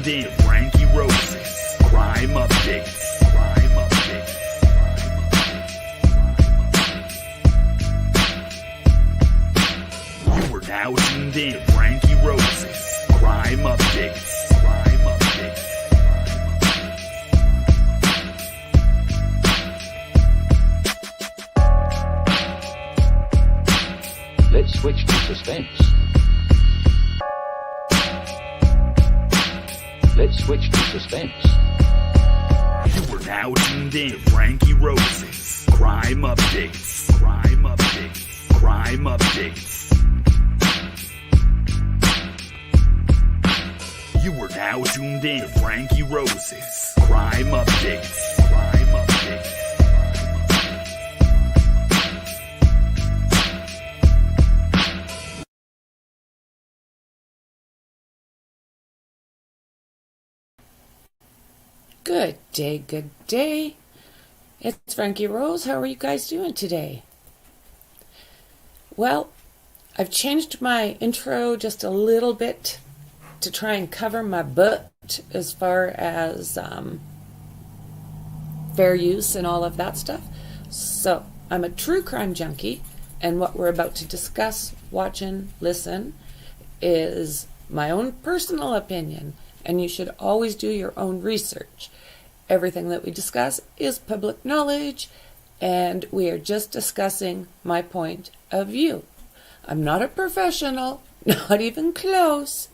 tuned in to Frankyrose's Crime Updates. Crime Updates. You are now tuned in to Frankyrose's Crime Updates. Crime Updates. Let's switch to suspense. Let's switch to suspense. You are now tuned in to Frankyrose's Crime Updates. Crime Updates. Crime Updates. You are now tuned in to Frankyrose's Crime Updates. Crime Updates. Good day, good day. It's Frankyrose. How are you guys doing today? Well, I've changed my intro just a little bit to try and cover my butt as far as fair use and all of that stuff. So, I'm a true crime junkie, and what we're about to discuss, watch, and listen is my own personal opinion, and you should always do your own research. Everything that we discuss is public knowledge, and we are just discussing my point of view. I'm not a professional, not even close.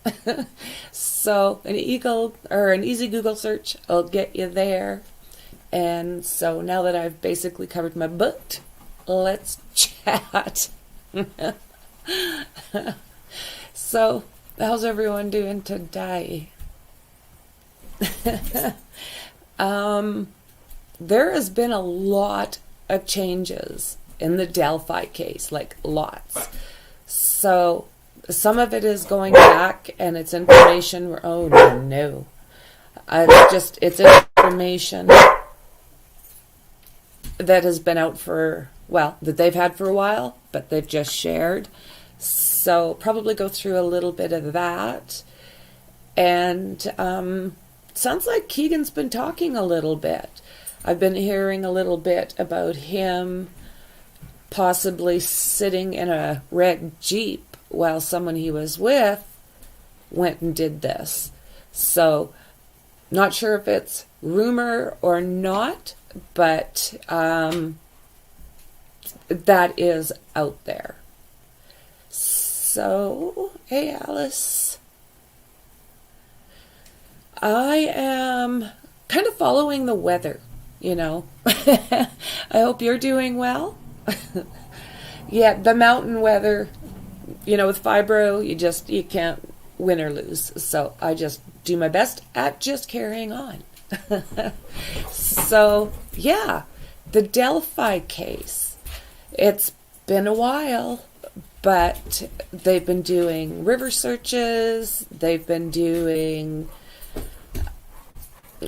So an easy Google search will get you there. And so now that I've basically covered my butt, let's chat. So, how's everyone doing today? There has been a lot of changes in the Delphi case, like lots. So some of it is going back, and it's information. Oh no, it's information that has been out that they've had for a while, but they've just shared. So probably go through a little bit of that, and sounds like Keegan's been talking a little bit. I've been hearing a little bit about him possibly sitting in a red Jeep while someone he was with went and did this. So, not sure if it's rumor or not, but that is out there. So, hey Alice. I am kind of following the weather, you know. I hope you're doing well. Yeah, the mountain weather, you know, with fibro, you can't win or lose. So I just do my best at just carrying on. So, yeah, the Delphi case. It's been a while, but they've been doing river searches. They've been doing,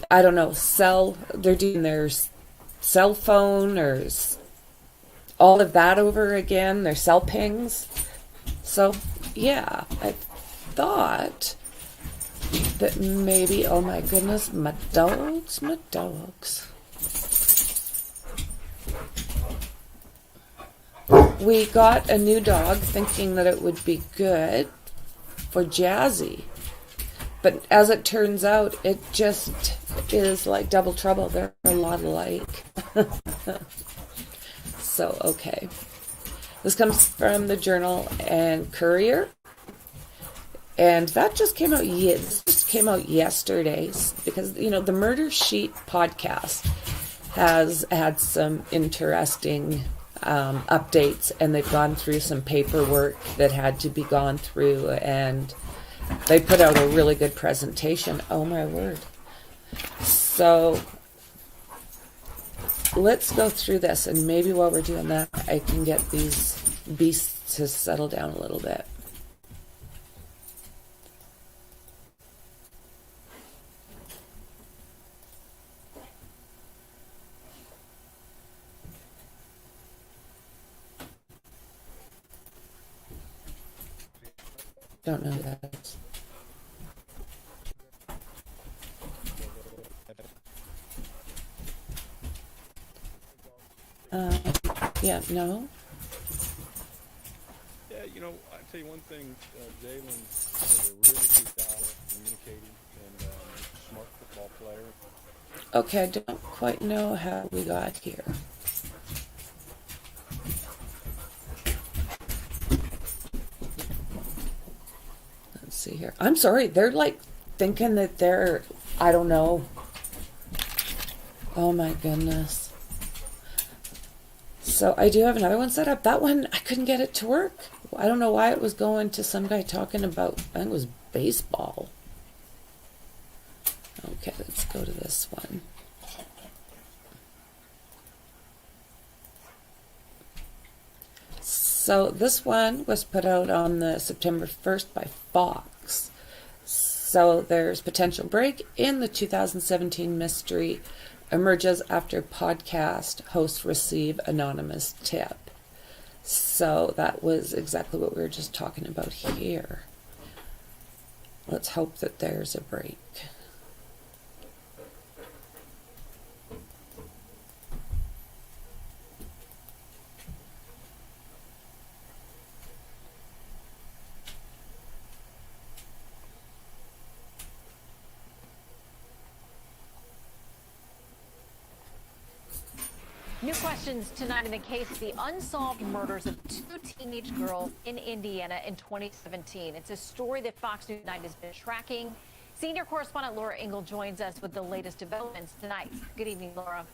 I don't know, they're doing their cell phone or all of that over again, their cell pings. So, yeah, I thought that maybe, oh my goodness, my dogs. We got a new dog thinking that it would be good for Jazzy. But as it turns out, it just is like double trouble. They're a lot alike. So, okay. This comes from the Journal and Courier. And that just came out, yesterday. Because, you know, the Murder Sheet podcast has had some interesting updates. And they've gone through some paperwork that had to be gone through. And they put out a really good presentation. Oh my word. So let's go through this, and maybe while we're doing that, I can get these beasts to settle down a little bit. Don't know that. Yeah, no? Yeah, you know, I tell you one thing, Jalen is a really good guy at communicating and he's a smart football player. Okay, I don't quite know how we got here. Let's see here. I'm sorry, they're like thinking that they're, I don't know. Oh my goodness. So I do have another one set up. That one, I couldn't get it to work. I don't know why it was going to some guy talking about, I think it was baseball. Okay, let's go to this one. So this one was put out on the September 1st by Fox. So there's potential break in the 2017 mystery emerges after podcast hosts receive anonymous tip. So that was exactly what we were just talking about here. Let's hope that there's a break. New questions tonight in the case of the unsolved murders of two teenage girls in Indiana in 2017. It's a story that Fox News Tonight has been tracking. Senior correspondent Laura Ingle joins us with the latest developments tonight. Good evening, Laura.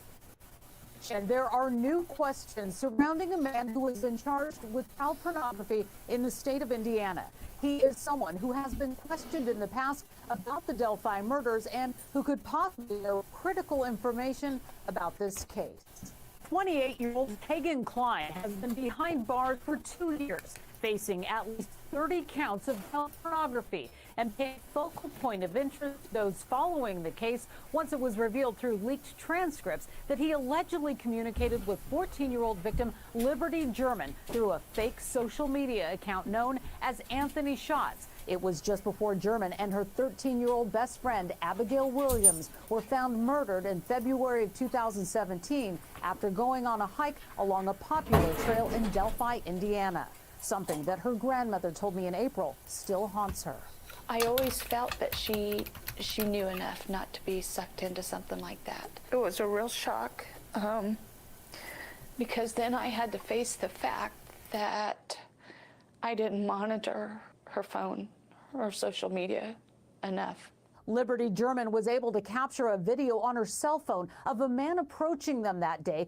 And there are new questions surrounding a man who has been charged with child pornography in the state of Indiana. He is someone who has been questioned in the past about the Delphi murders and who could possibly know critical information about this case. 28-year-old Kagan Klein has been behind bars for 2 years, facing at least 30 counts of child pornography and became a focal point of interest to those following the case once it was revealed through leaked transcripts that he allegedly communicated with 14-year-old victim Liberty German through a fake social media account known as Anthony Shots. It was just before German and her 13-year-old best friend, Abigail Williams, were found murdered in February of 2017 after going on a hike along a popular trail in Delphi, Indiana. Something that her grandmother told me in April still haunts her. I always felt that she knew enough not to be sucked into something like that. It was a real shock because then I had to face the fact that I didn't monitor her phone or social media enough. Liberty German was able to capture a video on her cell phone of a man approaching them that day.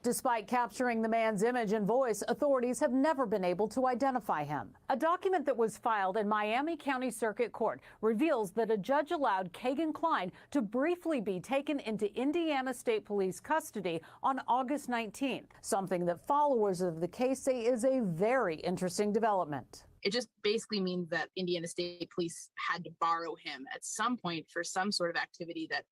Despite capturing the man's image and voice, authorities have never been able to identify him. A document that was filed in Miami County Circuit Court reveals that a judge allowed Kagan Klein to briefly be taken into Indiana State Police custody on August 19th, something that followers of the case say is a very interesting development. It just basically means that Indiana State Police had to borrow him at some point for some sort of activity that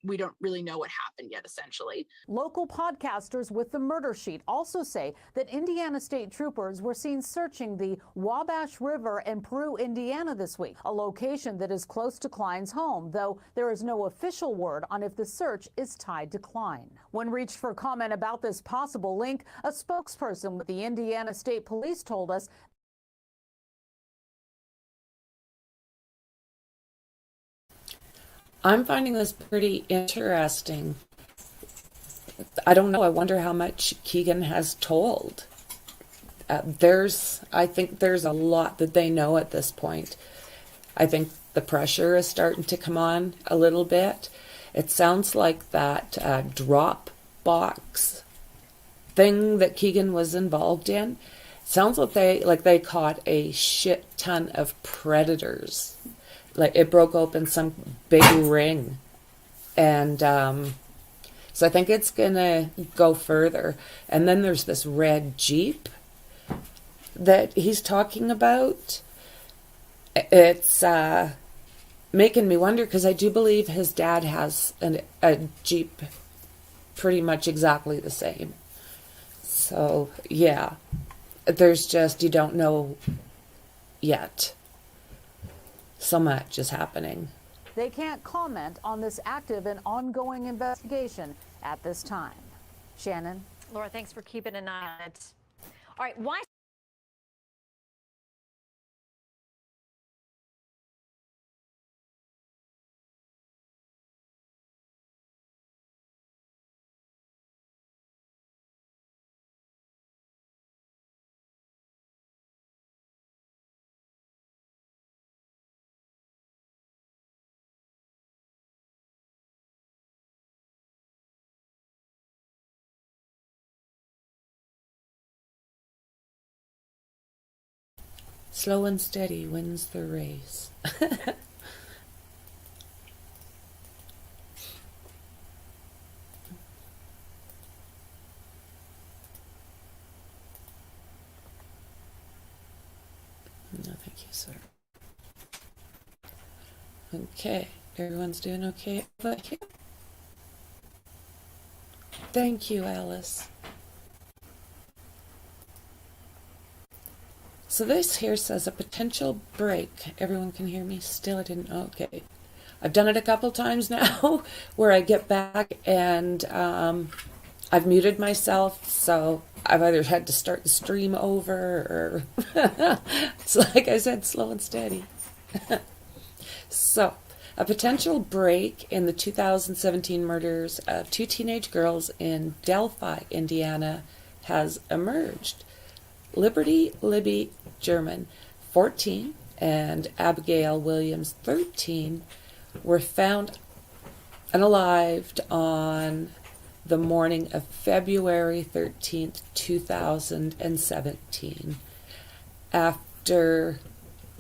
we don't really know what happened yet, essentially. Local podcasters with the murder sheet also say that Indiana State troopers were seen searching the Wabash River in Peru, Indiana this week, a location that is close to Klein's home, though there is no official word on if the search is tied to Klein. When reached for comment about this possible link, a spokesperson with the Indiana State Police told us I'm finding this pretty interesting. I don't know. I wonder how much Keegan has told. I think there's a lot that they know at this point. I think the pressure is starting to come on a little bit. It sounds like that Dropbox thing that Keegan was involved in. Sounds like they caught a shit ton of predators. Like it broke open some big ring. And so I think it's going to go further. And then there's this red Jeep that he's talking about. It's making me wonder because I do believe his dad has a Jeep pretty much exactly the same. So, yeah. There's just, you don't know yet. So much is happening. they can't comment on this active and ongoing investigation at this time. Shannon? Laura, thanks for keeping an eye on it. All right, why? Slow and steady wins the race. No, thank you, sir. Okay, everyone's doing okay about here? Thank you, Alice. So this here says a potential break. Everyone can hear me still? I didn't. Okay. I've done it a couple times now where I get back and I've muted myself. So I've either had to start the stream over or it's like I said, slow and steady. So a potential break in the 2017 murders of 2 teenage girls in Delphi, Indiana has emerged. Libby German, 14, and Abigail Williams, 13, were found unalived on the morning of February 13th, 2017, after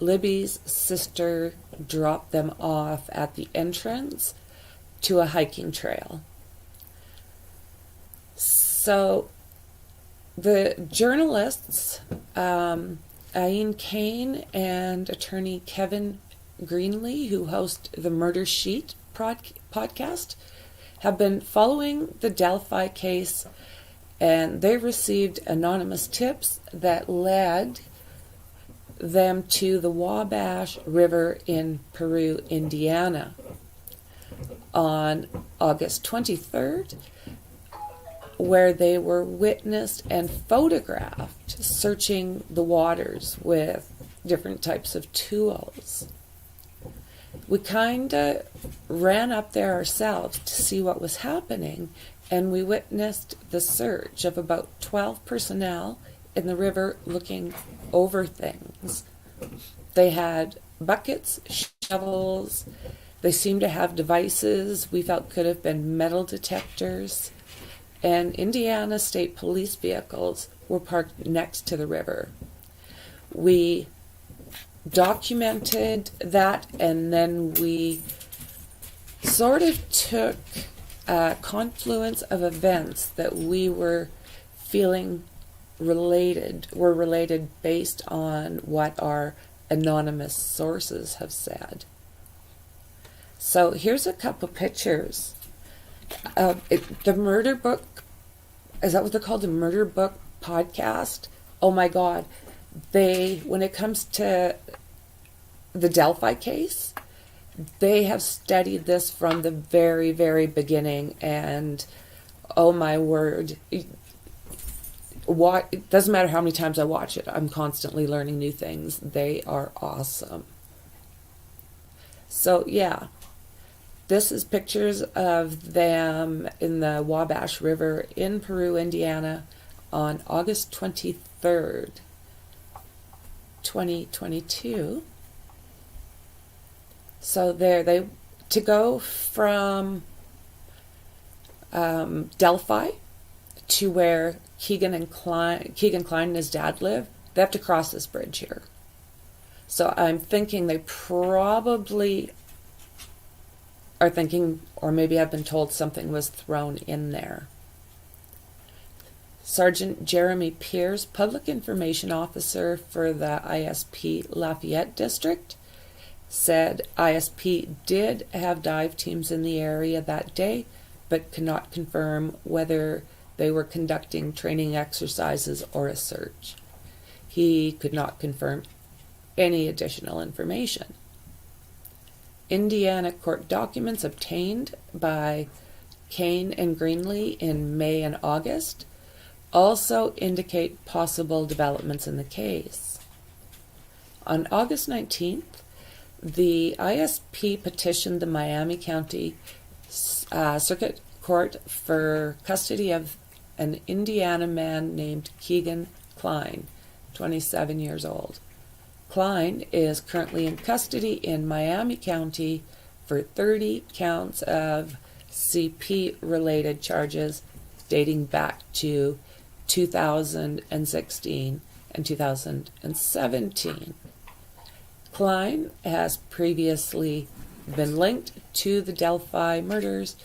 Libby's sister dropped them off at the entrance to a hiking trail. So the journalists, Ian Kane and attorney Kevin Greenlee, who host the Murder Sheet podcast, have been following the Delphi case, and they received anonymous tips that led them to the Wabash River in Peru, Indiana, on August 23rd, where they were witnessed and photographed searching the waters with different types of tools. We kind of ran up there ourselves to see what was happening, and we witnessed the search of about 12 personnel in the river looking over things. They had buckets, shovels, they seemed to have devices we felt could have been metal detectors, and Indiana State Police vehicles were parked next to the river. We documented that, and then we sort of took a confluence of events that we were feeling were related based on what our anonymous sources have said. So here's a couple pictures. The Murder Book, is that what they're called? The Murder Book podcast? Oh my God. When it comes to the Delphi case, they have studied this from the very, very beginning, and oh my word, it doesn't matter how many times I watch it, I'm constantly learning new things. They are awesome. So yeah, this is pictures of them in the Wabash River in Peru, Indiana on August 23rd, 2022. So there to go from Delphi to where Keegan Klein and his dad live, they have to cross this bridge here. So I'm thinking they probably are thinking, or maybe I've been told something was thrown in there. Sergeant Jeremy Pierce, Public Information Officer for the ISP Lafayette District, said ISP did have dive teams in the area that day, but cannot confirm whether they were conducting training exercises or a search. He could not confirm any additional information. Indiana court documents obtained by Kane and Greenlee in May and August also indicate possible developments in the case. On August 19th, the ISP petitioned the Miami County Circuit Court for custody of an Indiana man named Keegan Kline, 27 years old. Kline is currently in custody in Miami County for 30 counts of CP-related charges dating back to 2016 and 2017. Kline has previously been linked to the Delphi murders.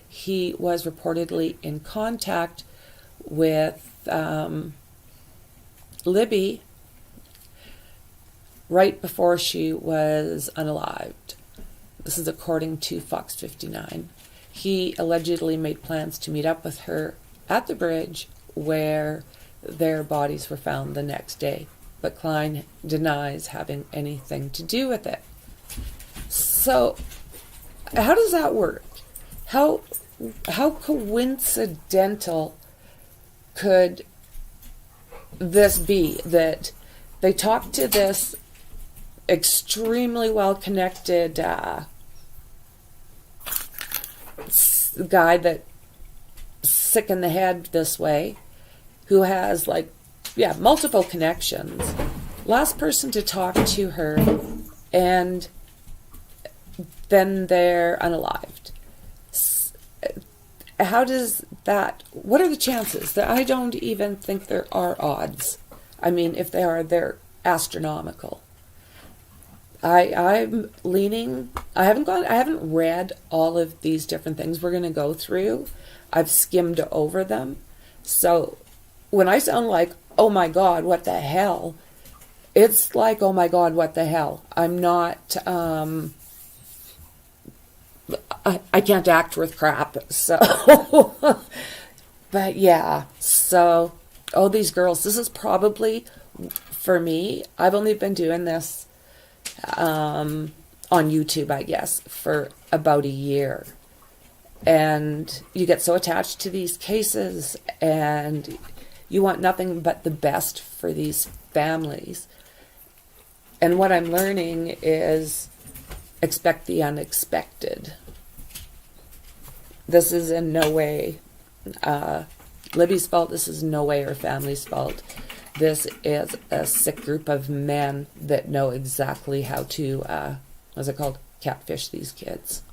He was reportedly in contact with Libby right before she was unalived. This is according to Fox 59. He allegedly made plans to meet up with her at the bridge where their bodies were found the next day, but Kline denies having anything to do with it. So, how does that work? How coincidental could this be that they talked to this extremely well-connected guy that's sick in the head this way, who has multiple connections, last person to talk to her, and then they're unalived. How does that, what are the chances? That I don't even think there are odds. I mean, if they are, they're astronomical. I'm leaning, I haven't read all of these different things we're going to go through. I've skimmed over them. So when I sound like, oh my God, what the hell? It's like, oh my God, what the hell? I'm not, I can't act with crap. So, but yeah, so, these girls, this is probably, for me, I've only been doing this on YouTube, I guess, for about a year. And you get so attached to these cases and you want nothing but the best for these families. And what I'm learning is expect the unexpected. This is in no way Libby's fault. This is no way her family's fault. This is a sick group of men that know exactly how to, catfish these kids.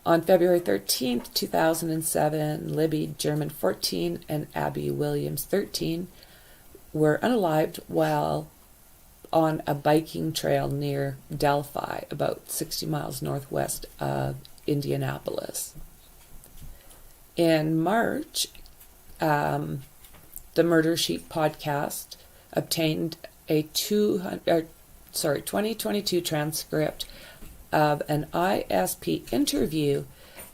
On February 13th, 2007, Libby German, 14, and Abby Williams, 13, were unalived while on a biking trail near Delphi, about 60 miles northwest of Indianapolis. In March, the Murder Sheet podcast obtained a 2022 transcript of an ISP interview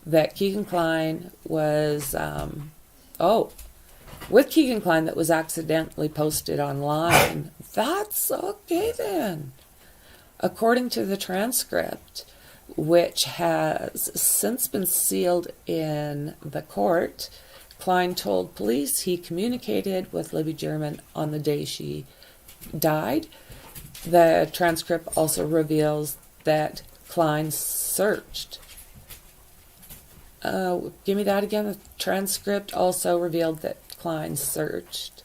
that Keegan Kline was, with Keegan Kline that was accidentally posted online. That's okay then. According to the transcript, which has since been sealed in the court, Kline told police he communicated with Libby German on the day she died. The transcript also reveals that Kline searched. Give me that again. The transcript also revealed that Kline searched.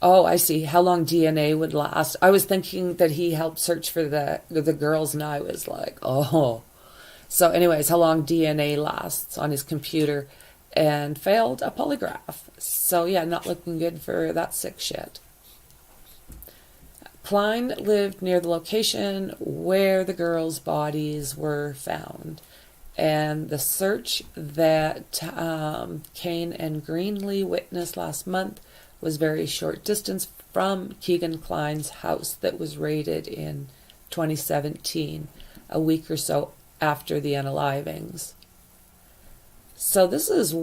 Oh, I see. How long DNA would last. I was thinking that he helped search for the girls, and I was like, oh. So anyways, how long DNA lasts on his computer, and failed a polygraph. So yeah, not looking good for that sick shit. Kline lived near the location where the girls' bodies were found. And the search that Kane and Greenlee witnessed last month was very short distance from Keegan Kline's house that was raided in 2017, a week or so after the unalivings. So this is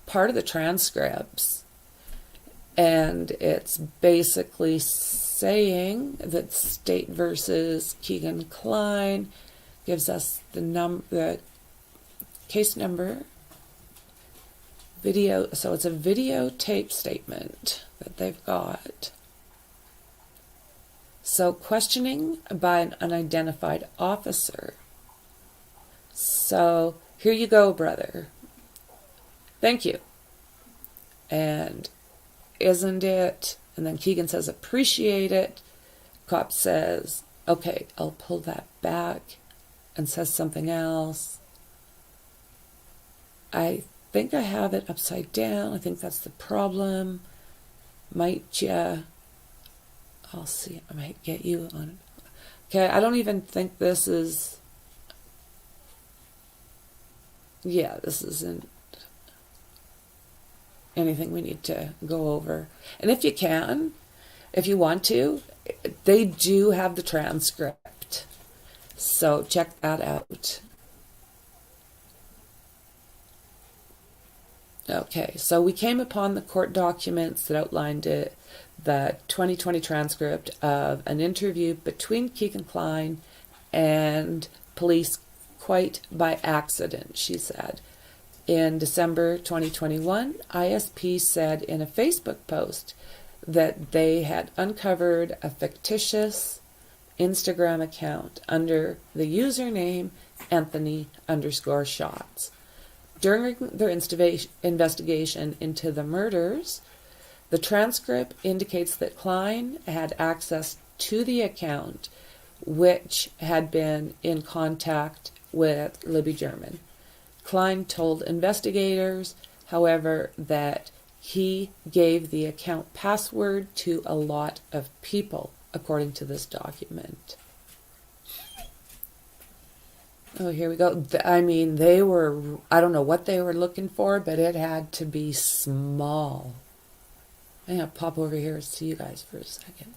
part of the transcripts, and it's basically saying that State versus Keegan Klein gives us the case number, video. So it's a videotape statement that they've got. So questioning by an unidentified officer. So here you go, brother. Thank you. And isn't it? And then Keegan says, appreciate it. Cop says, okay, I'll pull that back, and says something else. I think I have it upside down. I think that's the problem. Might ya? I'll see. I might get you on. Okay, I don't even think this is. Yeah, this isn't anything we need to go over. And if you can, if you want to, they do have the transcript. So check that out. Okay, so we came upon the court documents that outlined it, the 2020 transcript of an interview between Keegan Klein and police quite by accident, she said. In December 2021, ISP said in a Facebook post that they had uncovered a fictitious Instagram account under the username Anthony_shots. During their investigation into the murders, the transcript indicates that Klein had access to the account, which had been in contact with Libby German. Klein told investigators, however, that he gave the account password to a lot of people, according to this document. Oh, here we go. I mean, they were, I don't know what they were looking for, but it had to be small. I'm going to pop over here and see you guys for a second.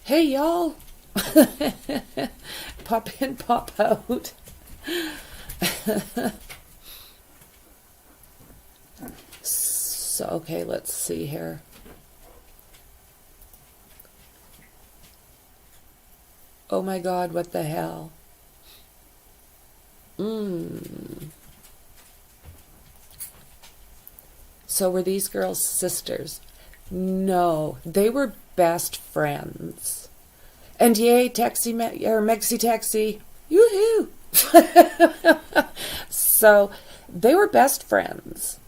Hey, y'all. Pop in, pop out. So, okay, let's see here. Oh my God, what the hell? So were these girls sisters? No, they were best friends. And yay, Texi, or Mexi Texi. Yoo-hoo! So they were best friends.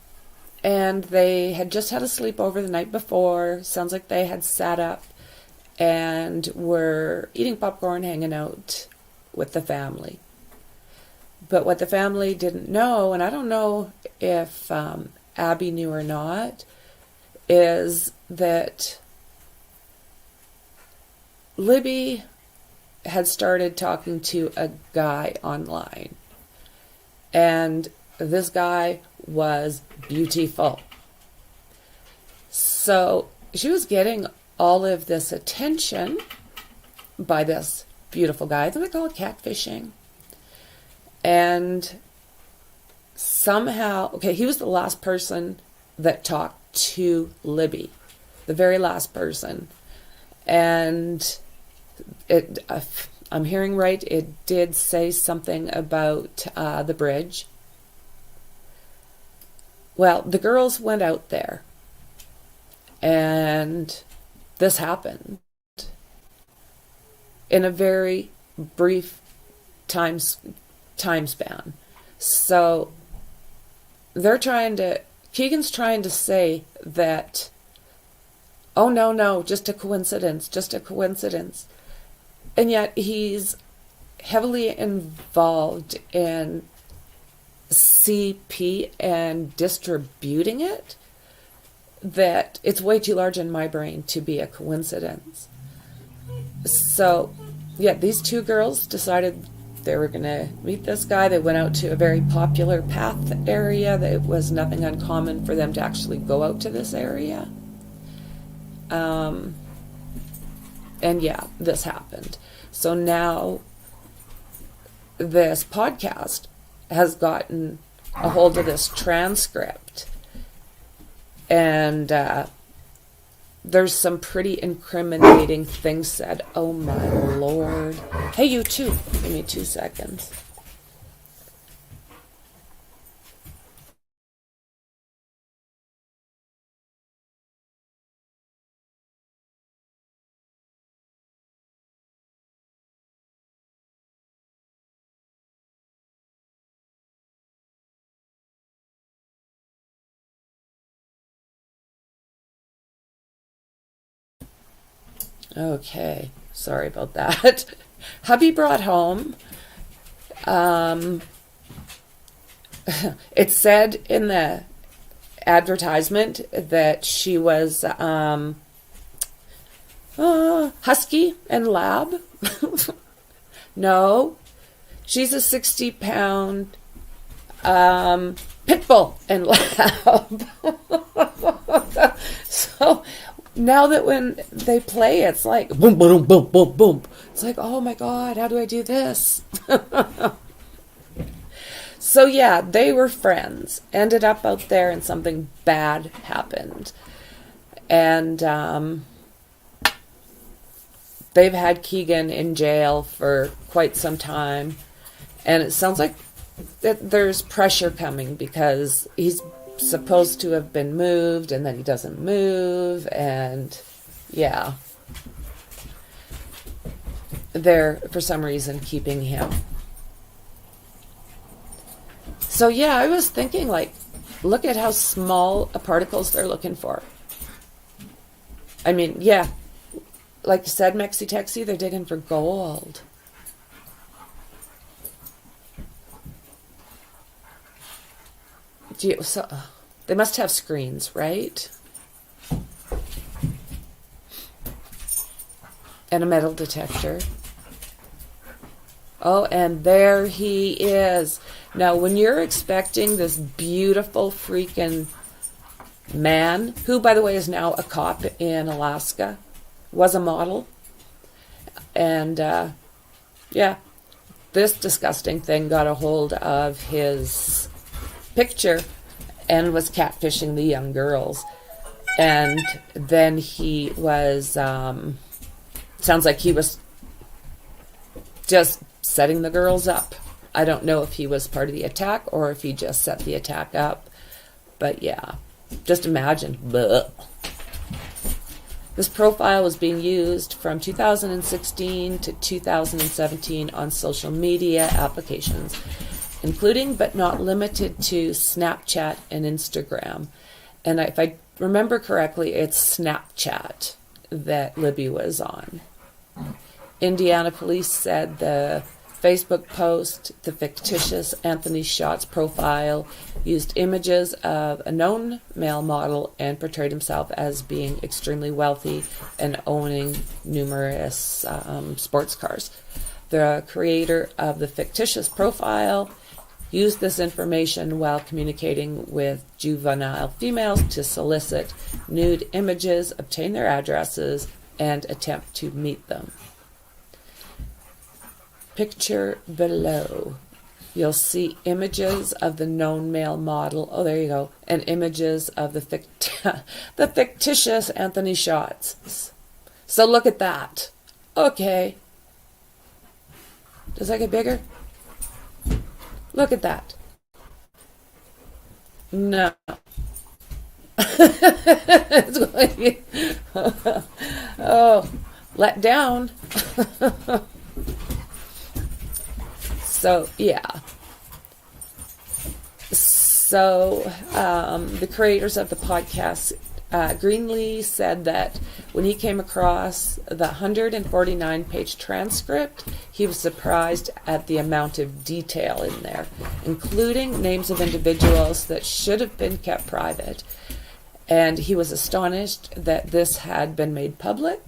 And they had just had a sleepover the night before. Sounds like they had sat up and were eating popcorn, hanging out with the family. But what the family didn't know, and I don't know if Abby knew or not, is that Libby had started talking to a guy online. And this guy was beautiful. So she was getting all of this attention by this beautiful guy. They call it catfishing. And somehow, okay, he was the last person that talked to Libby. The very last person. And it, if I'm hearing right, it did say something about the bridge. Well, the girls went out there. And this happened in a very brief time span. So Keegan's trying to say that, oh no, just a coincidence. And yet he's heavily involved in CP and distributing it, that it's way too large in my brain to be a coincidence. So, yeah, these two girls decided they were going to meet this guy. They went out to a very popular path area. It was nothing uncommon for them to actually go out to this area. And yeah, this happened. So now this podcast has gotten a hold of this transcript. And there's some pretty incriminating things said. Oh my Lord. Hey, you too. Give me 2 seconds. Okay, sorry about that. Hubby brought home, it said in the advertisement that she was husky and lab. No, she's a 60-pound pit bull and lab. So now that when they play, it's like boom, boom, boom, boom, boom. It's like, oh my God, how do I do this? So yeah, they were friends. Ended up out there and something bad happened. And they've had Keegan in jail for quite some time. And it sounds like that there's pressure coming because he's supposed to have been moved and then he doesn't move, and yeah, they're for some reason keeping him. So yeah, I was thinking, like, look at how small particles they're looking for. I mean, yeah, like you said, Mexi Texi, they're digging for gold. So they must have screens, right? And a metal detector. Oh, and there he is. Now, when you're expecting this beautiful freaking man, who, by the way, is now a cop in Alaska, was a model, and yeah, this disgusting thing got a hold of his picture and was catfishing the young girls. And then he was sounds like he was just setting the girls up. I don't know if he was part of the attack or if he just set the attack up, but yeah, just imagine. Blech. This profile was being used from 2016 to 2017 on social media applications, including but not limited to Snapchat and Instagram. And if I remember correctly, it's Snapchat that Libby was on. Indiana police said the Facebook post, the fictitious Anthony Shots profile, used images of a known male model and portrayed himself as being extremely wealthy and owning numerous sports cars. The creator of the fictitious profile used this information while communicating with juvenile females to solicit nude images, obtain their addresses, and attempt to meet them. Picture below, you'll see images of the known male model. Oh, there you go. And images of the fictitious Anthony Shots. So look at that. Okay. Does that get bigger? Look at that. No. It's going to be oh, let down. So, yeah. So, the creators of the podcast, Greenlee, said that when he came across the 149-page transcript, he was surprised at the amount of detail in there, including names of individuals that should have been kept private. And he was astonished that this had been made public.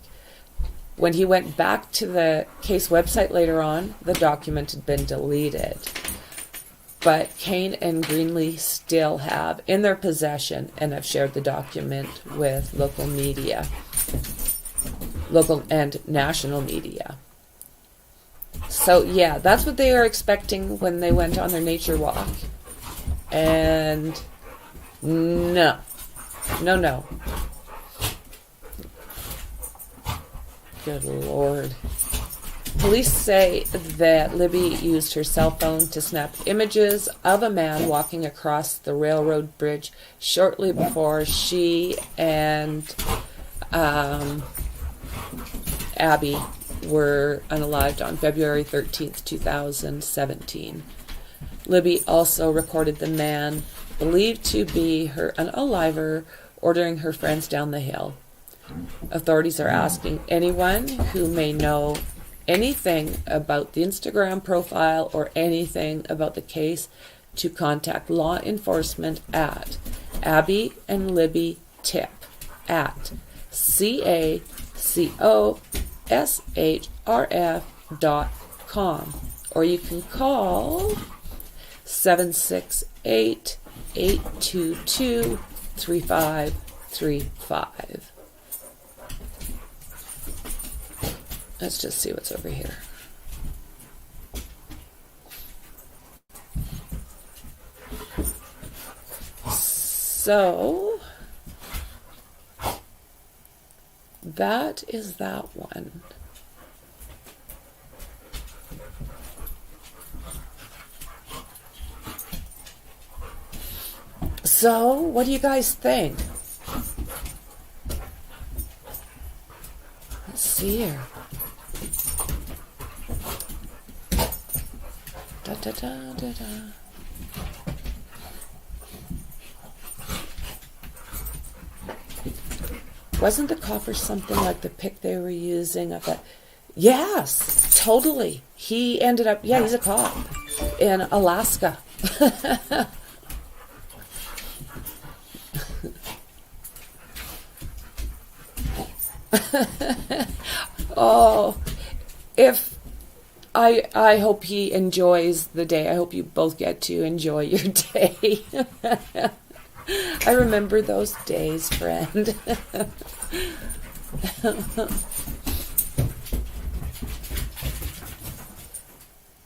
When he went back to the case website later on, the document had been deleted. But Kane and Greenlee still have in their possession and have shared the document with local media, local and national media. So yeah, that's what they are expecting when they went on their nature walk. And no. Good Lord. Police say that Libby used her cell phone to snap images of a man walking across the railroad bridge shortly before she and Abby were unalived on February 13th, 2017. Libby also recorded the man, believed to be her unaliver, ordering her friends down the hill. Authorities are asking anyone who may know anything about the Instagram profile or anything about the case to contact law enforcement at Abby and Libby Tip at CACOSHRF.com, or you can call 768-822-3535. Let's just see what's over here. So, that is that one. So, what do you guys think? Let's see here. Da, da, da, da, da. Wasn't the copper something like the pic they were using of that? Yes, totally. He ended up, yeah, he's a cop in Alaska. Oh, if I hope he enjoys the day. I hope you both get to enjoy your day. I remember those days, friend.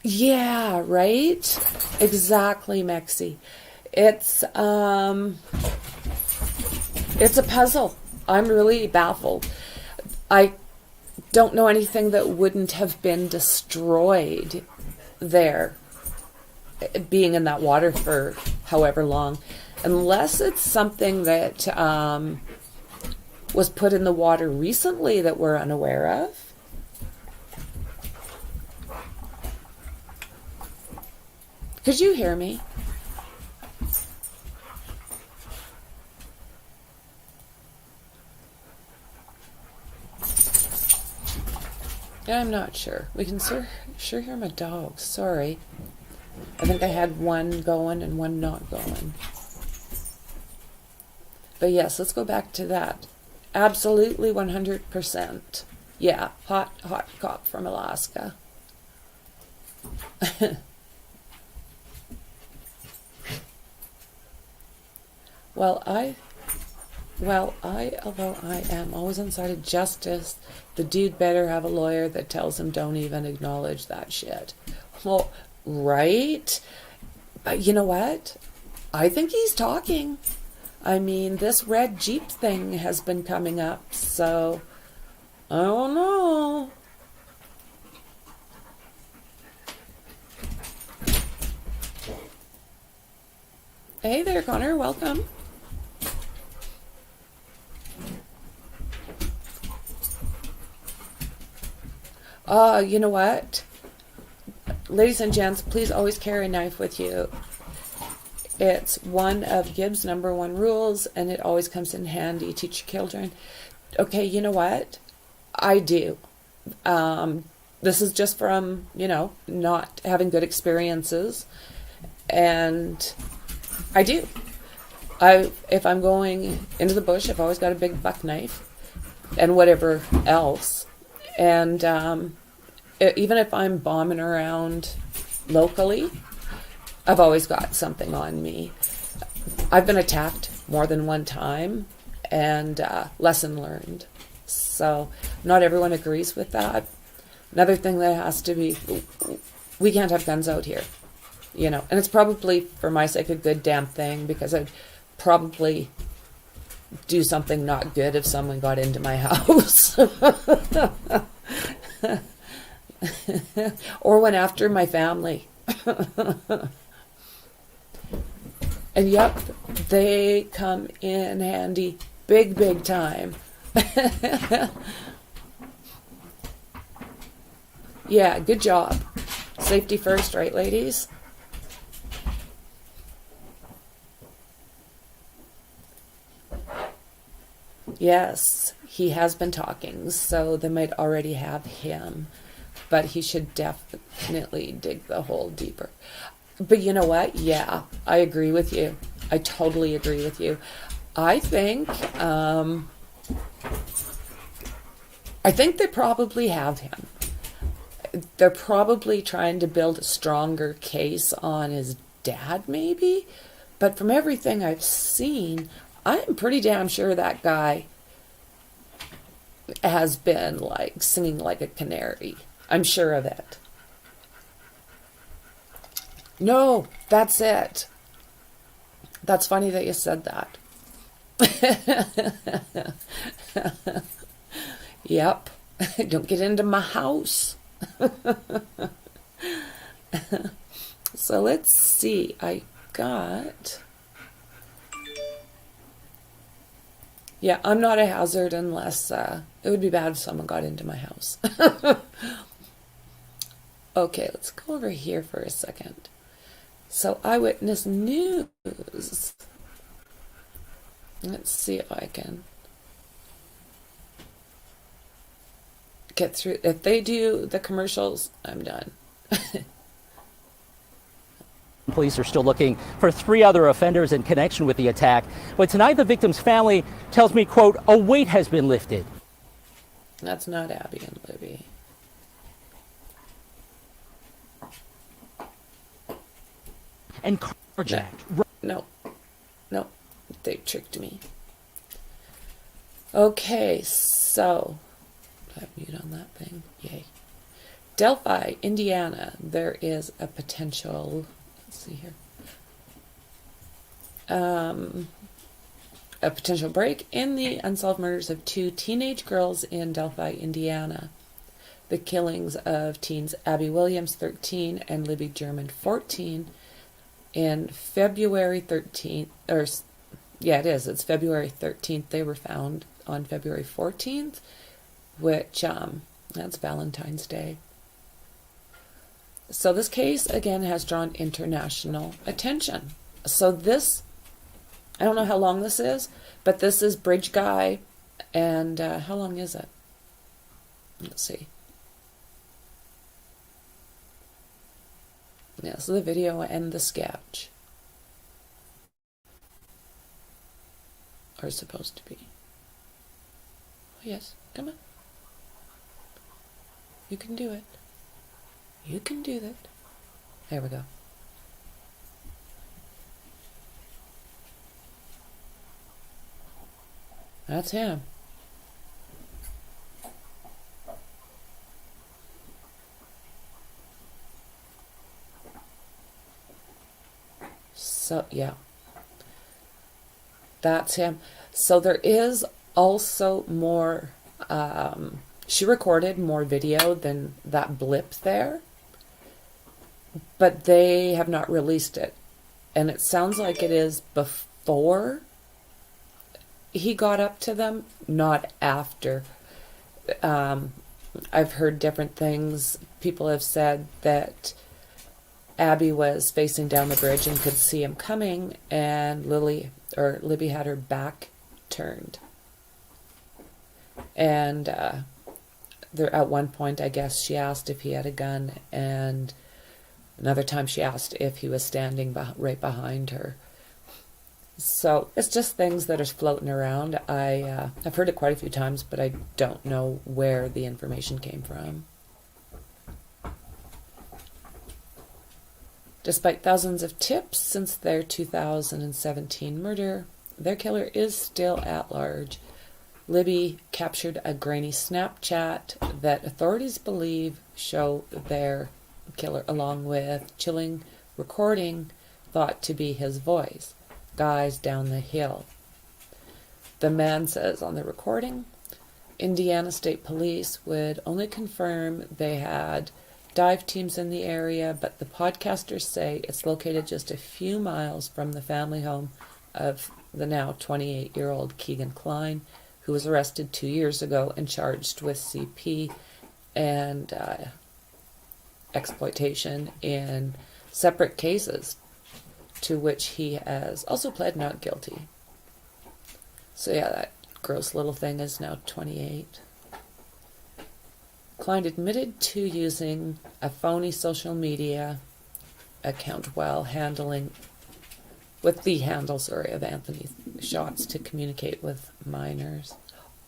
Yeah, right? Exactly, Mexi. It's a puzzle. I'm really baffled. I don't know anything that wouldn't have been destroyed there, being in that water for however long, unless it's something that was put in the water recently that we're unaware of. Could you hear me? I'm not sure. We can sure hear my dogs. Sorry. I think I had one going and one not going. But yes, let's go back to that. Absolutely 100%. Yeah, hot cop from Alaska. Although I am always on side of justice, the dude better have a lawyer that tells him don't even acknowledge that shit. Well, right? But you know what? I think he's talking. I mean, this red Jeep thing has been coming up, so I don't know. Hey there, Connor. Welcome. You know what? Ladies and gents, please always carry a knife with you. It's one of Gibbs' #1 rules, and it always comes in handy. Teach your children. Okay, you know what? I do. This is just from, not having good experiences. And I do. If I'm going into the bush, I've always got a big buck knife and whatever else. And even if I'm bombing around locally, I've always got something on me. I've been attacked more than one time, and lesson learned. So not everyone agrees with that. Another thing that has to be, we can't have guns out here, and it's probably, for my sake, a good damn thing, because I'd probably do something not good if someone got into my house. Or went after my family. And yep, they come in handy big time. Yeah, good job. Safety first, right, ladies? Yes, he has been talking, so they might already have him. But he should definitely dig the hole deeper. But you know what? Yeah, I agree with you. I totally agree with you. I think they probably have him. They're probably trying to build a stronger case on his dad, maybe. But from everything I've seen, I'm pretty damn sure that guy has been like singing like a canary. I'm sure of it. No, that's it. That's funny that you said that. Yep. Don't get into my house. So let's see. I got... Yeah, I'm not a hazard unless... it would be bad if someone got into my house. Okay, let's go over here for a second. So, Eyewitness News. Let's see if I can get through. If they do the commercials, I'm done. Police are still looking for 3 other offenders in connection with the attack. But tonight, the victim's family tells me, quote, a weight has been lifted. That's not Abby and Libby. And carjacked. No. They tricked me. Okay, so I have mute on that thing. Yay. Delphi, Indiana. There is a potential. Let's see here. A potential break in the unsolved murders of 2 teenage girls in Delphi, Indiana. The killings of teens Abby Williams, 13, and Libby German, 14. In February 13th, it's February 13th. They were found on February 14th, which, that's Valentine's Day. So this case, again, has drawn international attention. So this, I don't know how long this is, but this is Bridge Guy, and how long is it? Let's see. Yeah, so the video and the sketch are supposed to be. Oh, yes, come on. You can do it. You can do that. There we go. That's him. So, yeah. That's him. So there is also more, she recorded more video than that blip there, but they have not released it. And it sounds like it is before he got up to them, not after. I've heard different things. People have said that Abby was facing down the bridge and could see him coming, and Libby had her back turned. And there, at one point, I guess she asked if he had a gun, and another time she asked if he was standing right behind her. So it's just things that are floating around. I've heard it quite a few times, but I don't know where the information came from. Despite thousands of tips since their 2017 murder, their killer is still at large. Libby captured a grainy Snapchat that authorities believe show their killer, along with chilling recording thought to be his voice. Guys down the hill. The man says on the recording, Indiana State Police would only confirm they had dive teams in the area, but the podcasters say it's located just a few miles from the family home of the now 28-year-old Keegan Kline, who was arrested 2 years ago and charged with CP and exploitation in separate cases, to which he has also pled not guilty. So yeah, that gross little thing is now 28. Kline admitted to using a phony social media account while with the handle of Anthony Shots to communicate with minors.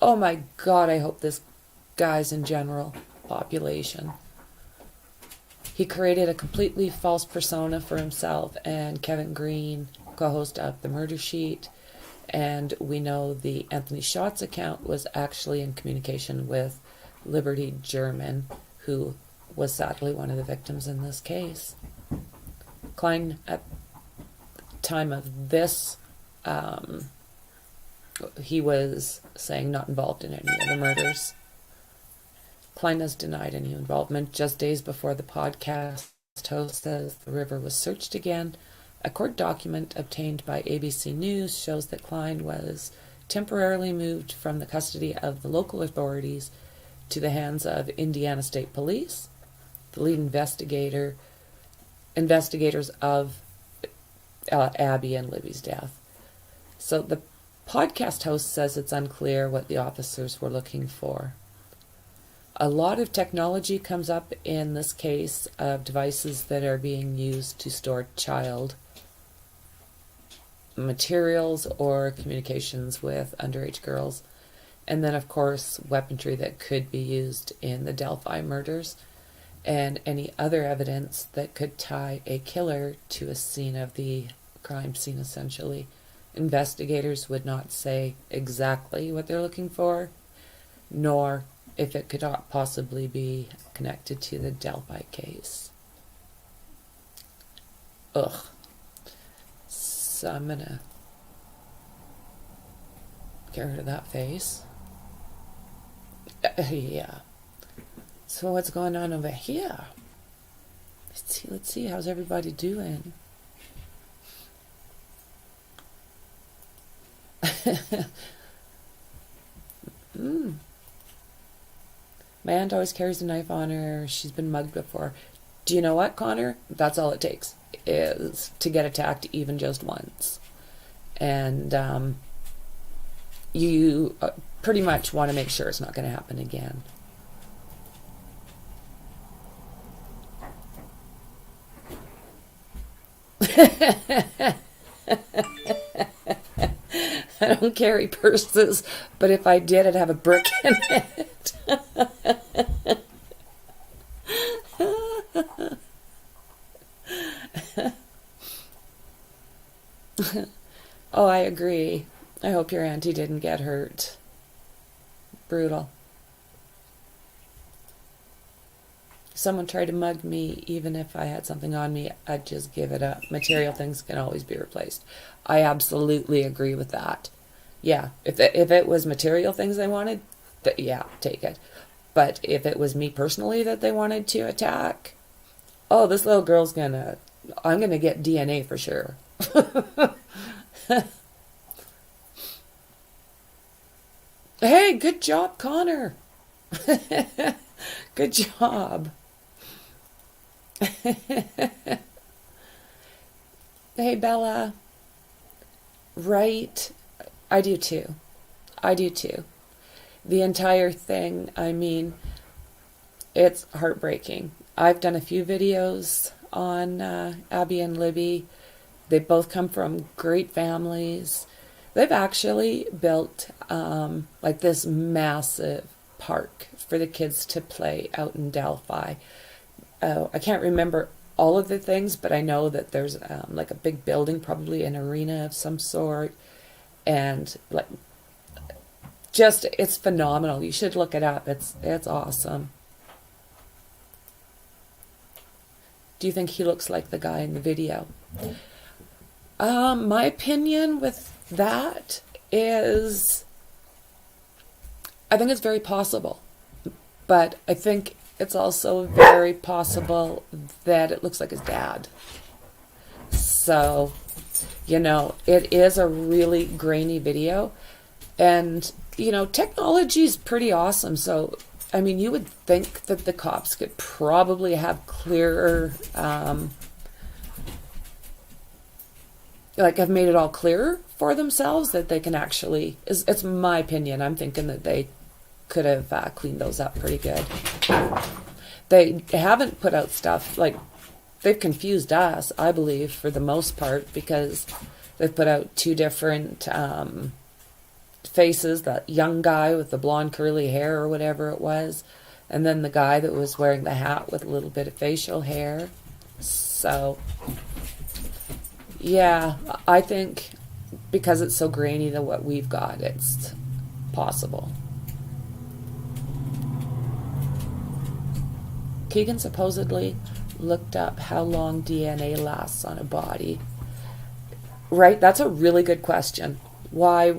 Oh my God, I hope this guy's in general population. He created a completely false persona for himself and Kevin Green, co-host of The Murder Sheet, and we know the Anthony Shots account was actually in communication with Liberty German, who was sadly one of the victims in this case. Kline, at the time of this, he was saying not involved in any of the murders. Kline has denied any involvement. Just days before the podcast host says the river was searched again, a court document obtained by ABC News shows that Kline was temporarily moved from the custody of the local authorities to the hands of Indiana State Police, the lead investigators of Abby and Libby's death. So the podcast host says it's unclear what the officers were looking for. A lot of technology comes up in this case of devices that are being used to store child materials or communications with underage girls. And then, of course, weaponry that could be used in the Delphi murders and any other evidence that could tie a killer to a scene of the crime scene, essentially. Investigators would not say exactly what they're looking for, nor if it could possibly be connected to the Delphi case. Ugh. So I'm gonna get rid of that face. Yeah. So what's going on over here? Let's see. How's everybody doing? My aunt always carries a knife on her. She's been mugged before. Do you know what, Connor? That's all it takes, is to get attacked even just once. And you pretty much want to make sure it's not going to happen again. I don't carry purses, but if I did, I'd have a brick in it. Oh, I agree. I hope your auntie didn't get hurt. Brutal. If someone tried to mug me, even if I had something on me, I'd just give it up. Material things can always be replaced. I absolutely agree with that. Yeah, if it was material things they wanted, yeah, take it. But if it was me personally that they wanted to attack, oh, this little girl's I'm gonna get DNA for sure. Hey, good job, Connor. Good job. Hey, Bella. Right. I do too. The entire thing, I mean, it's heartbreaking. I've done a few videos on Abby and Libby. They both come from great families. They've actually built like this massive park for the kids to play out in Delphi. I can't remember all of the things, but I know that there's like a big building, probably an arena of some sort, and like just it's phenomenal. You should look it up. It's awesome. Do you think he looks like the guy in the video? My opinion with that is, I think it's very possible, but I think it's also very possible that it looks like his dad. So, you know, it is a really grainy video, and, you know, technology is pretty awesome. So, I mean, you would think that the cops could probably have clearer, like have made it all clearer for themselves, that they can actually, it's my opinion, I'm thinking that they could have cleaned those up pretty good. They haven't put out stuff, like, they've confused us, I believe, for the most part, because they've put out two different faces, that young guy with the blonde curly hair or whatever it was, and then the guy that was wearing the hat with a little bit of facial hair. So, yeah, I think because it's so grainy than what we've got, it's possible. Keegan supposedly looked up how long DNA lasts on a body. Right, that's a really good question. Why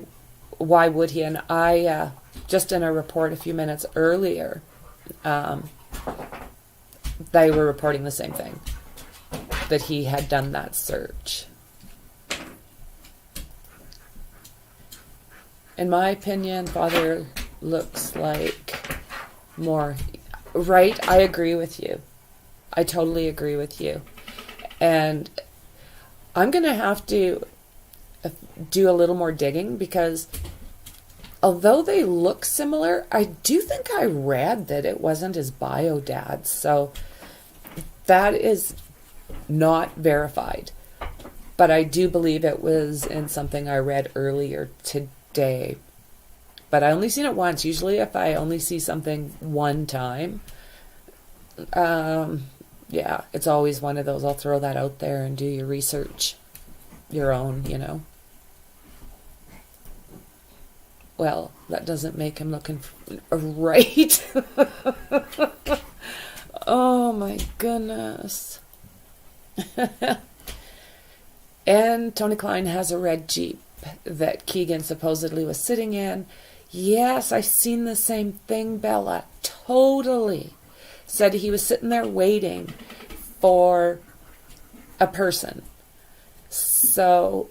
would he? And I, just in a report a few minutes earlier, they were reporting the same thing, that he had done that search. In my opinion, father looks like more... Right, I agree with you. I totally agree with you. And I'm going to have to do a little more digging, because although they look similar, I do think I read that it wasn't his bio dad. So that is not verified. But I do believe it was in something I read earlier today. But I only seen it once. Usually if I only see something one time, yeah, it's always one of those, I'll throw that out there and do your research, your own, you know. Well, that doesn't make him looking right. Oh my goodness. And Tony Klein has a red Jeep that Keegan supposedly was sitting in. Yes, I seen the same thing, Bella. Totally. Said he was sitting there waiting for a person. So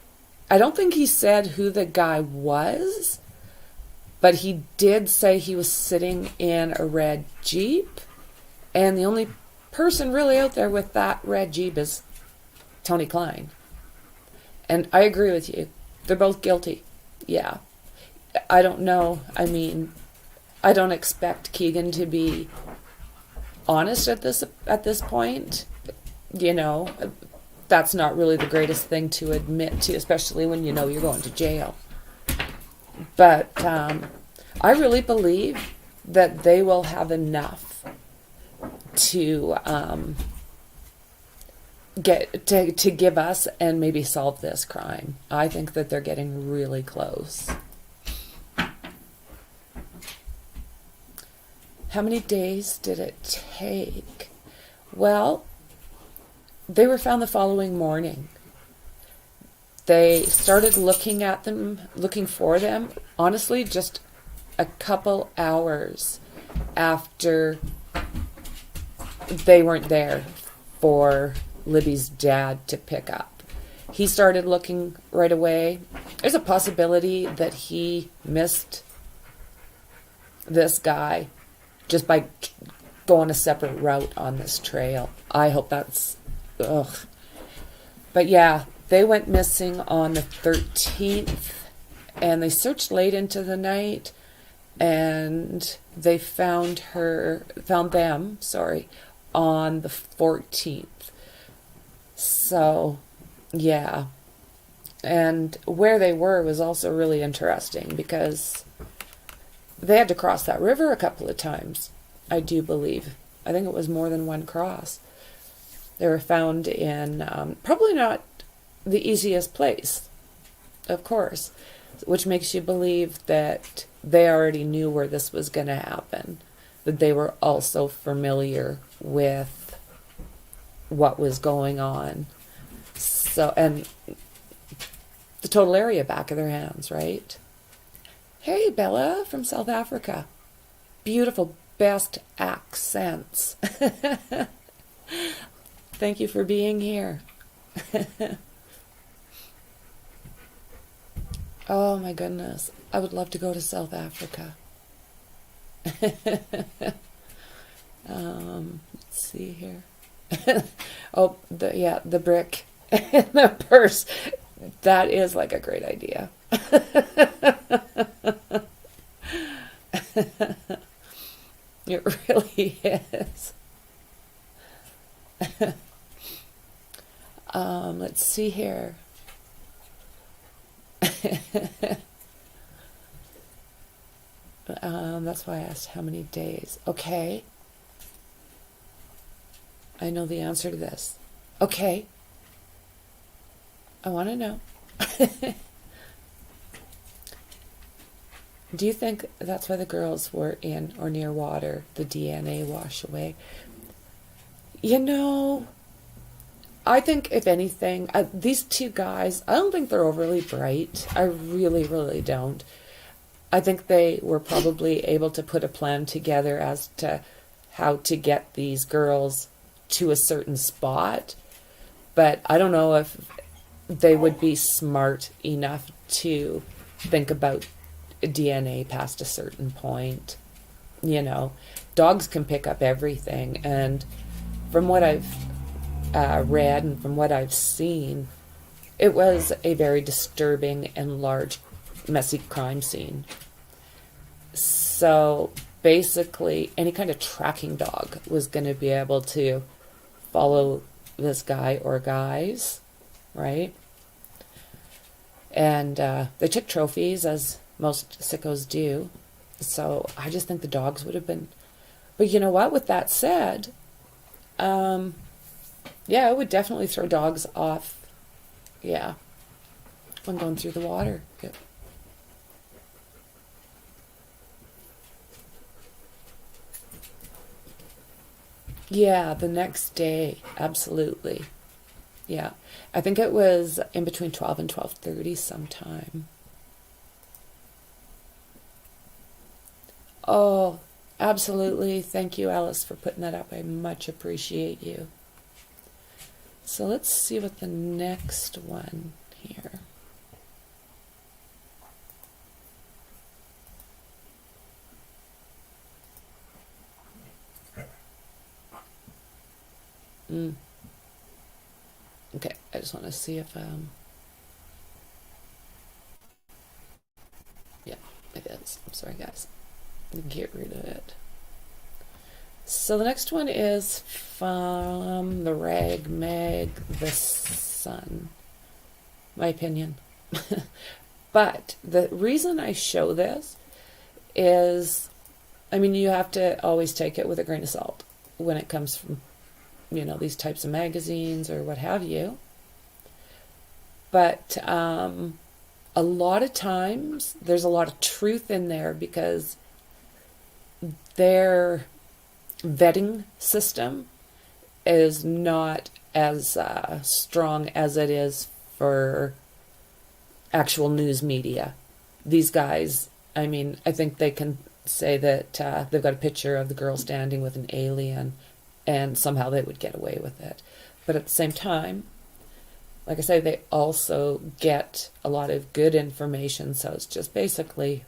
I don't think he said who the guy was, but he did say he was sitting in a red Jeep, and the only person really out there with that red Jeep is Tony Klein. And I agree with you. They're both guilty. Yeah. I don't know. I mean, I don't expect Keegan to be honest at this point. You know, that's not really the greatest thing to admit to, especially when you know you're going to jail. But I really believe that they will have enough to to give us and maybe solve this crime. I think that they're getting really close. How many days did it take? Well, they were found the following morning. They started looking for them, honestly, just a couple hours after they weren't there for Libby's dad to pick up. He started looking right away. There's a possibility that he missed this guy just by going a separate route on this trail. I hope that's... Ugh. But yeah, they went missing on the 13th, and they searched late into the night, and they found them on the 14th. So, yeah. And where they were was also really interesting, because they had to cross that river a couple of times, I do believe. I think it was more than one cross. They were found in probably not the easiest place, of course, which makes you believe that they already knew where this was going to happen, that they were also familiar with what was going on. So, and the total area back of their hands, right? Hey, Bella from South Africa. Beautiful, best accents. Thank you for being here. Oh my goodness. I would love to go to South Africa. Let's see here. Oh, the brick in the purse. That is like a great idea. It really is. Let's see here. That's why I asked how many days. Okay. I know the answer to this. Okay. I want to know. Do you think that's why the girls were in or near water, the DNA wash away? You know, I think if anything, these two guys, I don't think they're overly bright. I really, really don't. I think they were probably able to put a plan together as to how to get these girls to a certain spot. But I don't know if they would be smart enough to think about DNA past a certain point. You know, dogs can pick up everything. And from what I've read and from what I've seen, it was a very disturbing and large, messy crime scene. So basically, any kind of tracking dog was going to be able to follow this guy or guys, right? And they took trophies, as most sickos do. So I just think the dogs would have been... But you know what? With that said, yeah, it would definitely throw dogs off, yeah, when going through the water. Yep. Yeah, the next day, absolutely. Yeah, I think it was in between 12 and 12:30 sometime. Oh, absolutely. Thank you, Alice, for putting that up. I much appreciate you. So let's see what the next one here. Okay, I just want to see if yeah, it is. I'm sorry, guys. Get rid of it. So the next one is from the Rag Mag, the Sun. My opinion. But the reason I show this is, I mean, you have to always take it with a grain of salt when it comes from, you know, these types of magazines or what have you. But a lot of times there's a lot of truth in there because their vetting system is not as strong as it is for actual news media. These guys, I mean, I think they can say that they've got a picture of the girl standing with an alien and somehow they would get away with it. But at the same time, like I say, they also get a lot of good information. So it's just basically,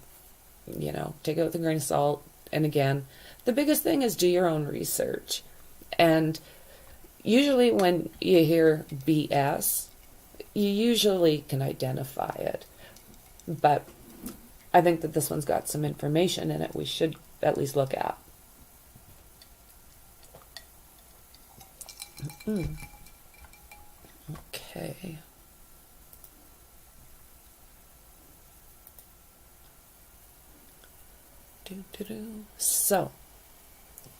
you know, take it with a grain of salt. And again, the biggest thing is do your own research. And usually when you hear BS, you usually can identify it. But I think that this one's got some information in it we should at least look at. Okay. So,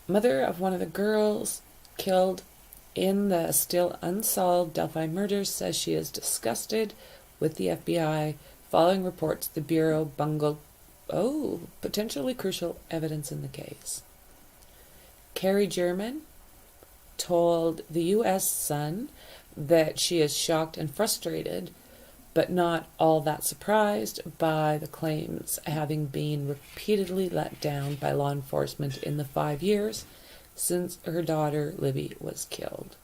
mother of one of the girls killed in the still unsolved Delphi murders says she is disgusted with the FBI following reports the Bureau bungled potentially crucial evidence in the case. Carrie German told the U.S. Sun that she is shocked and frustrated but not all that surprised by the claims having been repeatedly let down by law enforcement in the 5 years since her daughter Libby was killed.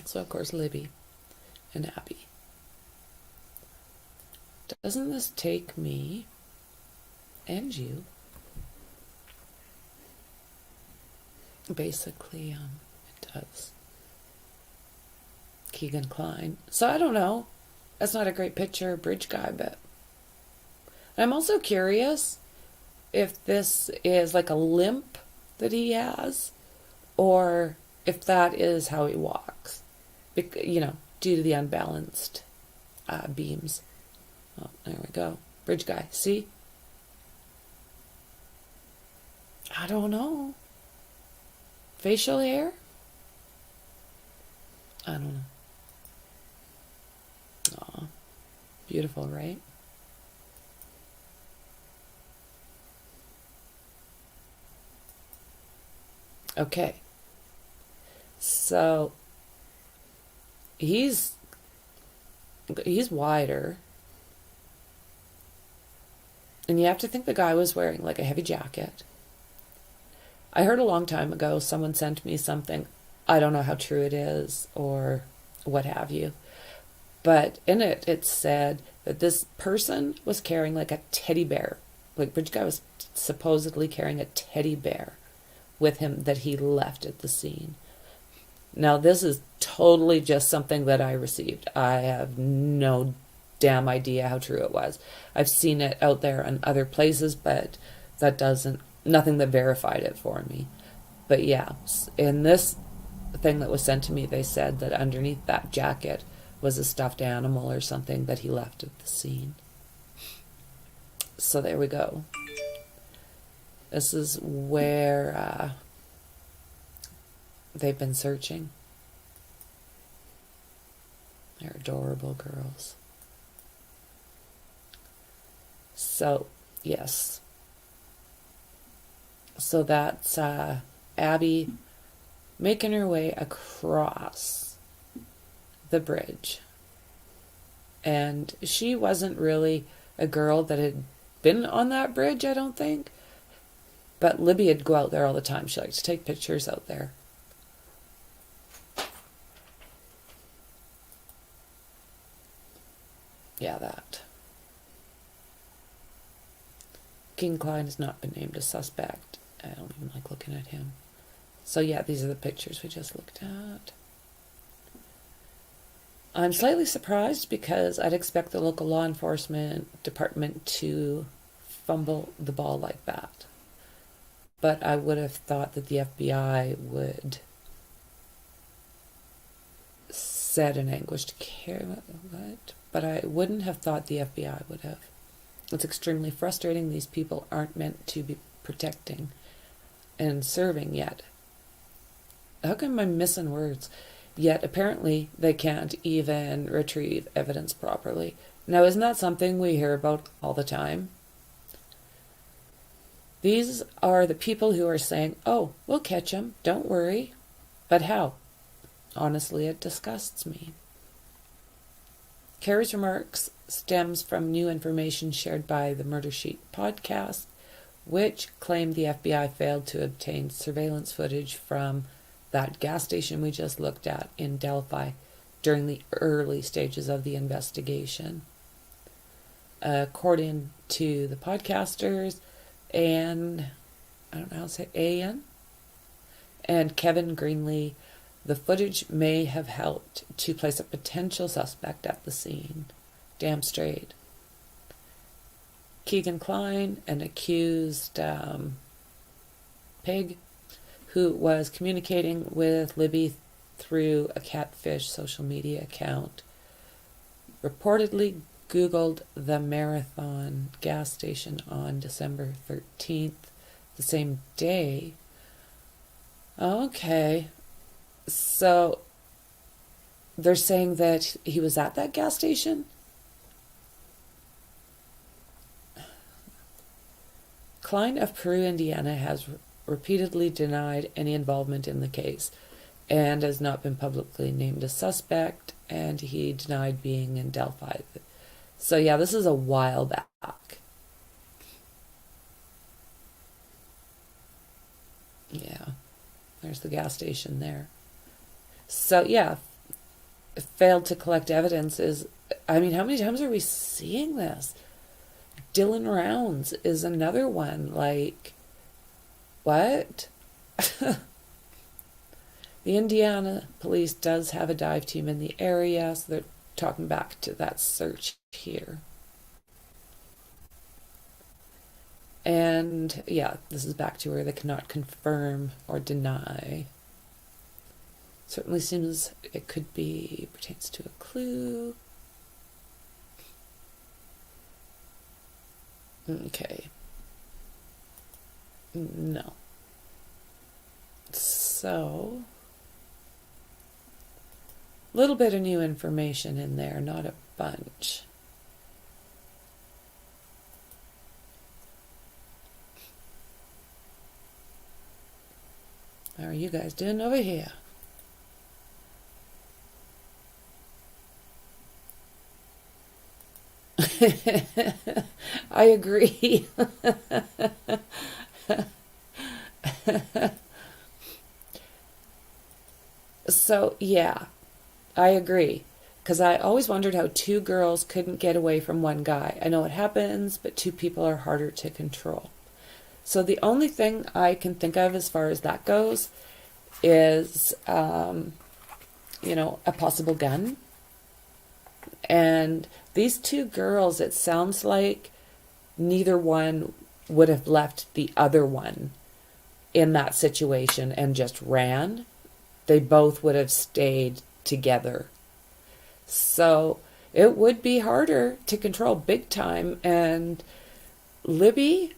So, of course, Libby and Abby. Doesn't this take me and you? Basically, it does. Keegan Kline. So I don't know. That's not a great picture, bridge guy, but I'm also curious if this is like a limp that he has, or if that is how he walks. You know, due to the unbalanced beams. Oh, there we go. Bridge guy. See? I don't know. Facial hair? I don't know. Aw. Beautiful, right? Okay. So he's wider. And you have to think the guy was wearing like a heavy jacket. I heard a long time ago someone sent me something. I don't know how true it is or what have you. But in it, it said that this person was carrying like a teddy bear. Like, Bridge Guy was supposedly carrying a teddy bear with him that he left at the scene. Now, this is totally just something that I received. I have no damn idea how true it was. I've seen it out there in other places, but that doesn't, nothing that verified it for me. But yeah, in this thing that was sent to me, they said that underneath that jacket was a stuffed animal or something that he left at the scene. So there we go. This is where they've been searching. They're adorable girls. So, yes. So that's Abby making her way across the bridge. And she wasn't really a girl that had been on that bridge, I don't think. But Libby would go out there all the time. She liked to take pictures out there. Yeah, that. King Klein has not been named a suspect. I don't even like looking at him. So yeah, these are the pictures we just looked at. I'm slightly surprised because I'd expect the local law enforcement department to fumble the ball like that. But I would have thought that the FBI would set an anguished care. What? But I wouldn't have thought the FBI would have. It's extremely frustrating. These people aren't meant to be protecting and serving yet. How come I'm missing words? Yet apparently they can't even retrieve evidence properly. Now, isn't that something we hear about all the time? These are the people who are saying, oh, we'll catch him, don't worry. But how? Honestly, it disgusts me. Carrie's remarks stems from new information shared by the Murder Sheet podcast, which claimed the FBI failed to obtain surveillance footage from that gas station we just looked at in Delphi during the early stages of the investigation. According to the podcasters, and I don't know how to say Ian and Kevin Greenlee, the footage may have helped to place a potential suspect at the scene. Damn straight. Keegan Kline, an accused pig who was communicating with Libby through a catfish social media account, reportedly Googled the Marathon gas station on December 13th, the same day. Okay. So they're saying that he was at that gas station? Klein of Peru, Indiana has repeatedly denied any involvement in the case and has not been publicly named a suspect, and he denied being in Delphi. So yeah, this is a while back. Yeah, there's the gas station there. So yeah, failed to collect evidence is, I mean, how many times are we seeing this? Dylan Rounds is another one. Like, what? The Indiana police does have a dive team in the area, so they're talking back to that search here. And yeah, this is back to where they cannot confirm or deny. Certainly seems it could be, pertains to a clue. Okay. No. So, a little bit of new information in there, not a bunch. How are you guys doing over here? I agree. So, yeah, I agree. Because I always wondered how two girls couldn't get away from one guy. I know it happens, but two people are harder to control. So the only thing I can think of as far as that goes is, you know, a possible gun. And these two girls, it sounds like neither one would have left the other one in that situation and just ran. They both would have stayed together. So it would be harder to control big time. And Libby,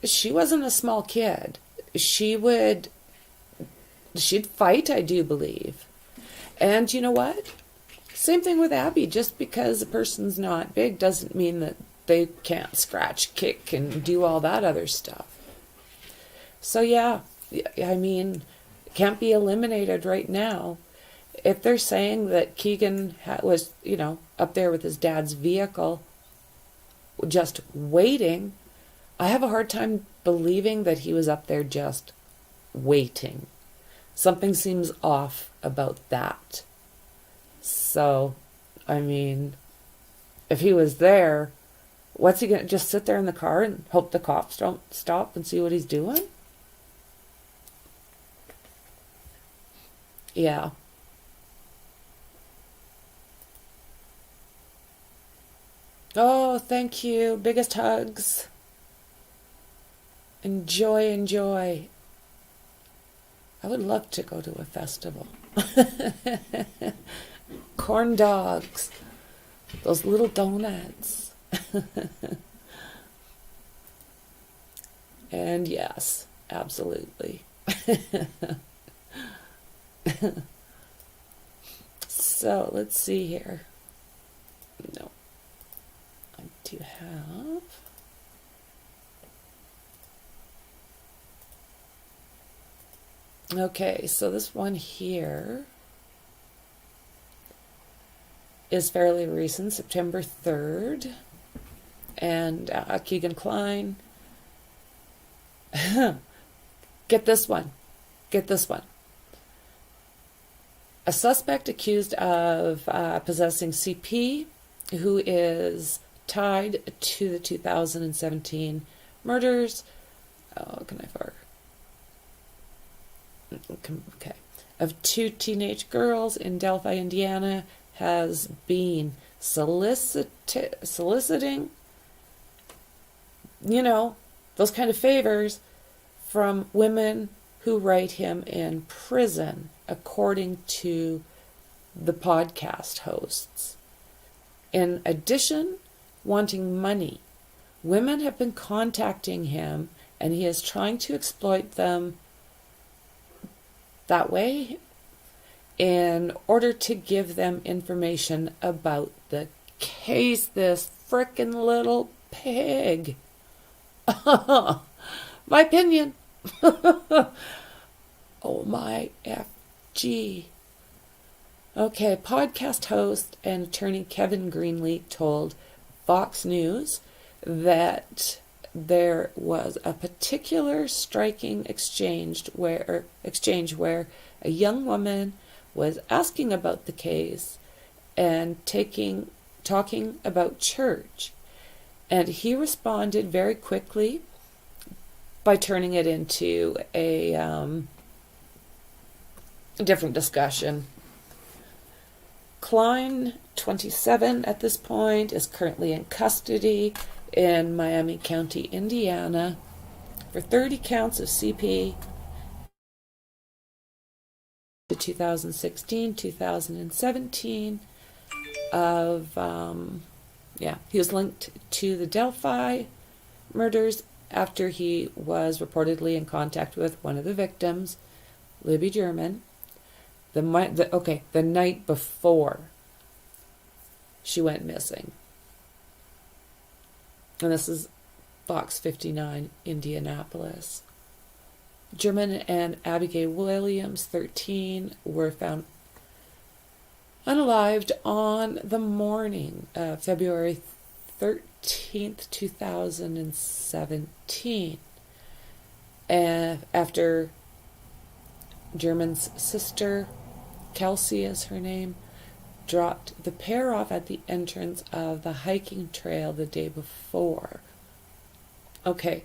she wasn't a small kid. She'd fight, I do believe. And you know what? Same thing with Abby. Just because a person's not big doesn't mean that they can't scratch, kick, and do all that other stuff. So yeah, I mean, it can't be eliminated right now. If they're saying that Keegan was, you know, up there with his dad's vehicle, just waiting, I have a hard time believing that he was up there just waiting. Something seems off about that. So, I mean, if he was there, what's he going to just sit there in the car and hope the cops don't stop and see what he's doing? Yeah. Oh, thank you. Biggest hugs. Enjoy, enjoy. I would love to go to a festival. Corn dogs. Those little donuts. And yes, absolutely. So, let's see here. No. I do have... Okay, so this one here is fairly recent, September 3rd. And Keegan Klein. Get this one. Get this one. A suspect accused of possessing CP, who is tied to the 2017 murders. Oh, can I fart? Okay. Of two teenage girls in Delphi, Indiana, has been soliciting, you know, those kind of favors from women who write him in prison, according to the podcast hosts. In addition, wanting money. Women have been contacting him, and he is trying to exploit them that way in order to give them information about the case. This frickin' little pig. My opinion. Oh my Gee. Okay, podcast host and attorney Kevin Greenlee told Fox News that there was a particular striking exchange where a young woman was asking about the case and talking about church. And he responded very quickly by turning it into a different discussion. Klein, 27 at this point, is currently in custody in Miami County, Indiana, for 30 counts of CP. The 2016, 2017 of, he was linked to the Delphi murders after he was reportedly in contact with one of the victims, Libby German, the night before she went missing. And this is Box 59, Indianapolis. German and Abigail Williams, 13, were found unalived on the morning of February 13th, 2017. And after German's sister, Kelsey is her name, dropped the pair off at the entrance of the hiking trail the day before. Okay,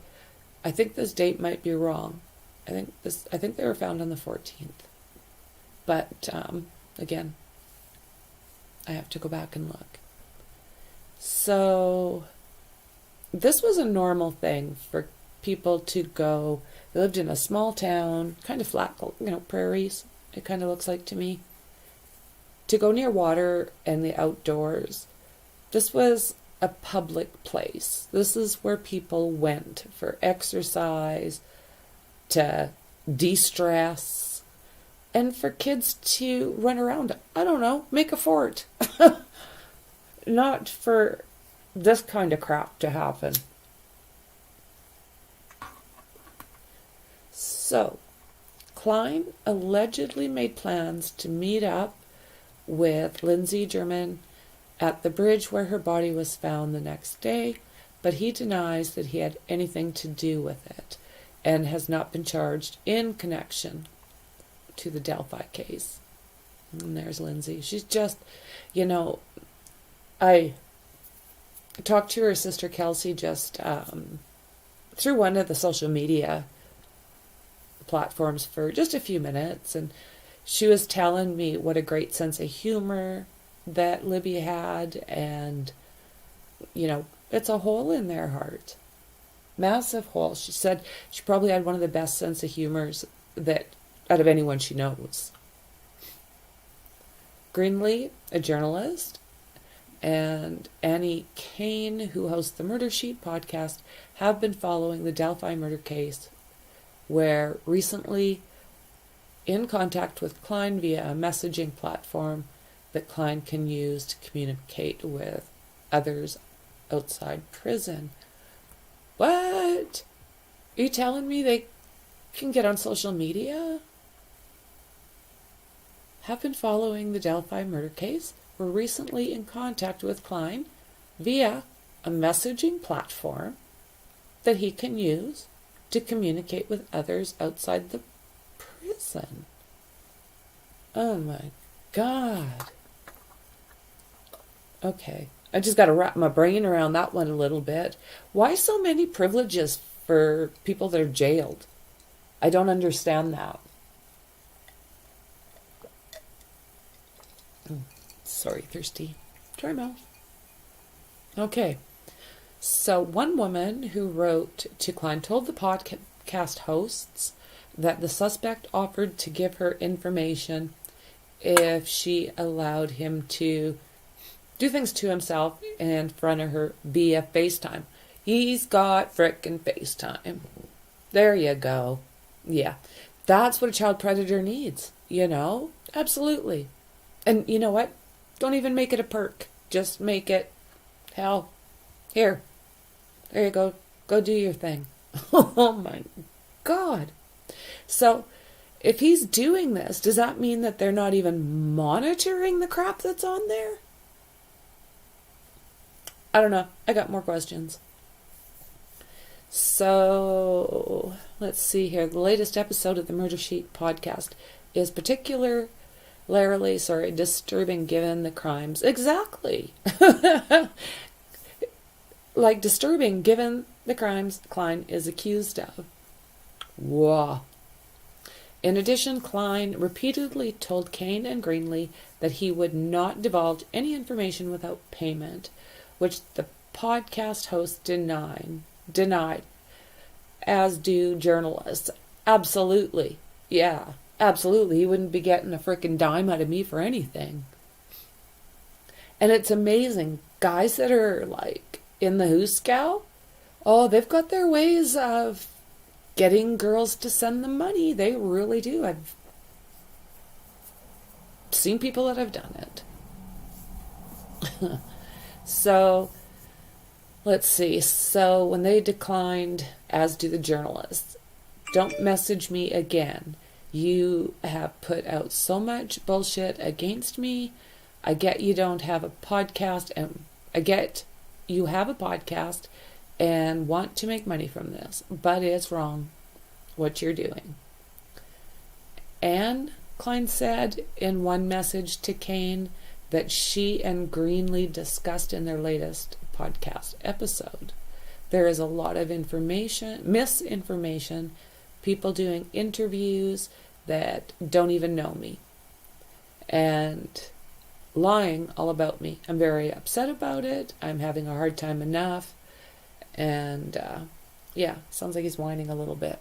I think this date might be wrong. I think they were found on the 14th. But again, I have to go back and look. So this was a normal thing for people to go. They lived in a small town, kind of flat, prairies, it kind of looks like to me, to go near water and the outdoors. This was a public place. This is where people went for exercise, to de-stress, and for kids to run around, I don't know, make a fort. Not for this kind of crap to happen. So, Klein allegedly made plans to meet up with Lizzy German at the bridge where her body was found the next day, but he denies that he had anything to do with it and has not been charged in connection to the Delphi case. And there's Lizzy. She's just, I talked to her sister Kelsey just through one of the social media platforms for just a few minutes, and she was telling me what a great sense of humor that Libby had, and it's a hole in their heart, massive hole. She said she probably had one of the best sense of humors that out of anyone she knows. Greenlee, a journalist, and Annie Kane, who hosts the Murder Sheet podcast, have been following the Delphi murder case, where recently in contact with Klein via a messaging platform that Klein can use to communicate with others outside prison. What? Are you telling me they can get on social media? Have been following the Delphi murder case, were recently in contact with Klein via a messaging platform that he can use to communicate with others outside the prison. Oh my God. Okay, I just got to wrap my brain around that one a little bit. Why so many privileges for people that are jailed? I don't understand that. Sorry, thirsty. Dry mouth. Okay. So one woman who wrote to Klein told the podcast hosts that the suspect offered to give her information if she allowed him to do things to himself in front of her via FaceTime. He's got frickin' FaceTime. There you go. Yeah. That's what a child predator needs, Absolutely. And you know what? Don't even make it a perk. Just make it, hell, here. There you go. Go do your thing. Oh my God. So if he's doing this, does that mean that they're not even monitoring the crap that's on there? I don't know. I got more questions. So, let's see here. The latest episode of the Murder Sheet podcast is particularly, disturbing given the crimes. Exactly. Like, disturbing given the crimes Klein is accused of. Wow. In addition, Klein repeatedly told Kane and Greenlee that he would not divulge any information without payment, which the podcast host denied, as do journalists. Absolutely. Yeah, absolutely. He wouldn't be getting a frickin' dime out of me for anything. And it's amazing. Guys that are, like, in the Hooskow, oh, they've got their ways of getting girls to send them money. They really do. I've seen people that have done it. So, let's see. So, when they declined, as do the journalists, don't message me again. You have put out so much bullshit against me. I get you don't have a podcast, and I get you have a podcast and want to make money from this, but it's wrong what you're doing. And Klein said in one message to Kane that she and Greenlee discussed in their latest podcast episode. There is a lot of misinformation, people doing interviews that don't even know me, and lying all about me. I'm very upset about it. I'm having a hard time enough. And yeah, sounds like he's whining a little bit.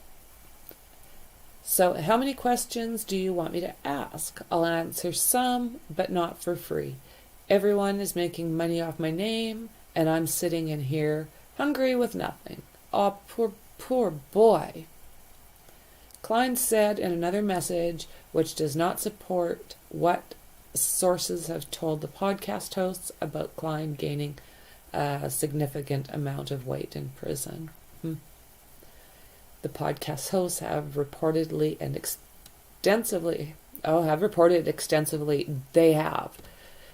So, how many questions do you want me to ask? I'll answer some, but not for free. Everyone is making money off my name, and I'm sitting in here hungry with nothing. Oh, poor boy. Klein said in another message, which does not support what sources have told the podcast hosts about Klein gaining a significant amount of weight in prison. The podcast hosts have reported extensively. They have.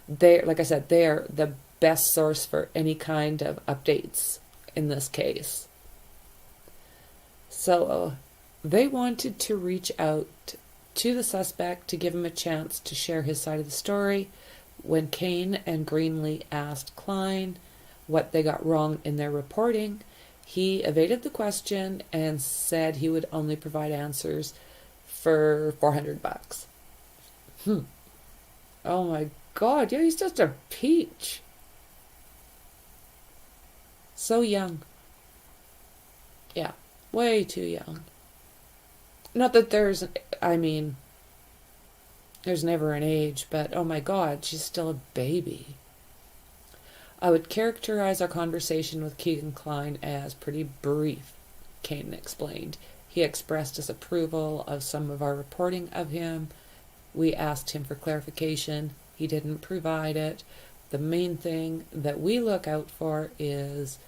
Like I said, they're the best source for any kind of updates in this case. So they wanted to reach out to the suspect to give him a chance to share his side of the story. When Kane and Greenlee asked Klein what they got wrong in their reporting, he evaded the question and said he would only provide answers for $400. Oh my God, yeah, he's just a peach. So young. Yeah, way too young. Not that there's never an age, but oh my God, she's still a baby. I would characterize our conversation with Keegan Klein as pretty brief, Kane explained. He expressed disapproval of some of our reporting of him. We asked him for clarification. He didn't provide it. The main thing that we look out is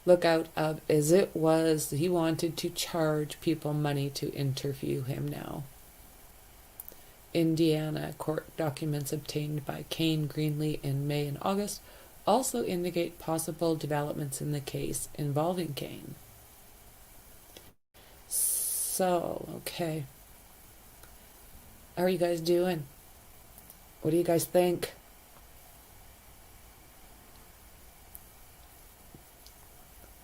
it was he wanted to charge people money to interview him now. Indiana court documents obtained by Kane Greenlee in May and August also indicate possible developments in the case involving Kane. So, okay. How are you guys doing? What do you guys think?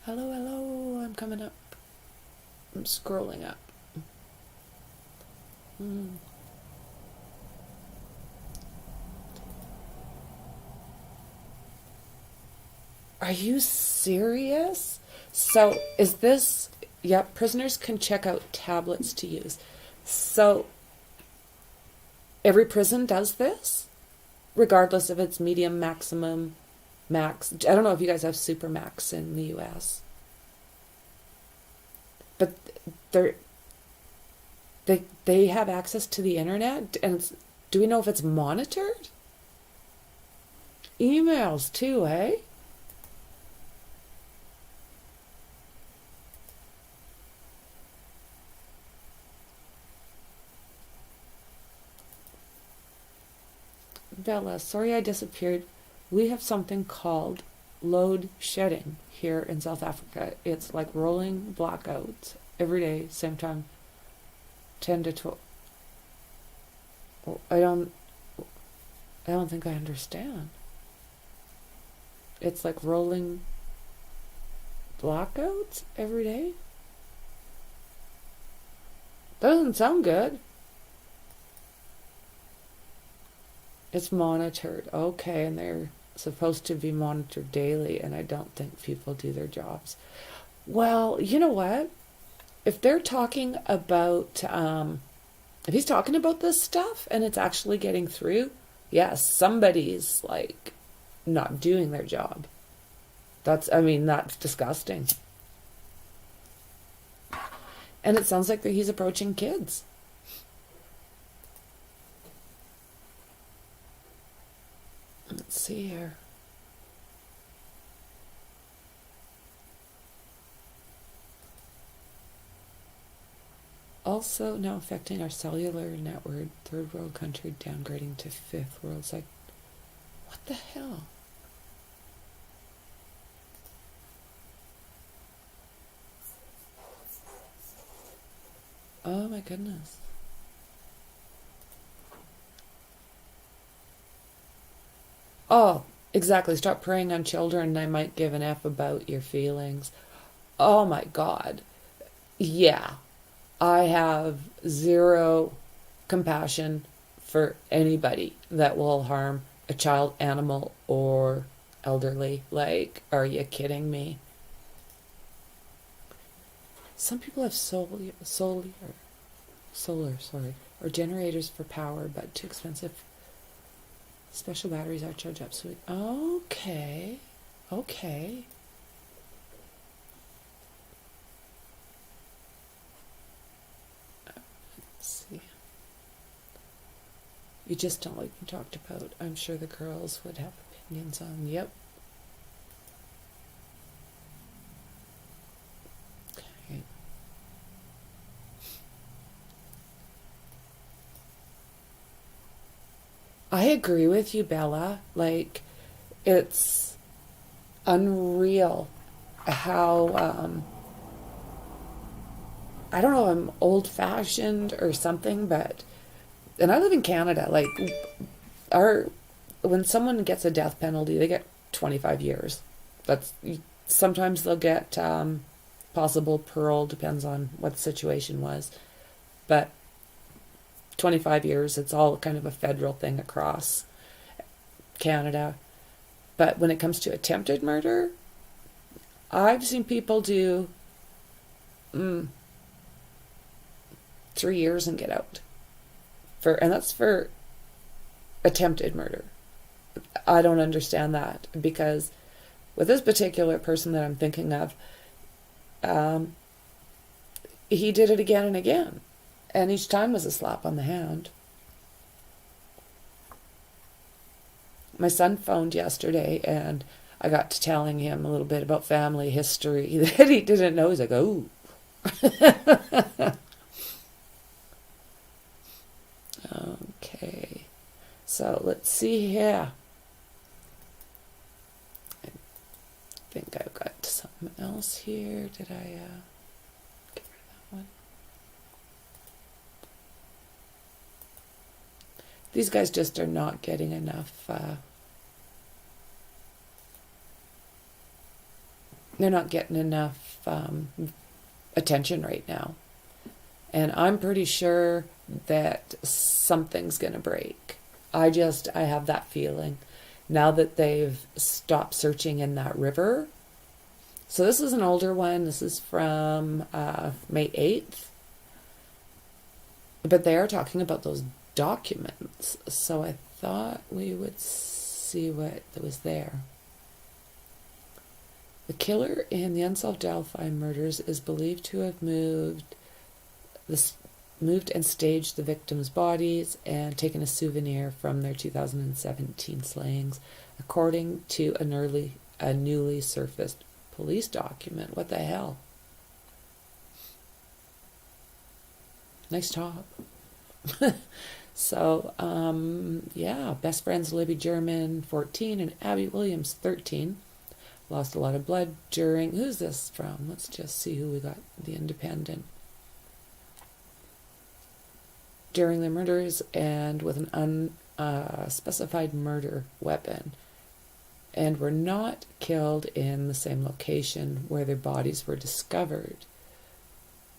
Hello, hello, I'm coming up. I'm scrolling up. Are you serious? So, is this... Yep, prisoners can check out tablets to use. So, every prison does this? Regardless of its medium, maximum, max. I don't know if you guys have super max in the U.S. But they have access to the internet? And do we know if it's monitored? Emails too, eh? Bella, sorry I disappeared. We have something called load shedding here in South Africa. It's like rolling blackouts every day, same time, 10 to 12. I don't think I understand. It's like rolling blackouts every day? Doesn't sound good. It's monitored. Okay, and they're supposed to be monitored daily, and I don't think people do their jobs. Well, you know what? If they're talking about, if he's talking about this stuff and it's actually getting through, yes, somebody's like not doing their job. That's disgusting. And it sounds like that he's approaching kids. Let's see here. Also now affecting our cellular network, third world country downgrading to fifth world. It's like, what the hell? Oh my goodness. Oh, exactly. Stop preying on children and I might give an F about your feelings. Oh my God. Yeah. I have zero compassion for anybody that will harm a child, animal, or elderly. Like, are you kidding me? Some people have solar, or generators for power, but too expensive. Special batteries are charged up. So okay. Let's see. You just don't like being talked about. I'm sure the girls would have opinions on. Yep. Okay. I agree with you, Bella. Like, it's unreal how, I don't know, I'm old-fashioned or something, but, and I live in Canada, like, when someone gets a death penalty, they get 25 years. Sometimes they'll get possible parole, depends on what the situation was, but 25 years, it's all kind of a federal thing across Canada. But when it comes to attempted murder, I've seen people do 3 years and get out. And that's for attempted murder. I don't understand that, because with this particular person that I'm thinking of, he did it again and again. And each time was a slap on the hand. My son phoned yesterday and I got to telling him a little bit about family history that he didn't know. He's like, oh. Okay. So let's see here. I think I've got something else here. Did I get rid of that one? These guys just are not getting enough, they're not getting enough attention right now. And I'm pretty sure that something's going to break. I have that feeling now that they've stopped searching in that river. So this is an older one. This is from May 8th. But they are talking about those documents, so I thought we would see what was there. The killer in the unsolved Delphi murders is believed to have moved and staged the victims' bodies and taken a souvenir from their 2017 slayings, according to a newly surfaced police document. What the hell? Nice top. So, yeah, best friends Libby German, 14, and Abby Williams, 13. Lost a lot of blood during... Who's this from? Let's just see who we got. The Independent. During the murders and with an unspecified murder weapon. And were not killed in the same location where their bodies were discovered.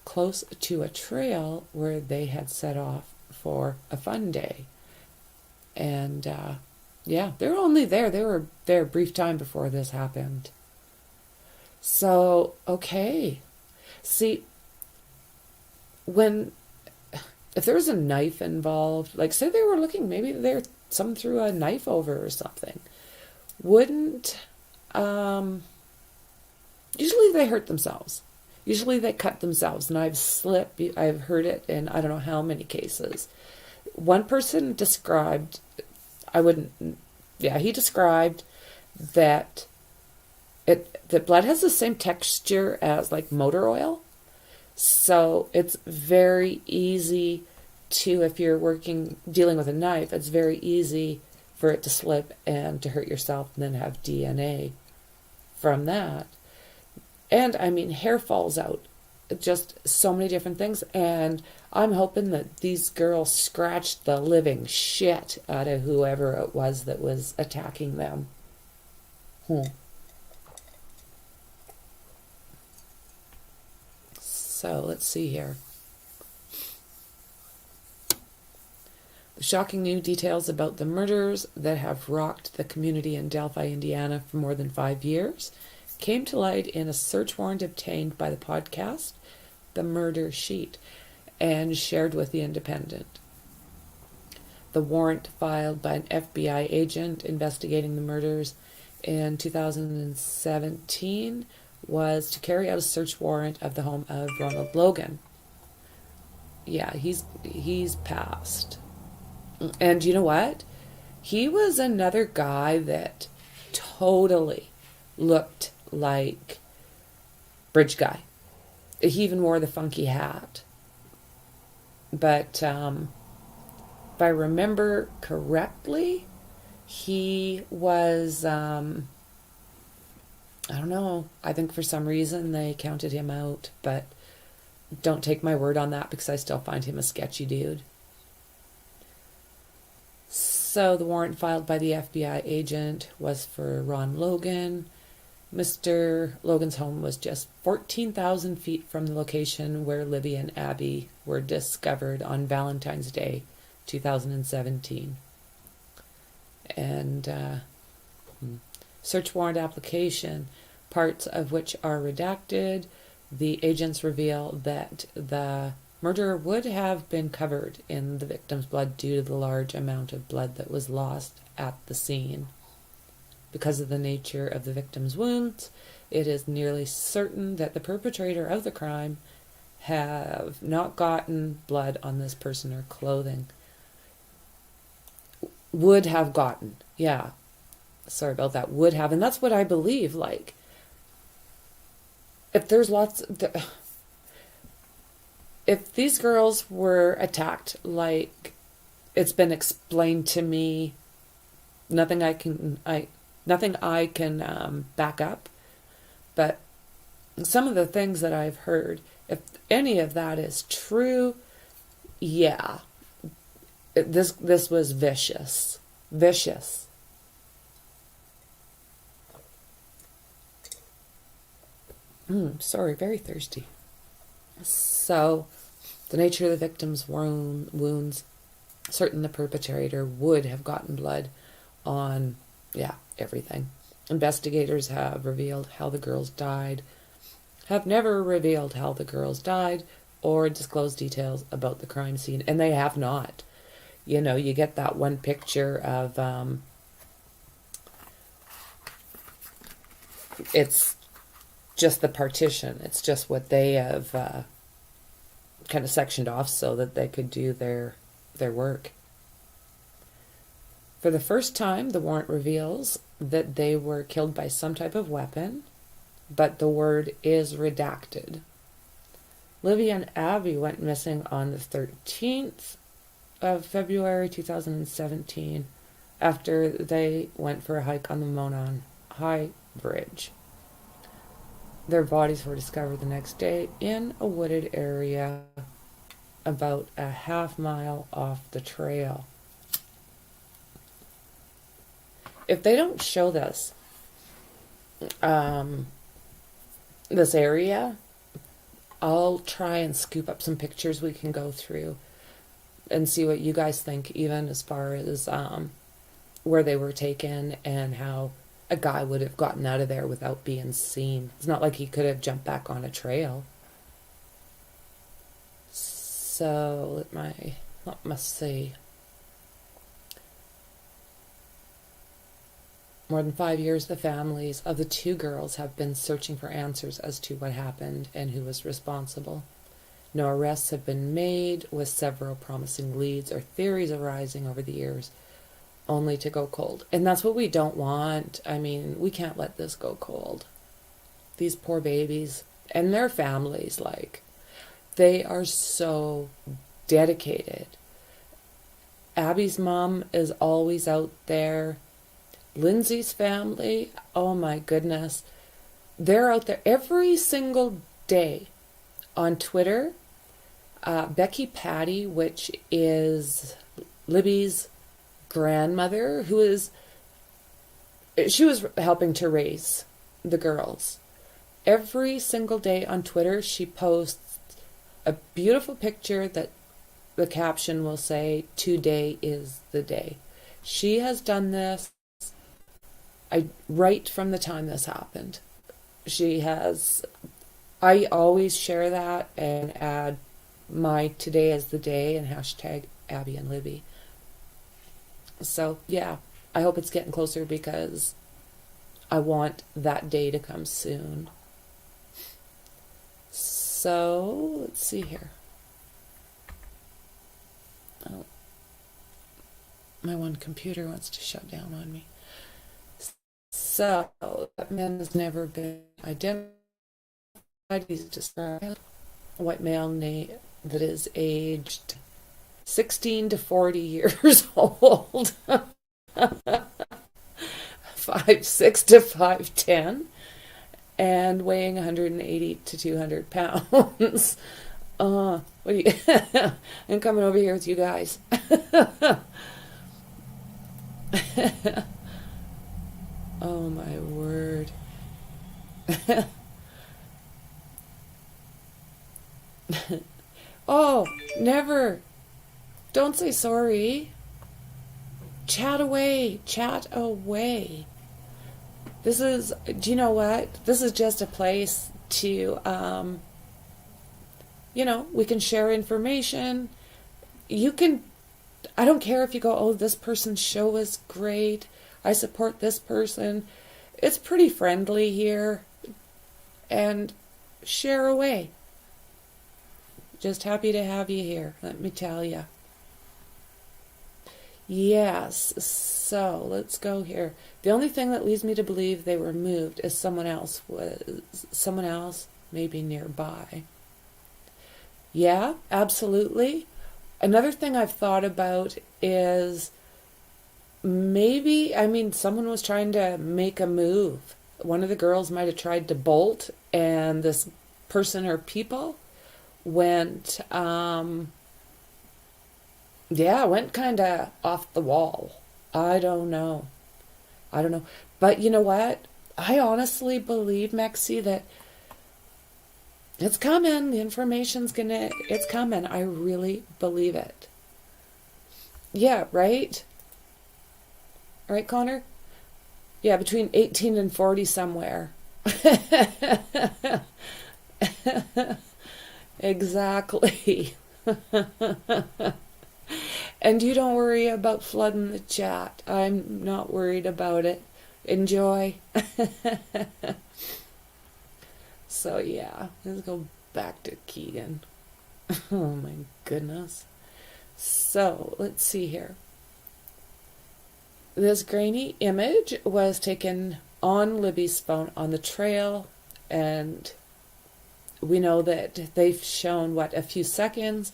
Close to a trail where they had set off for a fun day. And yeah, they were only there. They were there a brief time before this happened. So, okay. See, if there was a knife involved, like say they were looking, maybe someone threw a knife over or something. Wouldn't, usually they hurt themselves. Usually they cut themselves. Knives slip. I've heard it in I don't know how many cases. One person described, he described that the blood has the same texture as like motor oil. So it's very easy to, if you're dealing with a knife, it's very easy for it to slip and to hurt yourself and then have DNA from that. And I mean, hair falls out, just so many different things. And I'm hoping that these girls scratched the living shit out of whoever it was that was attacking them. So let's see here. The shocking new details about the murders that have rocked the community in Delphi, Indiana for more than 5 years came to light in a search warrant obtained by the podcast, The Murder Sheet, and shared with The Independent. The warrant filed by an FBI agent investigating the murders in 2017 was to carry out a search warrant of the home of Ronald Logan. Yeah, he's passed. And you know what? He was another guy that totally looked like Bridge Guy. He even wore the funky hat. But if I remember correctly, he was, I don't know, I think for some reason they counted him out, but don't take my word on that because I still find him a sketchy dude. So the warrant filed by the FBI agent was for Ron Logan. Mr. Logan's home was just 14,000 feet from the location where Libby and Abby were discovered on Valentine's Day, 2017. And search warrant application, parts of which are redacted. The agents reveal that the murderer would have been covered in the victim's blood due to the large amount of blood that was lost at the scene. Because of the nature of the victim's wounds, it is nearly certain that the perpetrator of the crime have not gotten blood on this person or clothing. Would have gotten, yeah. Sorry about that. Would have, and that's what I believe. Like, if there's if these girls were attacked like it's been explained to me, nothing I can back up, but some of the things that I've heard, if any of that is true, yeah, this was vicious. Sorry, very thirsty. So, the nature of the victim's wounds, certain the perpetrator would have gotten blood on, everything. Investigators have revealed how the girls died, have never revealed how the girls died, or disclosed details about the crime scene, and they have not. You know, you get that one picture of, it's just the partition. It's just what they have kind of sectioned off so that they could do their work. For the first time, the warrant reveals that they were killed by some type of weapon, but the word is redacted. Libby and Abby went missing on the 13th, of February 2017 after they went for a hike on the Monon High Bridge. Their bodies were discovered the next day in a wooded area about a half-mile off the trail. If they don't show this, this area, I'll try and scoop up some pictures we can go through and see what you guys think, even as far as where they were taken and how a guy would have gotten out of there without being seen. It's not like he could have jumped back on a trail. So, let me see. More than 5 years, the families of the two girls have been searching for answers as to what happened and who was responsible. No arrests have been made, with several promising leads or theories arising over the years, only to go cold. And that's what we don't want. I mean, we can't let this go cold. These poor babies and their families, like, they are so dedicated. Abby's mom is always out there. Lindsay's family, oh my goodness, they're out there every single day on Twitter. Becky Patty, which is Libby's grandmother, she was helping to raise the girls. Every single day on Twitter, she posts a beautiful picture that the caption will say, "Today is the day." She has done this right from the time this happened. I always share that and add my "today is the day" and hashtag Abby and Libby. So yeah, I hope it's getting closer because I want that day to come soon. So let's see here. Oh, my one computer wants to shut down on me. So, that man has never been identified. He's described a white male that is aged 16 to 40 years old. 5'6" to 5'10", and weighing 180 to 200 pounds. What do you? I'm coming over here with you guys. Oh my word. Oh, never. Don't say sorry. Chat away. Chat away. Do you know what? This is just a place to, we can share information. I don't care if you go, "Oh, this person's show is great. I support this person." It's pretty friendly here. And share away. Just happy to have you here, let me tell you. Yes, so let's go here. The only thing that leads me to believe they were moved is someone else maybe nearby. Yeah, absolutely. Another thing I've thought about is someone was trying to make a move. One of the girls might have tried to bolt, and this person or people went kind of off the wall. I don't know. But you know what? I honestly believe, Mexi, that it's coming. The information's it's coming. I really believe it. Yeah, right? Right, Connor? Yeah, between 18 and 40 somewhere. Exactly. And you don't worry about flooding the chat. I'm not worried about it. Enjoy. So yeah, let's go back to Keegan. Oh my goodness. So let's see here. This grainy image was taken on Libby's phone on the trail, and we know that they've shown a few seconds,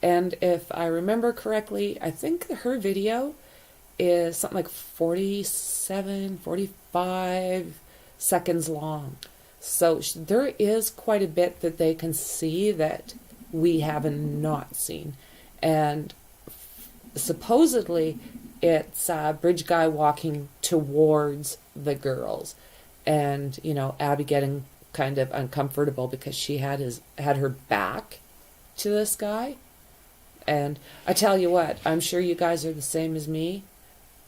And if I remember correctly, I think her video is something like 47, 45 seconds long. So there is quite a bit that they can see that we have not seen. And supposedly it's a bridge guy walking towards the girls, and Abby getting kind of uncomfortable because she had her back to this guy. And I tell you what, I'm sure you guys are the same as me.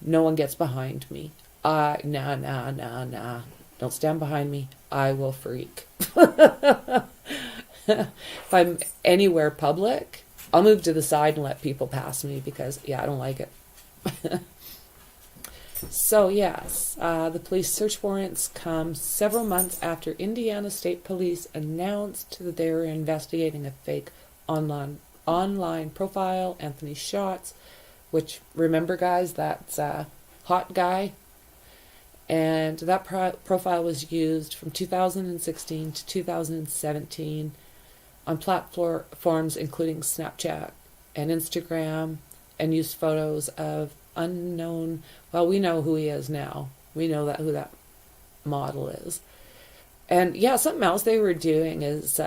No one gets behind me. Nah. Don't stand behind me. I will freak. If I'm anywhere public, I'll move to the side and let people pass me because, I don't like it. So, yes, the police search warrants come several months after Indiana State Police announced that they were investigating a fake online profile, Anthony Shots, which, remember guys, that's a hot guy. And that profile was used from 2016 to 2017 on platforms including Snapchat and Instagram, and used photos of unknown, well, we know who he is now. We know who that model is. And something else they were doing is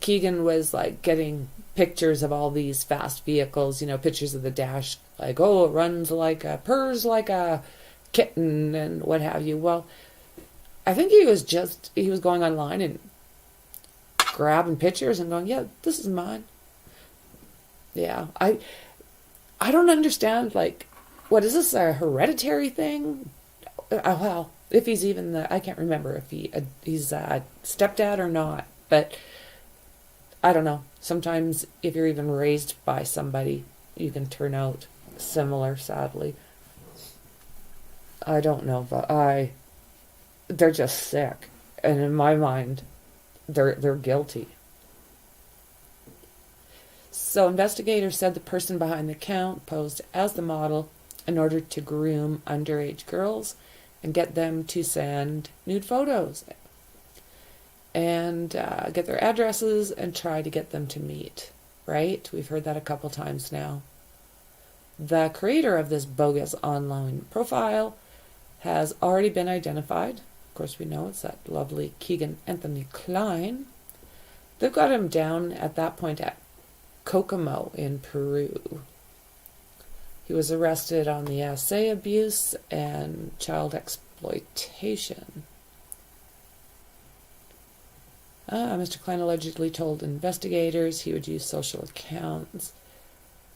Keegan was like getting pictures of all these fast vehicles, pictures of the dash, like, oh, it runs like purrs like a kitten and what have you. Well, I think he was going online and grabbing pictures and going, this is mine. I don't understand, like, what is this, a hereditary thing? Well, if he's even I can't remember if he's a stepdad or not, but I don't know. Sometimes if you're even raised by somebody, you can turn out similar, sadly. I don't know, but they're just sick. And in my mind, they're guilty. So investigators said the person behind the account posed as the model in order to groom underage girls and get them to send nude photos and get their addresses and try to get them to meet, right? We've heard that a couple times now. The creator of this bogus online profile has already been identified. Of course, we know it's that lovely Keegan Anthony Klein. They've got him down at that point at Kokomo in Peru. He was arrested on the assay abuse and child exploitation. Mr. Klein allegedly told investigators he would use social accounts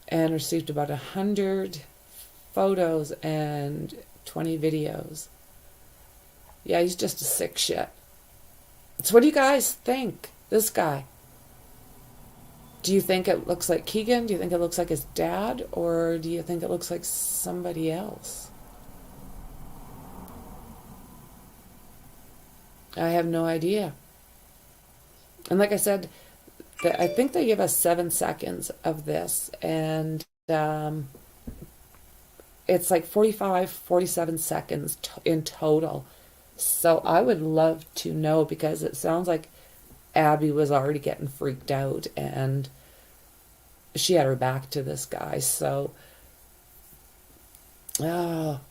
and received about 100 photos and 20 videos. He's just a sick shit. So what do you guys think? This guy. Do you think it looks like Keegan? Do you think it looks like his dad? Or do you think it looks like somebody else? I have no idea. And like I said, I think they give us 7 seconds of this. And it's like 45, 47 seconds in total. So I would love to know, because it sounds like Abby was already getting freaked out and she had her back to this guy. So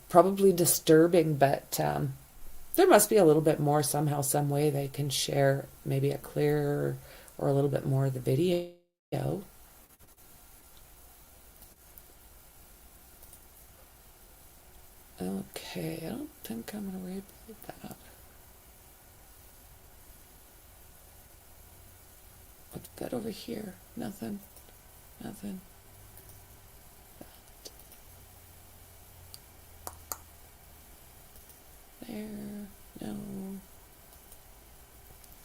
probably disturbing, but there must be a little bit more somehow, some way they can share maybe a clearer or a little bit more of the video. Okay, I don't think I'm going to replay that. What's got over here? Nothing. Nothing. That. There. No.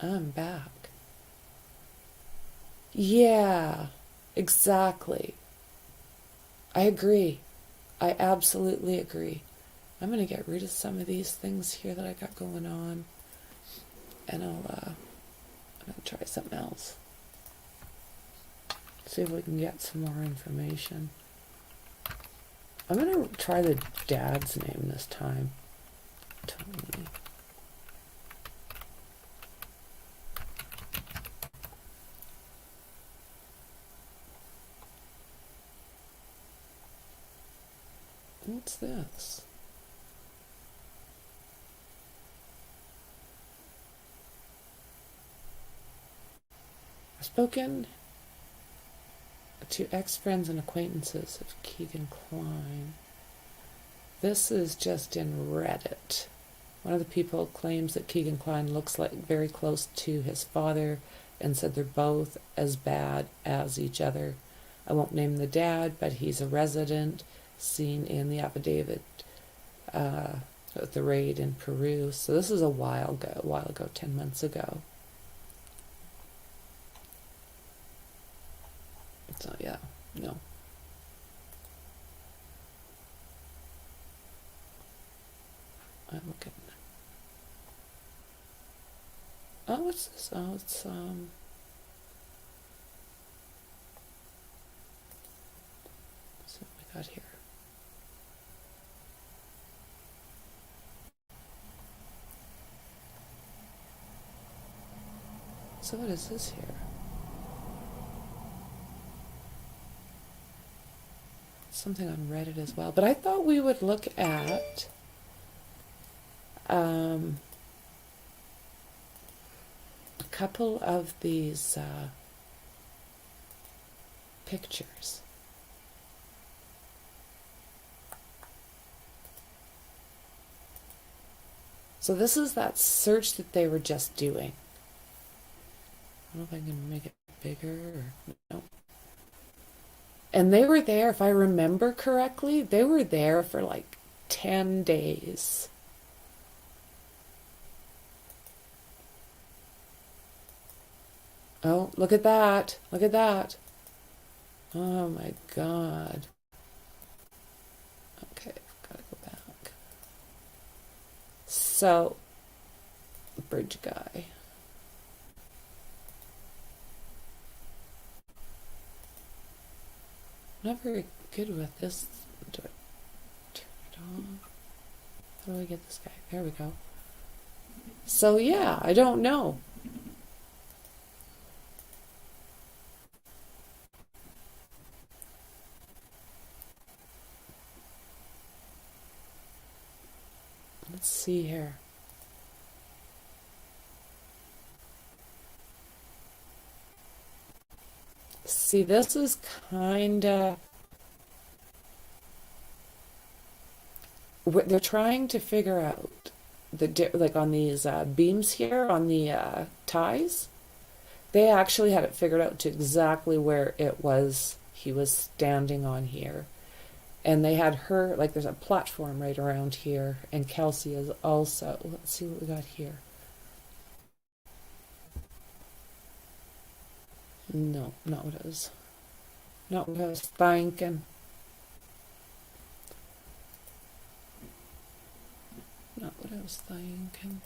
I'm back. Yeah, exactly. I agree. I absolutely agree. I'm going to get rid of some of these things here that I got going on. And I'm going to try something else. See if we can get some more information. I'm going to try the dad's name this time. Tony. What's this? I've spoken to ex-friends and acquaintances of Keegan Kline. This is just in Reddit. One of the people claims that Keegan Kline looks like very close to his father and said they're both as bad as each other. I won't name the dad, but he's a resident seen in the affidavit at the raid in Peru. So this is a while ago, 10 months ago. So yeah, no. I'm looking. Oh, what's this? Oh, it's let's see what we got here. So what is this here? Something on Reddit as well. But I thought we would look at a couple of these pictures. So this is that search that they were just doing. I don't know if I can make it bigger or no. And they were there, if I remember correctly, they were there for like 10 days. Oh, look at that. Look at that. Oh my God. Okay, I've got to go back. So, bridge guy. Not very good with this. Do I turn it on? How do I get this guy? There we go. So yeah, I don't know. Let's see here. See, this is kind of... They're trying to figure out, like on these beams here, on the ties, they actually had it figured out to exactly where it was he was standing on here. And they had her, like there's a platform right around here, and Kelsey is also. Let's see what we got here. No, not what it was. Not what I was thinking. Not what I was thinking.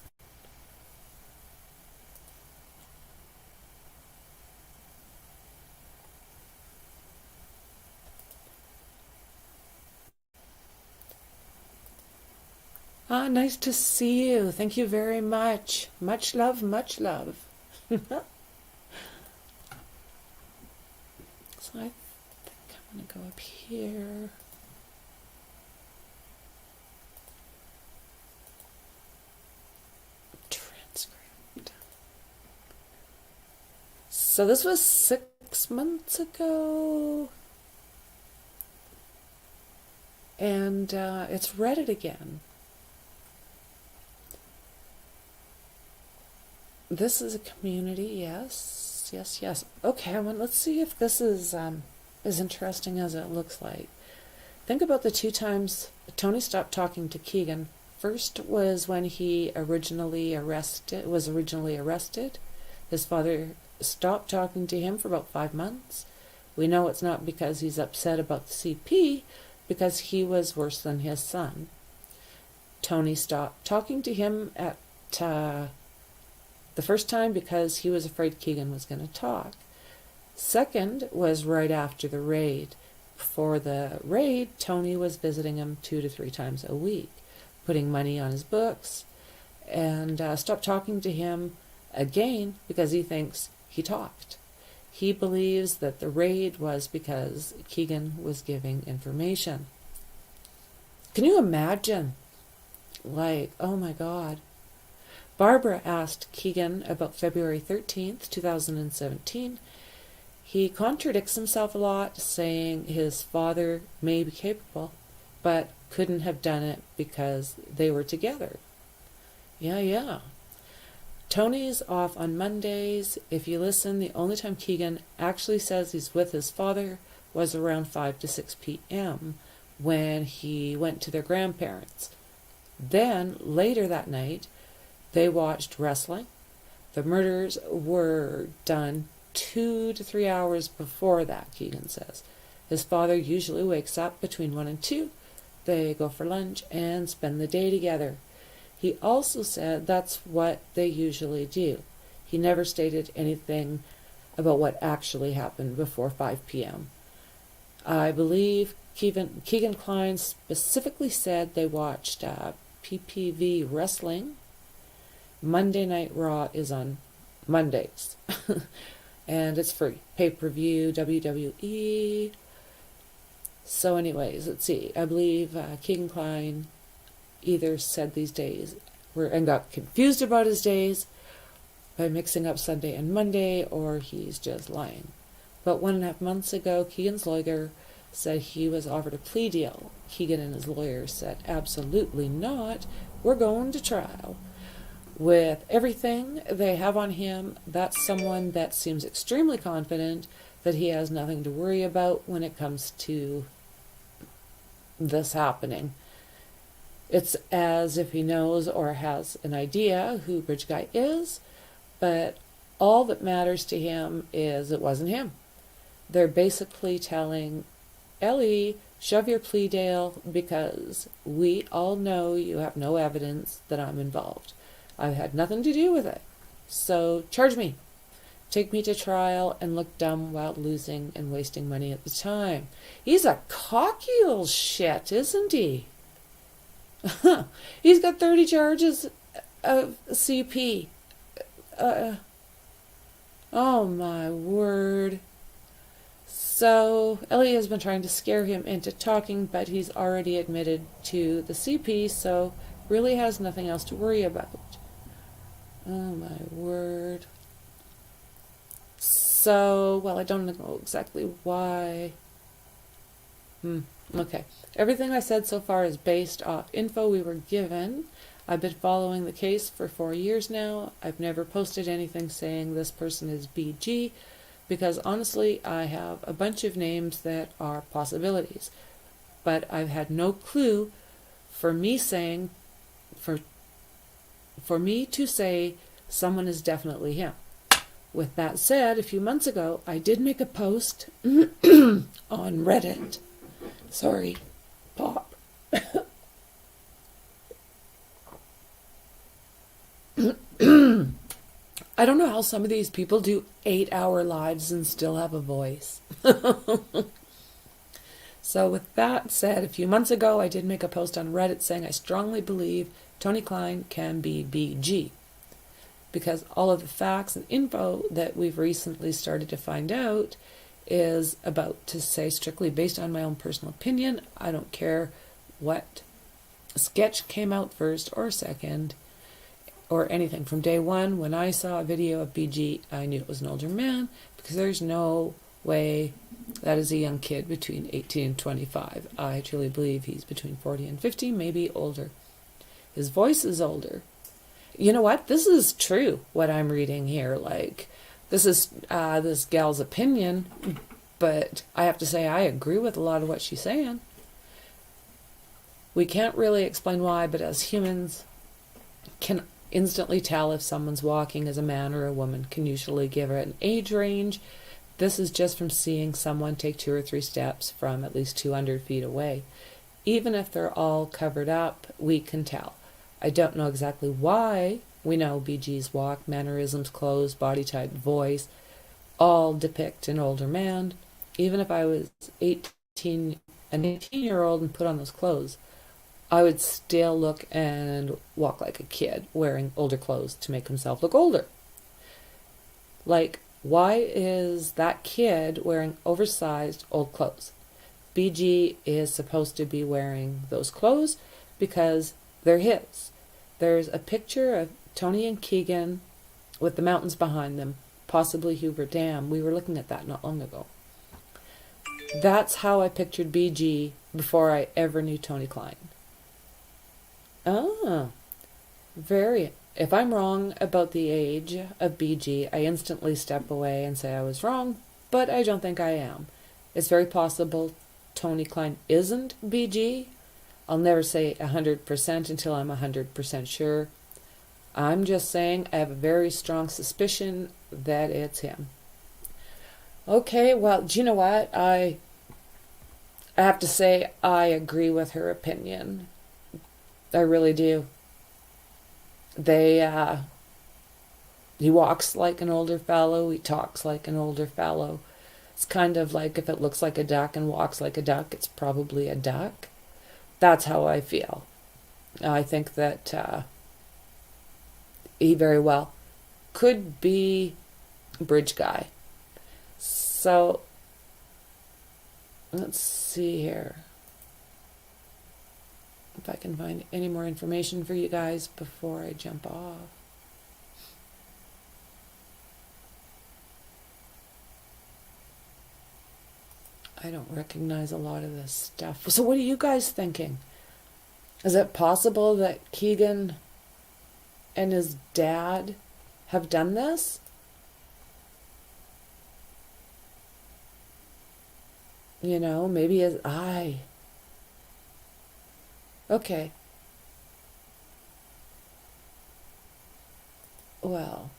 Ah, nice to see you. Thank you very much. Much love, much love. So I think I'm going to go up here. Transcript. So this was 6 months ago. And it's Reddit again. This is a community, yes. Yes. Okay, well, let's see if this is as interesting as it looks like. Think about the 2 times Tony stopped talking to Keegan. First was when he was originally arrested. His father stopped talking to him for about 5 months. We know it's not because he's upset about the CP, because he was worse than his son. Tony stopped talking to him at the first time because he was afraid Keegan was going to talk. Second was right after the raid. Before the raid, Tony was visiting him 2 to 3 times a week, putting money on his books, and stopped talking to him again because he thinks he talked. He believes that the raid was because Keegan was giving information. Can you imagine? Like, oh my God. Barbara asked Keegan about February 13th, 2017. He contradicts himself a lot, saying his father may be capable, but couldn't have done it because they were together. Yeah. Tony's off on Mondays. If you listen, the only time Keegan actually says he's with his father was around 5 to 6 p.m. when he went to their grandparents. Then, later that night, they watched wrestling. The murders were done 2 to 3 hours before that, Keegan says. His father usually wakes up between 1 and 2. They go for lunch and spend the day together. He also said that's what they usually do. He never stated anything about what actually happened before 5 p.m. I believe Keegan Kline specifically said they watched PPV wrestling. Monday Night Raw is on Mondays. And it's free. Pay-per-view, WWE. So anyways, let's see. I believe Keegan Kline either said these days and got confused about his days by mixing up Sunday and Monday, or he's just lying. But 1.5 months ago, Keegan's lawyer said he was offered a plea deal. Keegan and his lawyer said, absolutely not. We're going to trial. With everything they have on him, that's someone that seems extremely confident that he has nothing to worry about when it comes to this happening. It's as if he knows or has an idea who Bridge Guy is, but all that matters to him is it wasn't him. They're basically telling Ellie, shove your plea deal because we all know you have no evidence that I'm involved. I've had nothing to do with it. So charge me. Take me to trial and look dumb while losing and wasting money at the time. He's a cocky little shit, isn't he? He's got 30 charges of CP. Oh my word. So Ellie has been trying to scare him into talking, but he's already admitted to the CP, so really has nothing else to worry about. Oh my word. So, well, I don't know exactly why. Okay. Everything I said so far is based off info we were given. I've been following the case for 4 years now. I've never posted anything saying this person is BG, because honestly, I have a bunch of names that are possibilities. But I've had no clue for me to say someone is definitely him. With that said, a few months ago, I did make a post on Reddit. Sorry, pop. I don't know how some of these people do 8-hour lives and still have a voice. So with that said, a few months ago, I did make a post on Reddit saying I strongly believe Tony Kline can be BG. Because all of the facts and info that we've recently started to find out is about to say strictly based on my own personal opinion. I don't care what sketch came out first or second or anything. From day one, when I saw a video of BG, I knew it was an older man, because there's no way that is a young kid between 18 and 25. I truly believe he's between 40 and 50, maybe older. His voice is older. You know what? This is true, what I'm reading here. Like, this is this gal's opinion, but I have to say I agree with a lot of what she's saying. We can't really explain why, but as humans can instantly tell if someone's walking as a man or a woman, can usually give it an age range. This is just from seeing someone take 2 or 3 steps from at least 200 feet away. Even if they're all covered up, we can tell. I don't know exactly why we know BG's walk, mannerisms, clothes, body type, voice, all depict an older man. Even if I was an 18-year-old and put on those clothes, I would still look and walk like a kid wearing older clothes to make himself look older. Like, why is that kid wearing oversized old clothes? BG is supposed to be wearing those clothes because they're his. There's a picture of Tony and Keegan with the mountains behind them, possibly Hoover Dam. We were looking at that not long ago. That's how I pictured BG before I ever knew Tony Klein. Ah, very. If I'm wrong about the age of BG, I instantly step away and say I was wrong, but I don't think I am. It's very possible Tony Klein isn't BG. I'll never say 100% until I'm 100% sure. I'm just saying I have a very strong suspicion that it's him. Okay, well, do you know what? I have to say I agree with her opinion. I really do. He walks like an older fellow. He talks like an older fellow. It's kind of like if it looks like a duck and walks like a duck, it's probably a duck. That's how I feel. I think that he very well could be a bridge guy. So, let's see here. If I can find any more information for you guys before I jump off. I don't recognize a lot of this stuff. So what are you guys thinking? Is it possible that Keegan and his dad have done this? You know, maybe his eye. Okay. Well.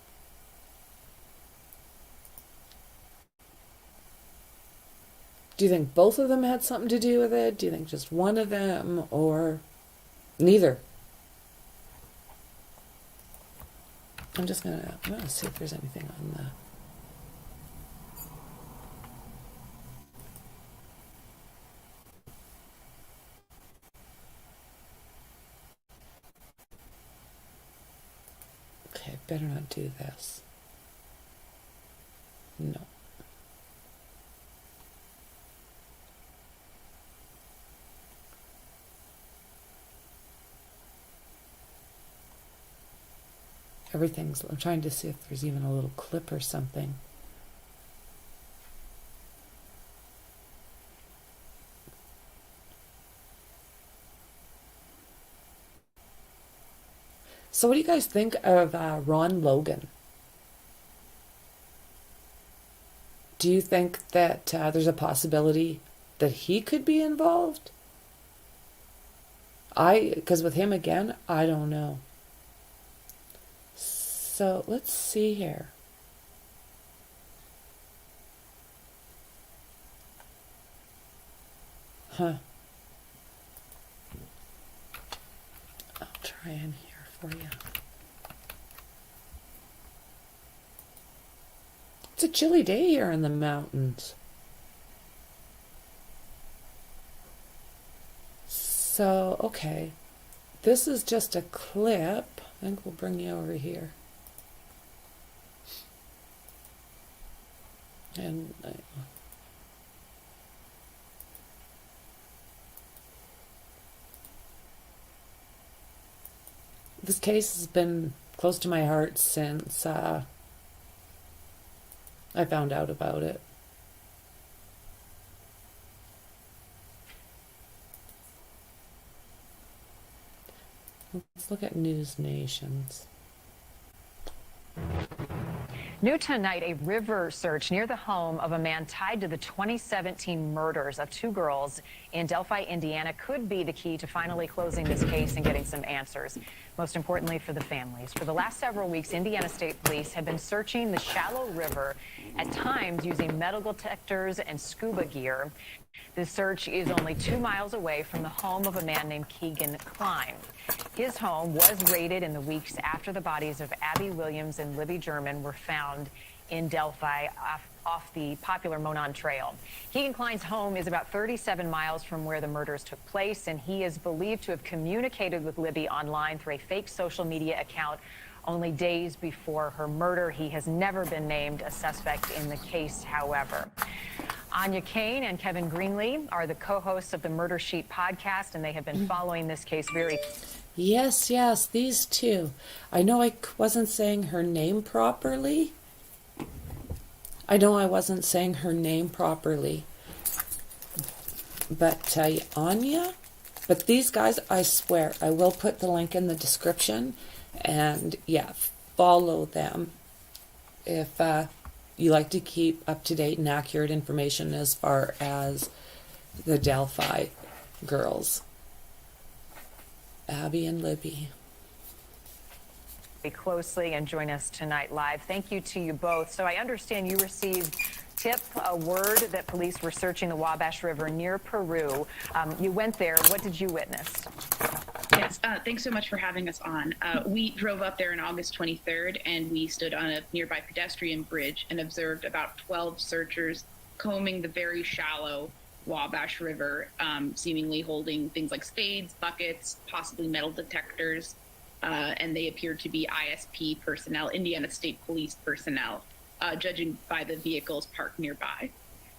Do you think both of them had something to do with it? Do you think just one of them or neither? I'm gonna see if there's anything on the Okay, better not do this. No. I'm trying to see if there's even a little clip or something. So what do you guys think of Ron Logan? Do you think that there's a possibility that he could be involved? Because with him again, I don't know. So let's see here. I'll try in here for you. It's a chilly day here in the mountains. So, okay. This is just a clip. I think we'll bring you over here. And this case has been close to my heart since I found out about it. Let's look at News Nations. New tonight, a river search near the home of a man tied to the 2017 murders of two girls in Delphi, Indiana, could be the key to finally closing this case and getting some answers. Most importantly for the families. For the last several weeks, Indiana State Police have been searching the shallow river, at times using metal detectors and scuba gear. The search is only 2 miles away from the home of a man named Keegan Klein. His home was raided in the weeks after the bodies of Abby Williams and Libby German were found in Delphi off the popular Monon Trail. Keegan Klein's home is about 37 miles from where the murders took place, and he is believed to have communicated with Libby online through a fake social media account only days before her murder. He has never been named a suspect in the case, however. Anya Kane and Kevin Greenlee are the co-hosts of the Murder Sheet podcast, and they have been following this case very... Yes, these two. I know I wasn't saying her name properly. But Anya? But these guys, I swear, I will put the link in the description. And yeah, follow them if you like to keep up-to-date and accurate information as far as the Delphi girls. Abby and Libby. Closely and join us tonight live. Thank you to you both. So I understand you received a word that police were searching the Wabash River near Peru. You went there. What did you witness? Yes, thanks so much for having us on. We drove up there on August 23rd, and we stood on a nearby pedestrian bridge and observed about 12 searchers combing the very shallow Wabash River, seemingly holding things like spades, buckets, possibly metal detectors, and they appeared to be ISP personnel, Indiana State Police personnel, judging by the vehicles parked nearby.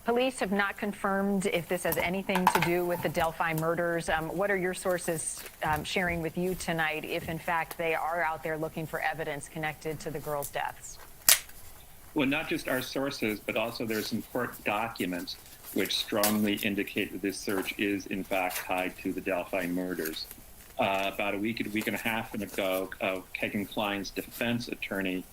Police have not confirmed if this has anything to do with the Delphi murders. What are your sources sharing with you tonight if, in fact, they are out there looking for evidence connected to the girls' deaths? Well, not just our sources, but also there's some court documents which strongly indicate that this search is, in fact, tied to the Delphi murders. About a week and a half ago, Kegan Klein's defense attorney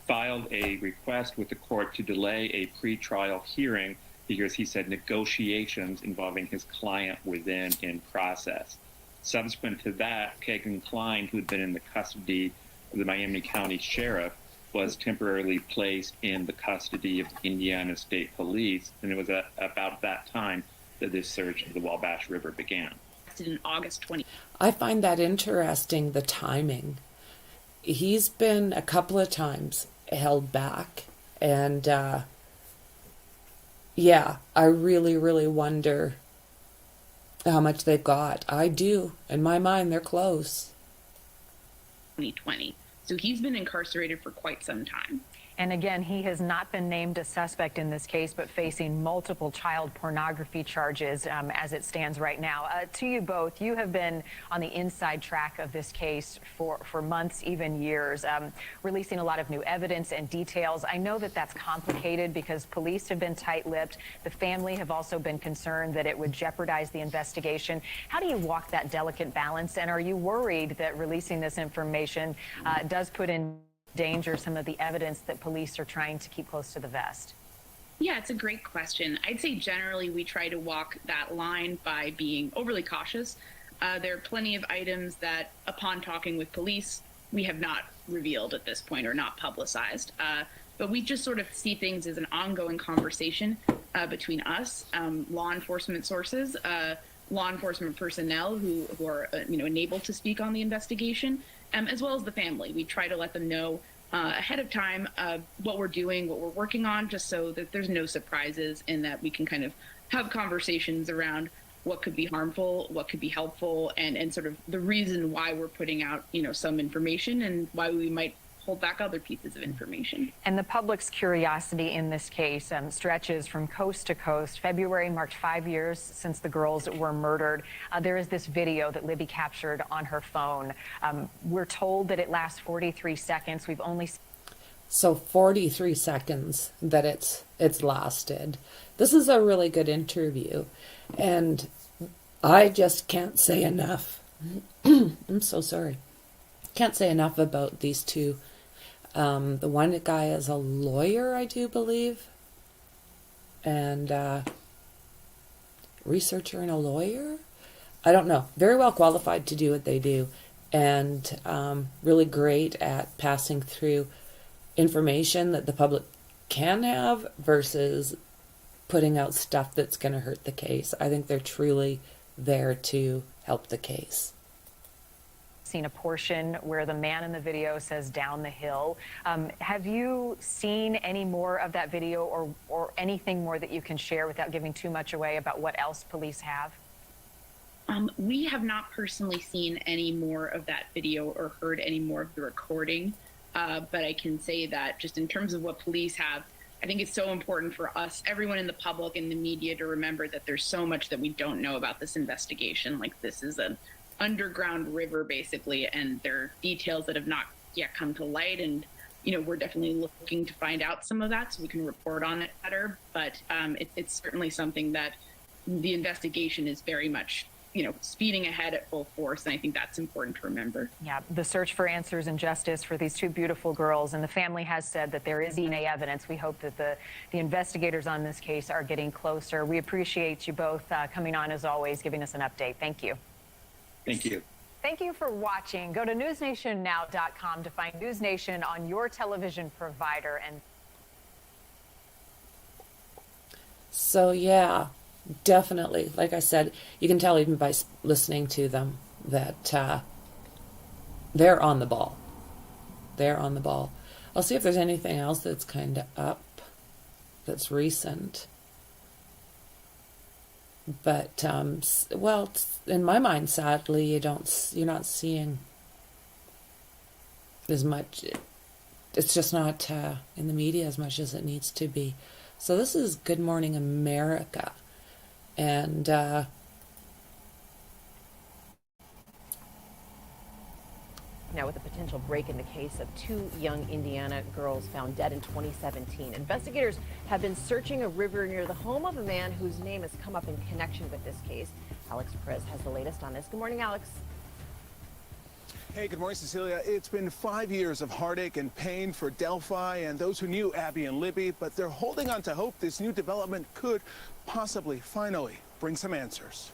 filed a request with the court to delay a pretrial hearing because he said negotiations involving his client were then in process. Subsequent to that, Kegan Klein, who had been in the custody of the Miami County Sheriff, was temporarily placed in the custody of the Indiana State Police, and it was about that time that this search of the Wabash River began. In August 20. I find that interesting, the timing. He's been a couple of times held back, and yeah, I really, really wonder how much they've got. I do. In my mind, they're close. 2020. So he's been incarcerated for quite some time. And again, he has not been named a suspect in this case, but facing multiple child pornography charges as it stands right now. To you both, you have been on the inside track of this case for months, even years, releasing a lot of new evidence and details. I know that that's complicated because police have been tight-lipped. The family have also been concerned that it would jeopardize the investigation. How do you walk that delicate balance? And are you worried that releasing this information does put in danger some of the evidence that police are trying to keep close to the vest? Yeah, it's a great question. I'd say generally we try to walk that line by being overly cautious. There are plenty of items that, upon talking with police, we have not revealed at this point or not publicized. But we just sort of see things as an ongoing conversation between us, law enforcement sources, law enforcement personnel who are enabled to speak on the investigation, as well as the family. We try to let them know ahead of time what we're doing, what we're working on, just so that there's no surprises and that we can kind of have conversations around what could be harmful, what could be helpful, and sort of the reason why we're putting out, some information and why we might hold back other pieces of information. And the public's curiosity in this case stretches from coast to coast. February marked 5 years since the girls were murdered. There is this video that Libby captured on her phone. We're told that it lasts 43 seconds. We've only... So 43 seconds that it's lasted. This is a really good interview. And I just can't say enough. I'm so sorry. Can't say enough about these two. The one guy is a lawyer, I do believe, and researcher and a lawyer. I don't know. Very well qualified to do what they do, and really great at passing through information that the public can have versus putting out stuff that's going to hurt the case. I think they're truly there to help the case. Seen a portion where the man in the video says down the hill. Have you seen any more of that video or anything more that you can share without giving too much away about what else police have? We have not personally seen any more of that video or heard any more of the recording, but I can say that just in terms of what police have, I think it's so important for us, everyone in the public and the media, to remember that there's so much that we don't know about this investigation. Like, this is an underground river, basically, and there are details that have not yet come to light. And, we're definitely looking to find out some of that so we can report on it better. But it's certainly something that the investigation is very much, speeding ahead at full force. And I think that's important to remember. Yeah, the search for answers and justice for these two beautiful girls. And the family has said that there is DNA evidence. We hope that the investigators on this case are getting closer. We appreciate you both coming on, as always, giving us an update. Thank you. Thank you. Thank you for watching. Go to newsnationnow.com to find News Nation on your television provider. And So, yeah, definitely. Like I said, you can tell even by listening to them that they're on the ball. They're on the ball. I'll see if there's anything else that's kind of up that's recent. But, well, in my mind, sadly, you're not seeing as much. It's just not in the media as much as it needs to be. So this is Good Morning America. And now with a potential break in the case of two young Indiana girls found dead in 2017. Investigators have been searching a river near the home of a man whose name has come up in connection with this case. Alex Perez has the latest on this. Good morning, Alex. Hey, good morning, Cecilia. It's been 5 years of heartache and pain for Delphi and those who knew Abby and Libby, but they're holding on to hope this new development could possibly, finally, bring some answers.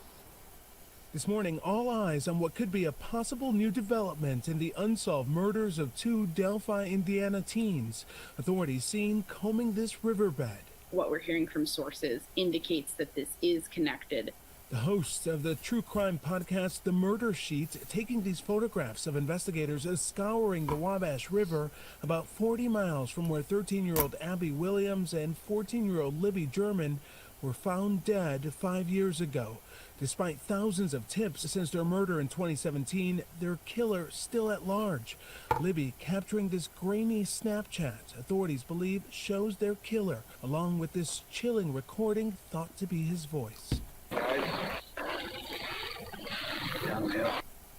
This morning, all eyes on what could be a possible new development in the unsolved murders of two Delphi, Indiana teens. Authorities seen combing this riverbed. What we're hearing from sources indicates that this is connected. The hosts of the true crime podcast, The Murder Sheet, taking these photographs of investigators scouring the Wabash River about 40 miles from where 13-year-old Abby Williams and 14-year-old Libby German were found dead 5 years ago. Despite thousands of tips since their murder in 2017, their killer still at large. Libby capturing this grainy Snapchat authorities believe shows their killer, along with this chilling recording thought to be his voice.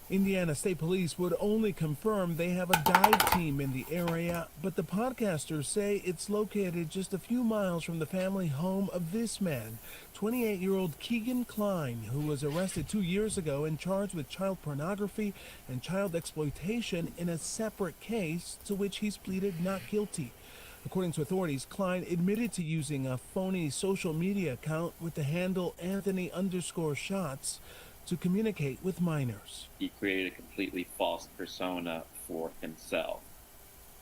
Indiana State Police would only confirm they have a dive team in the area, but the podcasters say it's located just a few miles from the family home of this man, 28-year-old Keegan Klein, who was arrested 2 years ago and charged with child pornography and child exploitation in a separate case to which he's pleaded not guilty. According to authorities, Klein admitted to using a phony social media account with the handle Anthony_shots to communicate with minors. He created a completely false persona for himself.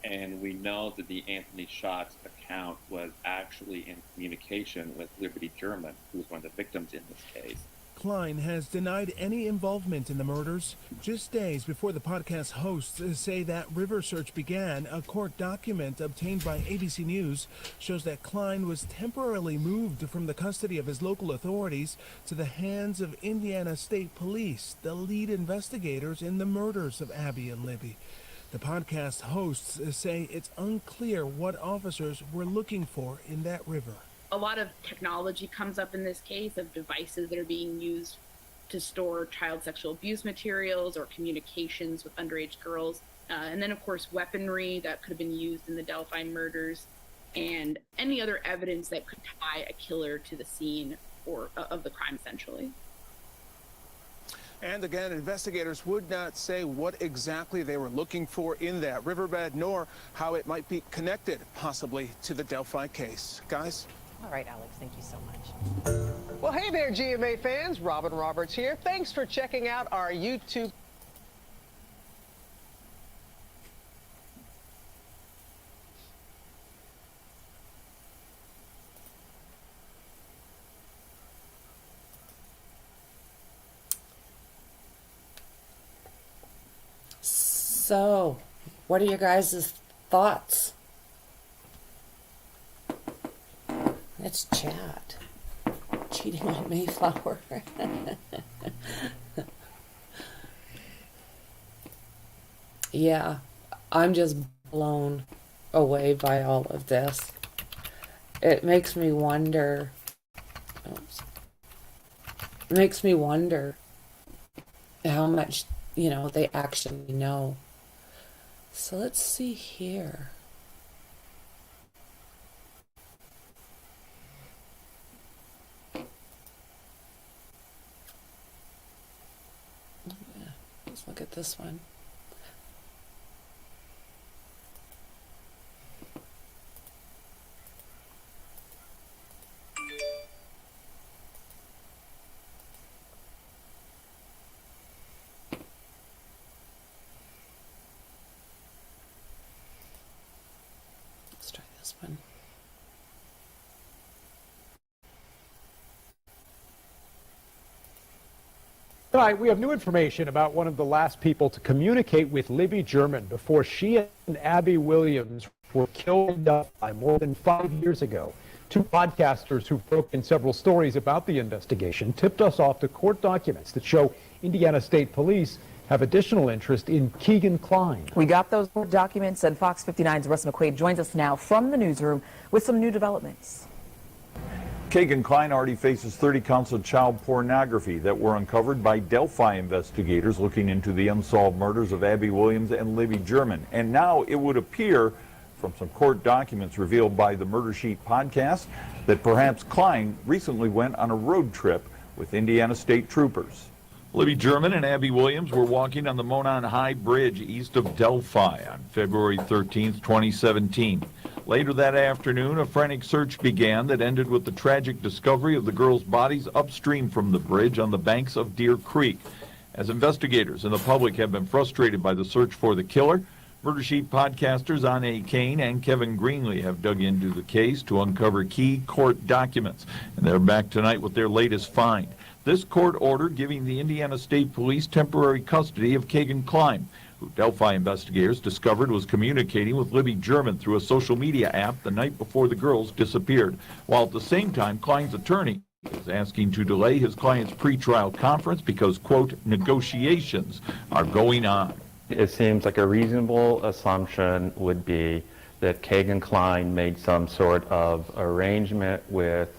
And we know that the Anthony Shots account was actually in communication with Libby German, who was one of the victims in this case. Klein has denied any involvement in the murders. Just days before the podcast hosts say that river search began, a court document obtained by ABC News shows that Klein was temporarily moved from the custody of his local authorities to the hands of Indiana State Police, the lead investigators in the murders of Abby and Libby. The podcast hosts say it's unclear what officers were looking for in that river. A lot of technology comes up in this case of devices that are being used to store child sexual abuse materials or communications with underage girls. And then, of course, weaponry that could have been used in the Delphi murders and any other evidence that could tie a killer to the scene or of the crime, essentially. And again, investigators would not say what exactly they were looking for in that riverbed, nor how it might be connected, possibly, to the Delphi case. Guys? All right, Alex, thank you so much. Well, hey there, GMA fans. Robin Roberts here. Thanks for checking out our YouTube. so, what are your guys' thoughts? Let's chat. Cheating on Mayflower. Yeah, I'm just blown away by all of this. it makes me wonder. Oops. It makes me wonder how much, they actually know. So let's see here. Let's look at this one. Let's try this one. Tonight, we have new information about one of the last people to communicate with Libby German before she and Abby Williams were killed by more than 5 years ago. Two podcasters who've broken several stories about the investigation tipped us off to court documents that show Indiana State Police have additional interest in Keegan Kline. We got those court documents, and Fox 59's Russ McQuaid joins us now from the newsroom with some new developments. Keegan Kline already faces 30 counts of child pornography that were uncovered by Delphi investigators looking into the unsolved murders of Abby Williams and Libby German. And now it would appear from some court documents revealed by the Murder Sheet podcast that perhaps Kline recently went on a road trip with Indiana State troopers. Libby German and Abby Williams were walking on the Monon High Bridge east of Delphi on February 13th, 2017. Later that afternoon, a frantic search began that ended with the tragic discovery of the girls' bodies upstream from the bridge on the banks of Deer Creek. As investigators and the public have been frustrated by the search for the killer, Murder Sheet podcasters Anne Kane and Kevin Greenlee have dug into the case to uncover key court documents, and they're back tonight with their latest find. This court order giving the Indiana State Police temporary custody of Keegan Kline, who Delphi investigators discovered was communicating with Libby German through a social media app the night before the girls disappeared, while at the same time Kline's attorney is asking to delay his client's pretrial conference because, quote, negotiations are going on. It seems like a reasonable assumption would be that Keegan Kline made some sort of arrangement with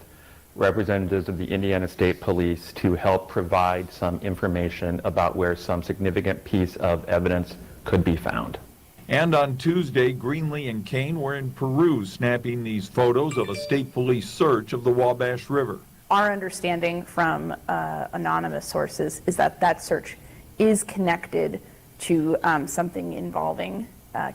representatives of the Indiana State Police to help provide some information about where some significant piece of evidence could be found. And on Tuesday, Greenlee and Kane were in Peru snapping these photos of a state police search of the Wabash River. Our understanding from anonymous sources is that that search is connected to something involving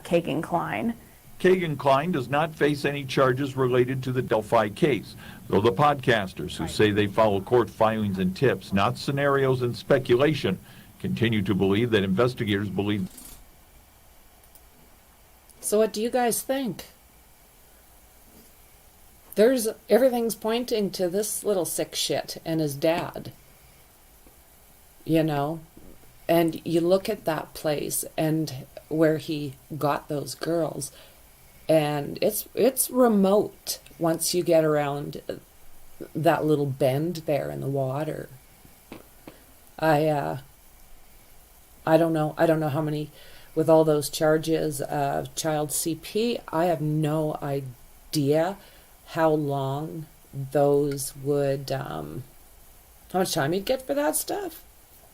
Keegan Kline. Keegan Kline does not face any charges related to the Delphi case, though the podcasters who say they follow court filings and tips, not scenarios and speculation, continue to believe that investigators believe. So what do you guys think? Everything's pointing to this little sick shit and his dad. And you look at that place and where he got those girls, and it's remote once you get around that little bend there in the water. I don't know how many, with all those charges of child CP, I have no idea how long those would, how much time you'd get for that stuff.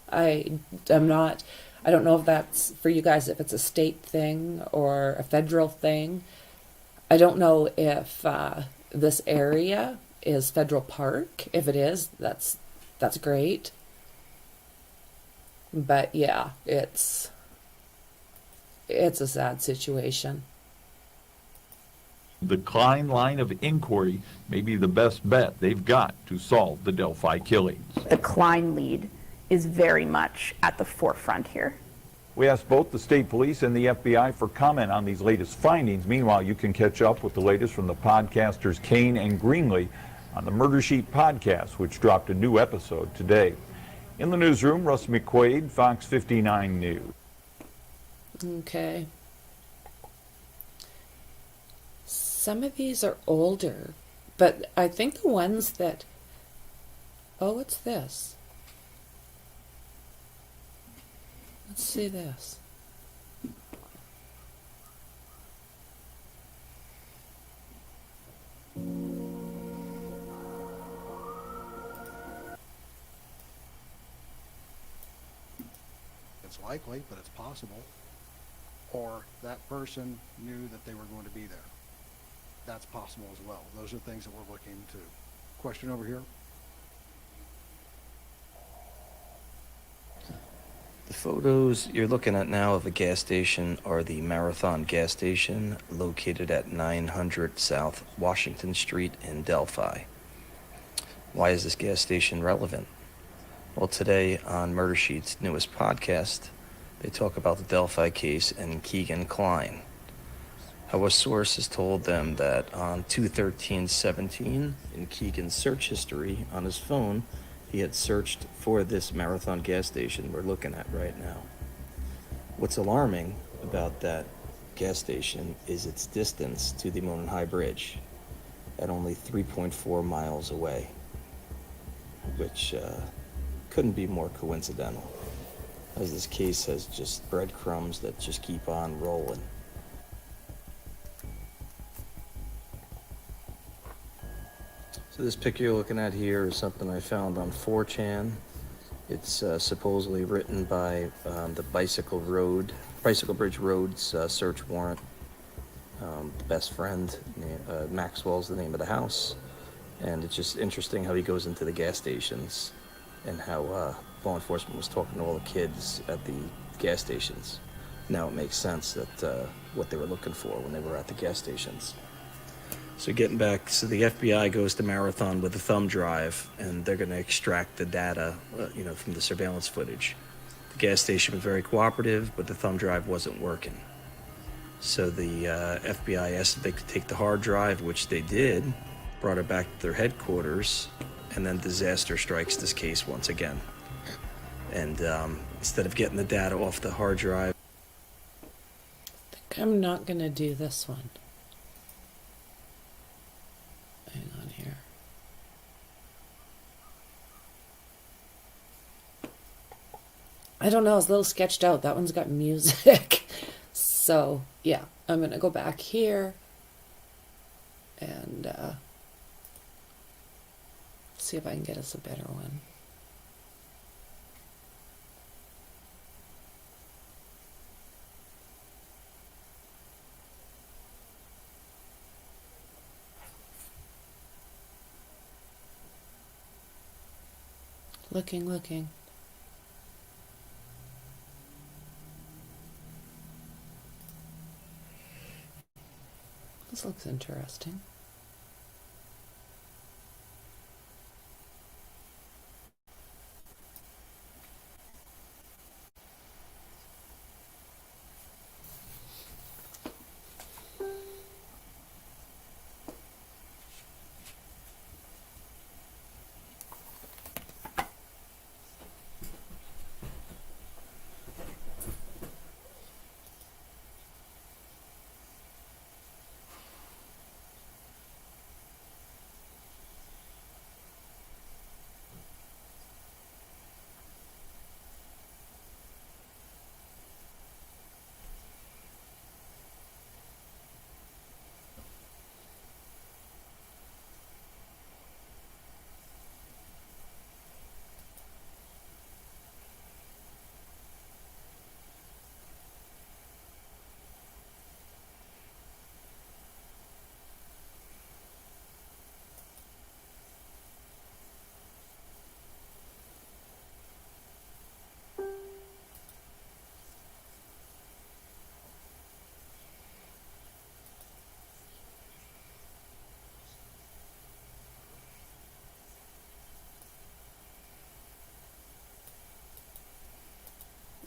I don't know if that's for you guys, if it's a state thing or a federal thing. I don't know if this area is federal park. If it is, that's great. But yeah, it's a sad situation. The Kline line of inquiry may be the best bet they've got to solve the Delphi killings. The Kline lead is very much at the forefront here. We asked both the state police and the FBI for comment on these latest findings. Meanwhile, you can catch up with the latest from the podcasters Kane and Greenlee on the Murder Sheet podcast, which dropped a new episode today. In the newsroom, Russ McQuaid, Fox 59 News. Okay. Some of these are older, but I think the ones that... Oh, what's this? Let's see this. it's likely, but it's possible, or that person knew that they were going to be there. That's possible as well. Those are things that we're looking into. Question over here. The photos you're looking at now of a gas station are the Marathon gas station located at 900 South Washington Street in Delphi. Why is this gas station relevant? Well, today on Murder Sheet's newest podcast, they talk about the Delphi case and Keegan Kline. How a source has told them that on 2/13/17, in Keegan's search history on his phone, he had searched for this Marathon gas station we're looking at right now. What's alarming about that gas station is its distance to the Monon High Bridge at only 3.4 miles away, which couldn't be more coincidental, as this case has just breadcrumbs that just keep on rolling. So this picture you're looking at here is something I found on 4chan. It's supposedly written by the Bicycle Bridge Road's search warrant. The best friend, Maxwell's the name of the house. And it's just interesting how he goes into the gas stations and how law enforcement was talking to all the kids at the gas stations. Now it makes sense that what they were looking for when they were at the gas stations. So getting back, so the FBI goes to Marathon with a thumb drive, and they're going to extract the data, from the surveillance footage. The gas station was very cooperative, but the thumb drive wasn't working. So the FBI asked if they could take the hard drive, which they did, brought it back to their headquarters, and then disaster strikes this case once again. And instead of getting the data off the hard drive, I think I'm not going to do this one. Hang on here. I don't know, I was a little sketched out. That one's got music. So, yeah, I'm going to go back here and see if I can get us a better one. Looking. This looks interesting.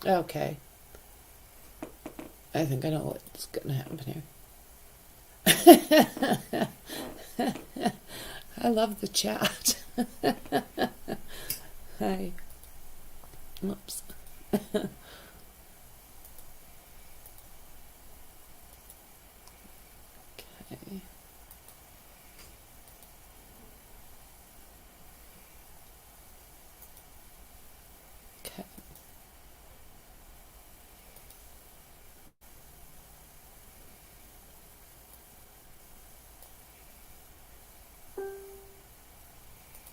Okay. I think I know what's going to happen here. I love the chat. Hi. Oops. Okay.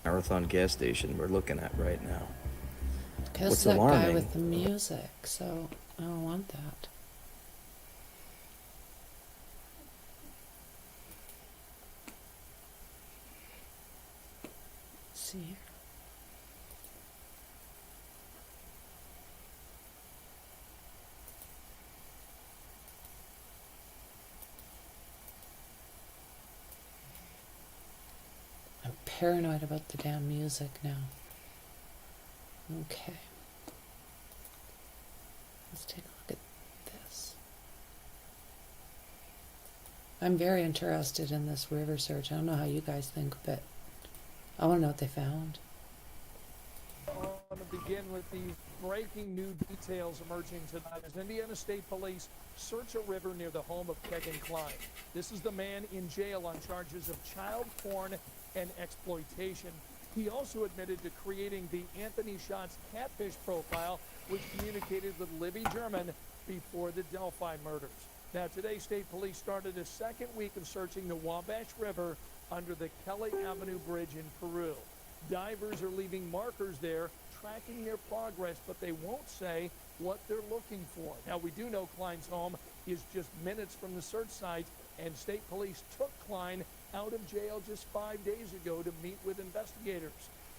Marathon gas station we're looking at right now. This what's is that alarming. guy with the music, so I don't want that. Let's see here. I'm paranoid about the damn music now. Okay. Let's take a look at this. I'm very interested in this river search. I don't know how you guys think, but I want to know what they found. I want to begin with these breaking new details emerging tonight as Indiana State Police search a river near the home of Kegan Kline. This is the man in jail on charges of child porn and exploitation. He also admitted to creating the Anthony Shots catfish profile, which communicated with Libby German before the Delphi murders. Now, today, state police started a second week of searching the Wabash River under the Kelly Avenue Bridge in Peru. Divers are leaving markers there, tracking their progress, but they won't say what they're looking for. Now, we do know Kline's home is just minutes from the search site, and state police took Kline out of jail just 5 days ago to meet with investigators.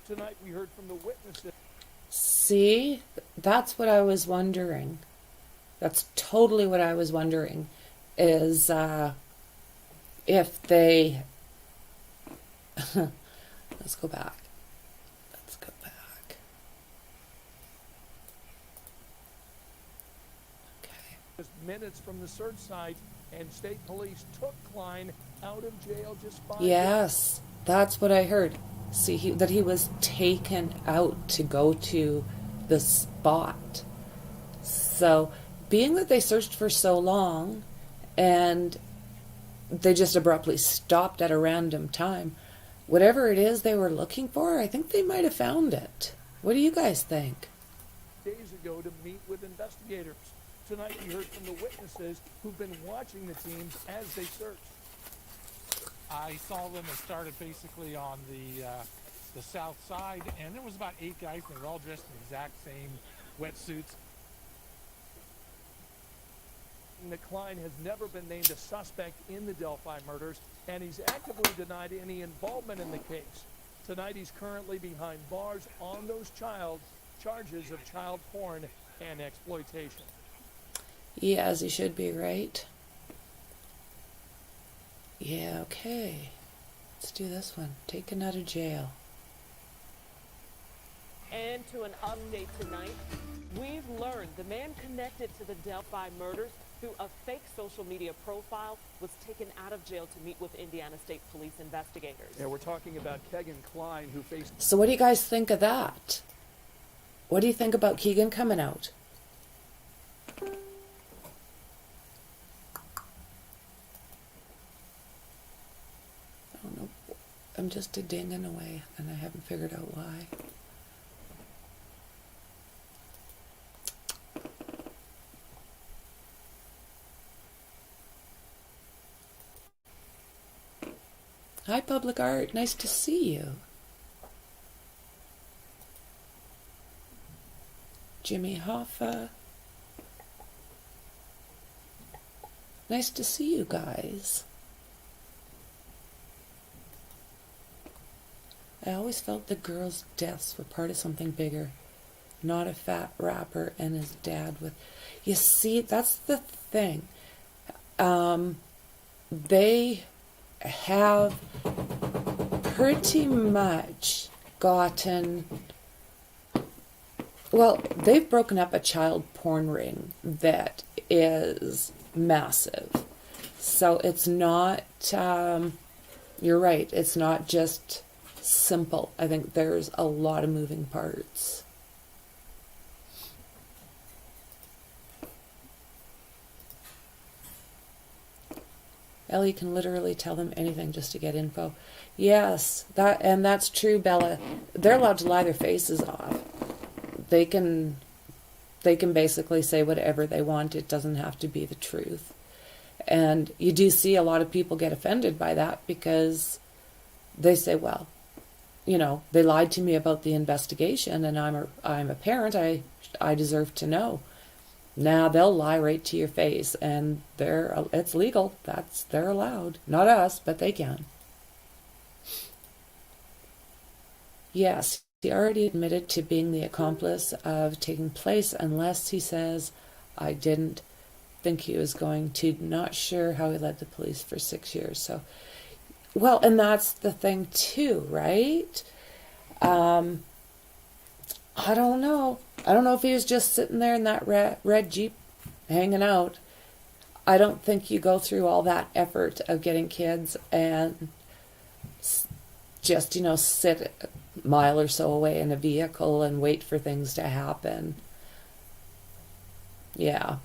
Tonight, we heard from the witnesses. See, that's what I was wondering. That's totally what I was wondering, is if they... Let's go back. Let's go back. Okay. Just minutes from the search site, and state police took Kline out of jail just 5 days. Yes, that's what I heard. See, that he was taken out to go to the spot. So, being that they searched for so long and they just abruptly stopped at a random time, whatever it is they were looking for, I think they might have found it. What do you guys think? Days ago to meet with investigators. Tonight we heard from the witnesses who've been watching the teams as they searched. I saw them. They started basically on the south side, and there was about 8 guys, and they were all dressed in the exact same wetsuits. Kline has never been named a suspect in the Delphi murders, and he's actively denied any involvement in the case. Tonight he's currently behind bars on those charges of child porn and exploitation. Yeah, as he should be, right? Yeah, okay. Let's do this one. Taken out of jail. And to an update tonight, we've learned the man connected to the Delphi murders through a fake social media profile was taken out of jail to meet with Indiana State Police investigators. Yeah, we're talking about Kegan Kline, who faced... So what do you guys think of that? What do you think about Kegan coming out? I don't know. I'm just a dinging away, and I haven't figured out why. Hi, Public Art. Nice to see you. Jimmy Hoffa. Nice to see you guys. I always felt the girls' deaths were part of something bigger. Not a fat rapper and his dad with... You see, that's the thing. They have pretty much gotten... Well, they've broken up a child porn ring that is massive. So it's not... you're right, it's not just simple. I think there's a lot of moving parts. Ellie can literally tell them anything just to get info. Yes, that's true, Bella. They're allowed to lie their faces off. They can basically say whatever they want. It doesn't have to be the truth. And you do see a lot of people get offended by that because they say, well, you know, they lied to me about the investigation, and I'm a parent. I deserve to know. Now they'll lie right to your face, and it's legal. They're allowed. Not us, but they can. Yes, he already admitted to being the accomplice of taking place, unless he says, I didn't think he was going to. Not sure how he led the police for 6 years. So, well, and that's the thing too, right? I don't know. I don't know if he was just sitting there in that red Jeep hanging out. I don't think you go through all that effort of getting kids and just, you know, sit a mile or so away in a vehicle and wait for things to happen. Yeah.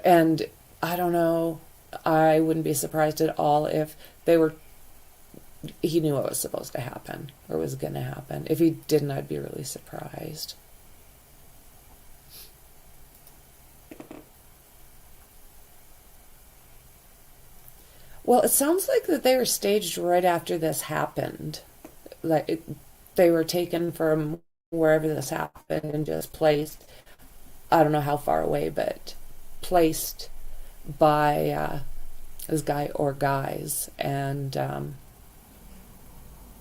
And I don't know. I wouldn't be surprised at all if he knew what was supposed to happen or was going to happen. If he didn't, I'd be really surprised. Well, it sounds like that they were staged right after this happened. Like they were taken from wherever this happened and just placed, I don't know how far away, but placed by this guy or guys. And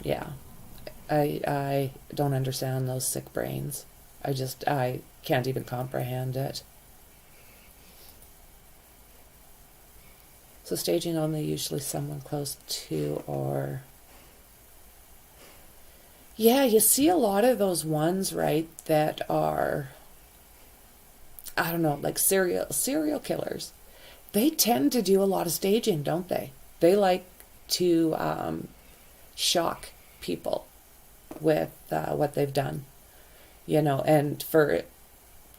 yeah, I don't understand those sick brains. I can't even comprehend it. So staging only usually someone close to, or yeah, you see a lot of those ones, right, that are, I don't know, like serial killers. They tend to do a lot of staging, don't they? They like to shock people with what they've done, you know. And for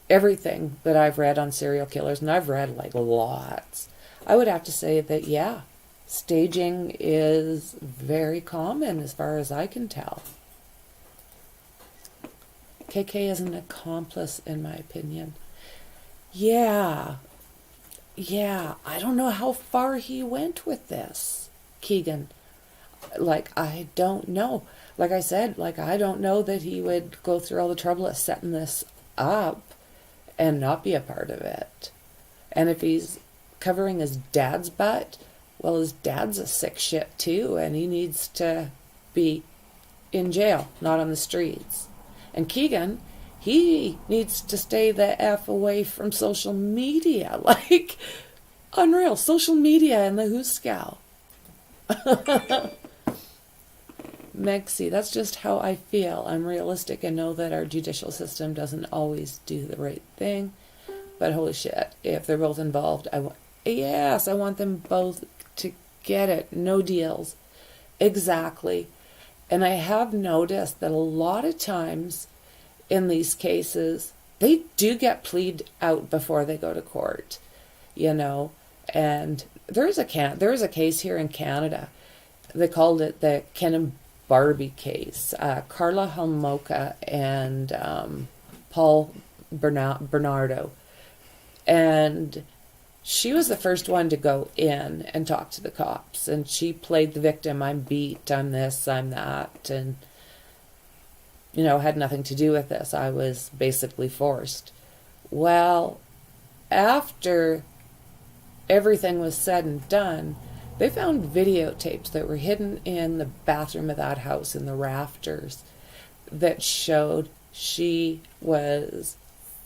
everything that I've read on serial killers, and I've read like lots, I would have to say that, yeah, staging is very common as far as I can tell. KK is an accomplice, in my opinion. Yeah, I don't know how far he went with this, Keegan. Like, I don't know. Like I said, like, I don't know that he would go through all the trouble of setting this up and not be a part of it. And if he's covering his dad's butt, well, his dad's a sick shit too, and he needs to be in jail, not on the streets. And Keegan, he needs to stay the F away from social media. Like, unreal. Social media and the Hooskow. Mexi, that's just how I feel. I'm realistic and know that our judicial system doesn't always do the right thing. But holy shit, if they're both involved, I want them both to get it. No deals. Exactly. And I have noticed that a lot of times in these cases, they do get plead out before they go to court, you know. And there is a case here in Canada. They called it the Ken and Barbie case. Carla Homolka and Paul Bernardo. And she was the first one to go in and talk to the cops. And she played the victim. I'm beat. I'm this. I'm that. And, you know, had nothing to do with this. I was basically forced. Well, after everything was said and done, they found videotapes that were hidden in the bathroom of that house in the rafters that showed she was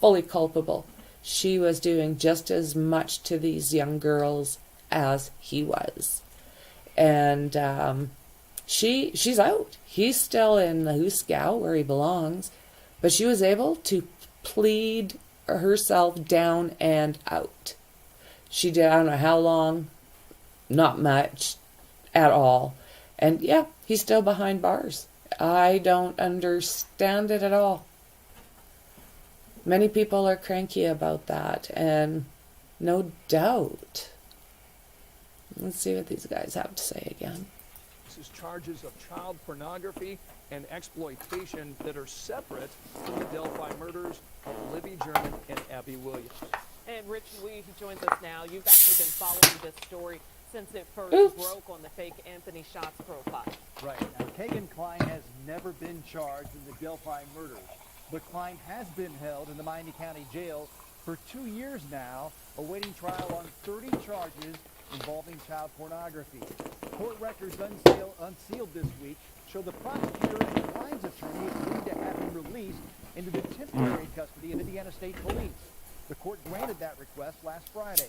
fully culpable. She was doing just as much to these young girls as he was. And she's out. He's still in the Hooskow where he belongs. But she was able to plead herself down and out. She did, I don't know how long, not much at all. And yeah, he's still behind bars. I don't understand it at all. Many people are cranky about that, and no doubt. Let's see what these guys have to say again. This is charges of child pornography and exploitation that are separate from the Delphi murders of Libby German and Abby Williams. And Rich Lee, who joins us now, you've actually been following this story since it first broke on the fake Anthony Shots profile. Right. Now, Kagan Klein has never been charged in the Delphi murders, but Klein has been held in the Miami County Jail for 2 years now, awaiting trial on 30 charges involving child pornography. Court records unsealed this week show the prosecutor and Klein's attorney agreed to have him released into the temporary custody of Indiana State Police. The court granted that request last Friday.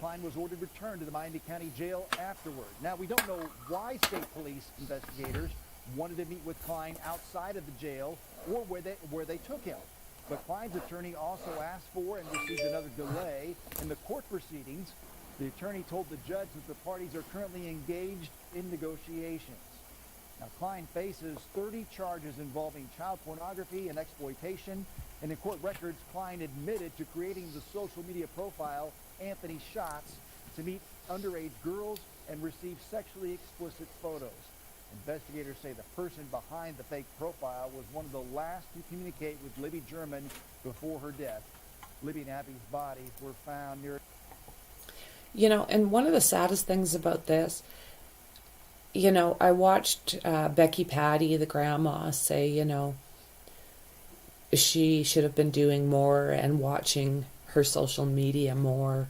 Klein was ordered returned to the Miami County Jail afterward. Now, we don't know why state police investigators wanted to meet with Klein outside of the jail or where they took him. But Klein's attorney also asked for and received another delay in the court proceedings. The attorney told the judge that the parties are currently engaged in negotiations. Now, Klein faces 30 charges involving child pornography and exploitation. And in court records, Klein admitted to creating the social media profile Anthony Shots to meet underage girls and receive sexually explicit photos. Investigators say the person behind the fake profile was one of the last to communicate with Libby German before her death. Libby and Abby's bodies were found near... You know, and one of the saddest things about this, you know, I watched Becky Patty, the grandma, say, you know, she should have been doing more and watching her social media more.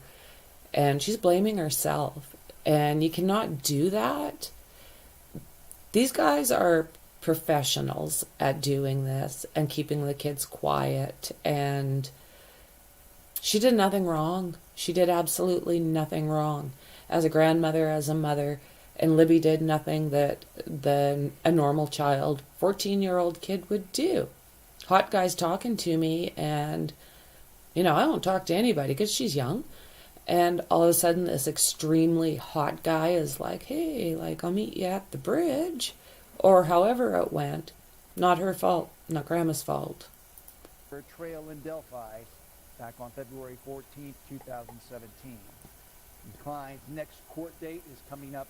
And she's blaming herself. And you cannot do that. These guys are professionals at doing this and keeping the kids quiet. And she did nothing wrong. She did absolutely nothing wrong. As a grandmother, as a mother. And Libby did nothing that a normal child, 14-year-old kid would do. Hot guy's talking to me, and, you know, I don't talk to anybody because she's young. And all of a sudden, this extremely hot guy is like, hey, like, I'll meet you at the bridge. Or however it went. Not her fault. Not Grandma's fault. ...for a trail in Delphi back on February 14th, 2017. And Klein's next court date is coming up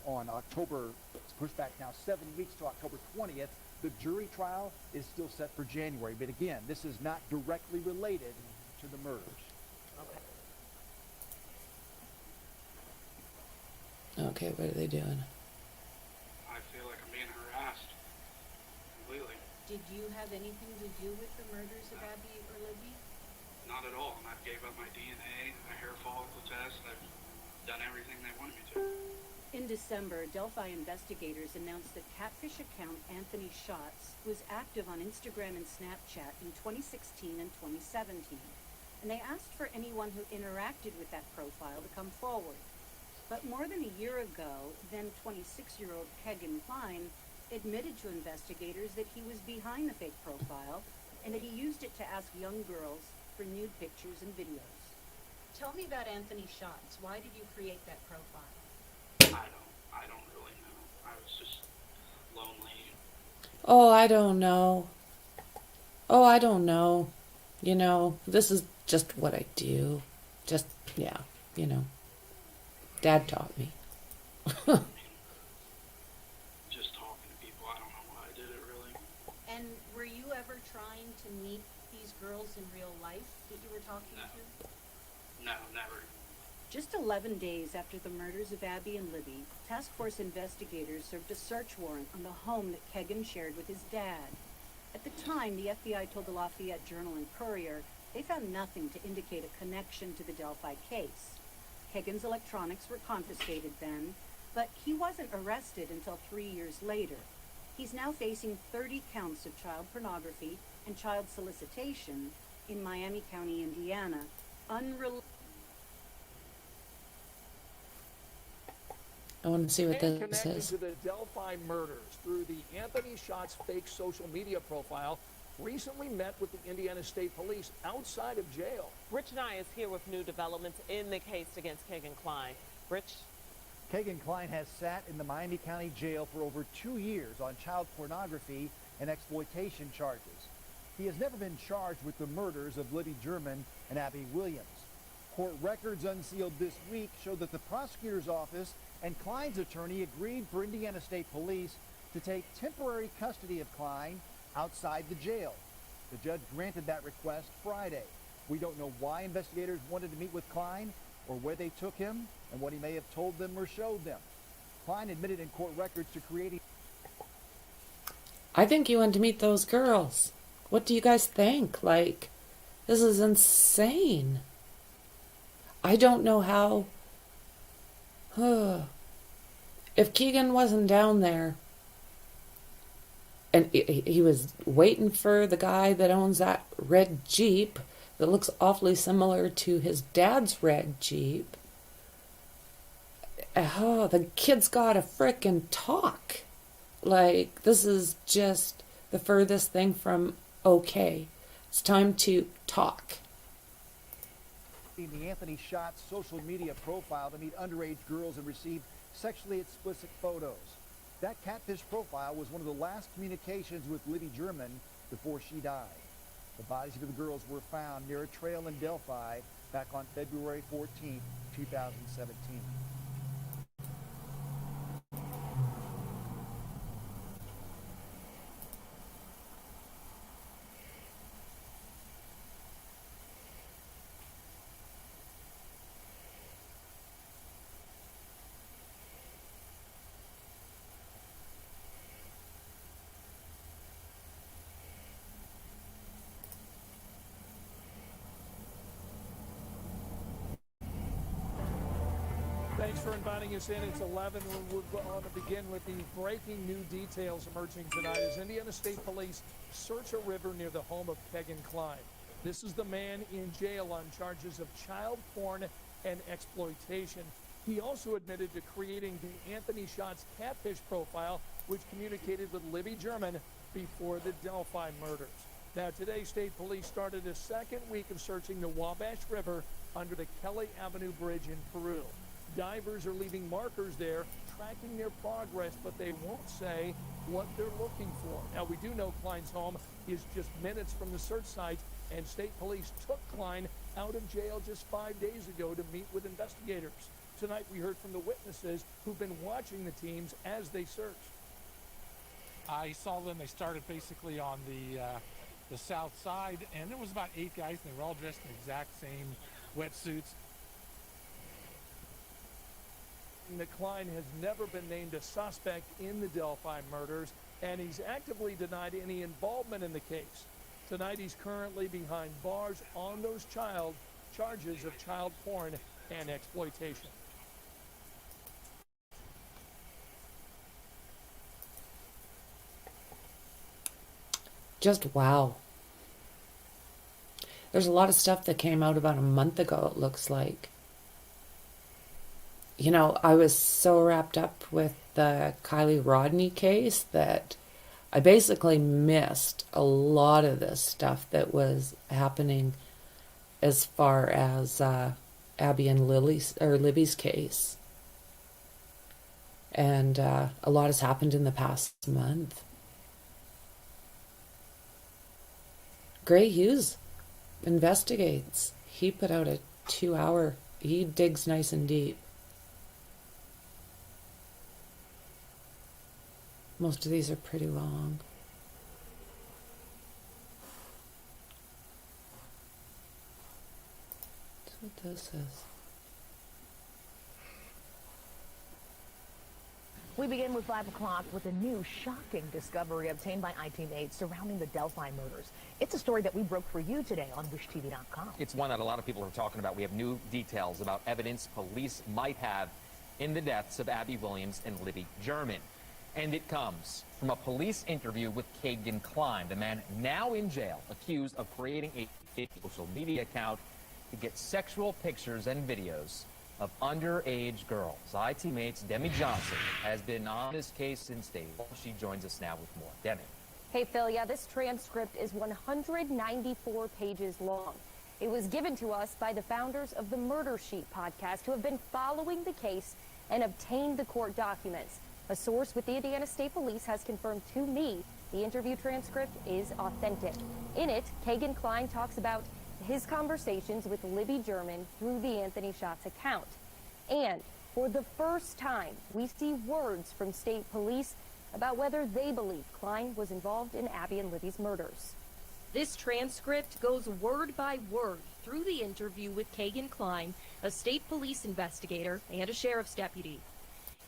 on October, it's pushed back now 7 weeks to October 20th. The jury trial is still set for January. But again, this is not directly related to the murders. Okay, what are they doing? I feel like I'm being harassed completely. Did you have anything to do with the murders of Abby or Libby? Not at all. And I gave up my DNA, a hair follicle test. I've done everything they wanted me to. In December, Delphi investigators announced that catfish account Anthony Shots was active on Instagram and Snapchat in 2016 and 2017. And they asked for anyone who interacted with that profile to come forward. But more than a year ago, then 26-year-old Kegan Klein admitted to investigators that he was behind the fake profile and that he used it to ask young girls for nude pictures and videos. Tell me about Anthony Shots. Why did you create that profile? I don't really know. I was just lonely. Oh, I don't know. Oh, I don't know. You know, this is just what I do. Just, yeah, you know. Dad taught me. Just talking to people. I don't know why I did it, really. And were you ever trying to meet these girls in real life that you were talking to? No, never. Just 11 days after the murders of Abby and Libby, task force investigators served a search warrant on the home that Kegan shared with his dad. At the time, the FBI told the Lafayette Journal and Courier they found nothing to indicate a connection to the Delphi case. Kegan's electronics were confiscated then, but he wasn't arrested until 3 years later. He's now facing 30 counts of child pornography and child solicitation in Miami County, Indiana, I want to see what And this connected is. to the Delphi murders through the Anthony Shots fake social media profile, recently met with the Indiana State Police outside of jail. Rich Nye is here with new developments in the case against Kegan Klein. Rich? Kegan Klein has sat in the Miami County Jail for over 2 years on child pornography and exploitation charges. He has never been charged with the murders of Libby German and Abby Williams. Court records unsealed this week show that the prosecutor's office and Klein's attorney agreed for Indiana State Police to take temporary custody of Klein outside the jail. The judge granted that request Friday. We don't know why investigators wanted to meet with Klein or where they took him and what he may have told them or showed them. Klein admitted in court records to creating... I think you went to meet those girls. What do you guys think? Like, this is insane. I don't know how... If Keegan wasn't down there, and he was waiting for the guy that owns that red Jeep that looks awfully similar to his dad's red Jeep. Oh, the kid's gotta frickin' talk. Like, this is just the furthest thing from okay. It's time to talk. The Anthony Shots social media profile to meet underage girls and receive sexually explicit photos. That catfish profile was one of the last communications with Libby German before she died. The bodies of the girls were found near a trail in Delphi back on February 14, 2017. Thanks for inviting us in. It's 11. We're going to begin with the breaking new details emerging tonight as Indiana State Police search a river near the home of Kegan Kline. This is the man in jail on charges of child porn and exploitation. He also admitted to creating the Anthony Shots catfish profile, which communicated with Libby German before the Delphi murders. Now, today, State Police started a second week of searching the Wabash River under the Kelly Avenue Bridge in Peru. Divers are leaving markers there, tracking their progress, but they won't say what they're looking for. Now, we do know Kline's home is just minutes from the search site, and State Police took Kline out of jail just 5 days ago to meet with investigators. Tonight, we heard from the witnesses who've been watching the teams as they searched. I saw them. They started basically on the south side, and there was about 8 guys, and they were all dressed in the exact same wetsuits. That Kline has never been named a suspect in the Delphi murders, and he's actively denied any involvement in the case. Tonight, he's currently behind bars on those charges of child porn and exploitation. Just wow. There's a lot of stuff that came out about a month ago, it looks like. You know, I was so wrapped up with the Kylie Rodney case that I basically missed a lot of this stuff that was happening as far as Abby and Libby's case. And a lot has happened in the past month. Gray Hughes investigates. He put out a 2-hour, he digs nice and deep. Most of these are pretty long. That's what this is. We begin with 5 o'clock with a new shocking discovery obtained by IT8 surrounding the Delphi murders. It's a story that we broke for you today on WishTV.com. It's one that a lot of people are talking about. We have new details about evidence police might have in the deaths of Abby Williams and Libby German. And it comes from a police interview with Kegan Kline, the man now in jail, accused of creating a fake social media account to get sexual pictures and videos of underage girls. IT Mate's Demi Johnson has been on this case since day one. She joins us now with more. Demi. Hey, Phil, yeah, this transcript is 194 pages long. It was given to us by the founders of the Murder Sheet podcast, who have been following the case and obtained the court documents. A source with the Indiana State Police has confirmed to me the interview transcript is authentic. In it, Kegan Kline talks about his conversations with Libby German through the Anthony Shots account. And for the first time, we see words from state police about whether they believe Kline was involved in Abby and Libby's murders. This transcript goes word by word through the interview with Kegan Kline, a state police investigator and a sheriff's deputy.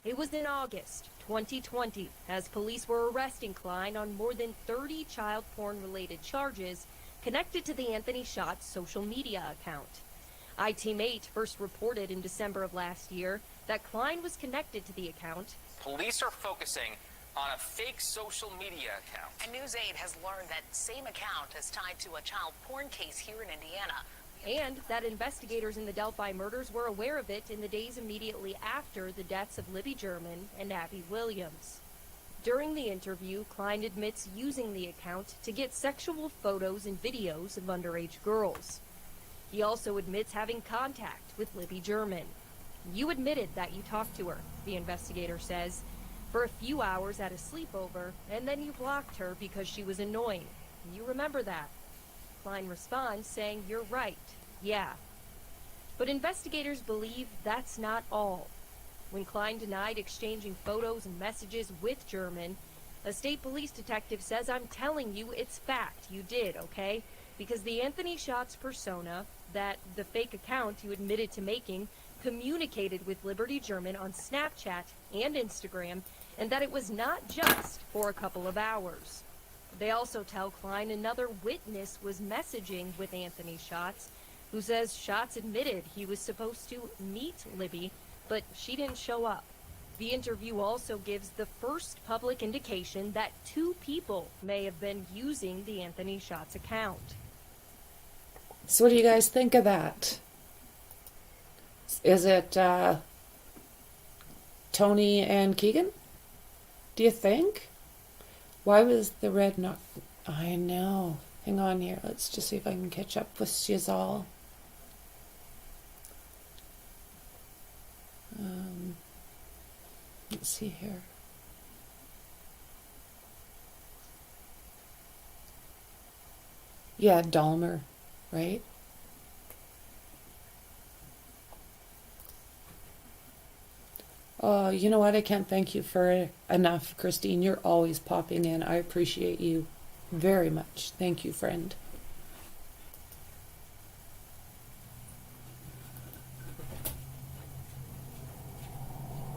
It was in August 2020 as police were arresting Kline on more than 30 child porn-related charges connected to the Anthony Shots social media account. iTeam8 first reported in December of last year that Kline was connected to the account. Police are focusing on a fake social media account. And News 8 has learned that same account is tied to a child porn case here in Indiana. And that investigators in the Delphi murders were aware of it in the days immediately after the deaths of Libby German and Abby Williams. During the interview, Kline admits using the account to get sexual photos and videos of underage girls. He also admits having contact with Libby German. You admitted that you talked to her, the investigator says, for a few hours at a sleepover, and then you blocked her because she was annoying. You remember that? Kline responds saying, "You're right, yeah." But investigators believe that's not all. When Kline denied exchanging photos and messages with German, a state police detective says, "I'm telling you it's fact, you did, okay? Because the Anthony Shots persona, that the fake account you admitted to making, communicated with Liberty German on Snapchat and Instagram, and that it was not just for a couple of hours." They also tell Kline another witness was messaging with Anthony Shots, who says Shots admitted he was supposed to meet Libby, but she didn't show up. The interview also gives the first public indication that two people may have been using the Anthony Shots account. So what do you guys think of that? Is it Tony and Keegan? Do you think? Why was the red not... I know. Hang on here. Let's just see if I can catch up with Shizal. Let's see here. Yeah, Dahmer, right? Oh, you know what? I can't thank you for enough, Christine. You're always popping in. I appreciate you very much. Thank you, friend.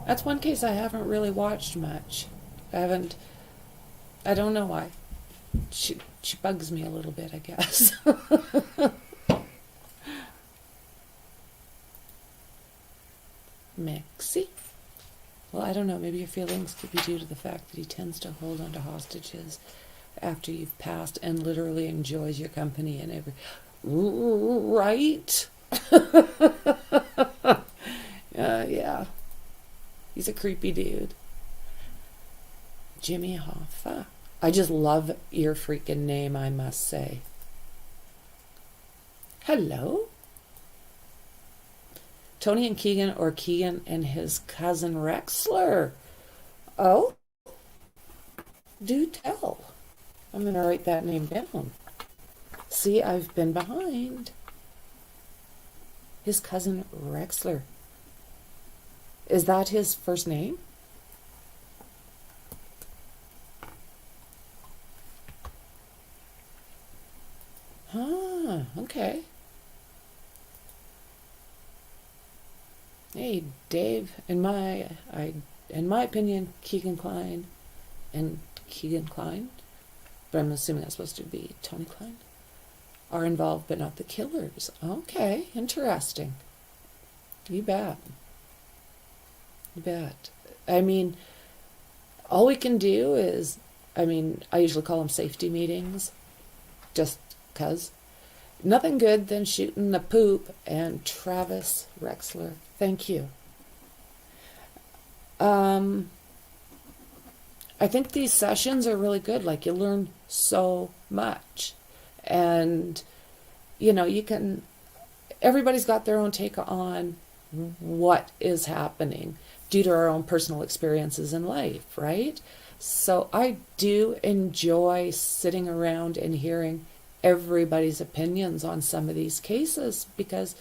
That's one case I haven't really watched much. I don't know why. She bugs me a little bit, I guess. Mexi? Well, I don't know. Maybe your feelings could be due to the fact that he tends to hold on to hostages after you've passed and literally enjoys your company and every... Right? Yeah. He's a creepy dude. Jimmy Hoffa. I just love your freaking name, I must say. Hello? Tony and Keegan, or Keegan and his cousin Rexler. Oh? Do tell. I'm going to write that name down. See, I've been behind. His cousin Rexler. Is that his first name? Okay. Hey, Dave, in my opinion, Keegan Kline and Keegan Kline, but I'm assuming that's supposed to be Tony Kline, are involved, but not the killers. Okay, interesting. You bet. You bet. I mean, all we can do is, I usually call them safety meetings, just 'cause. Nothing good than shooting the poop. And Travis Rexler, thank you. I think these sessions are really good. Like, you learn so much. And, everybody's got their own take on what is happening due to our own personal experiences in life, right? So I do enjoy sitting around and hearing everybody's opinions on some of these cases because,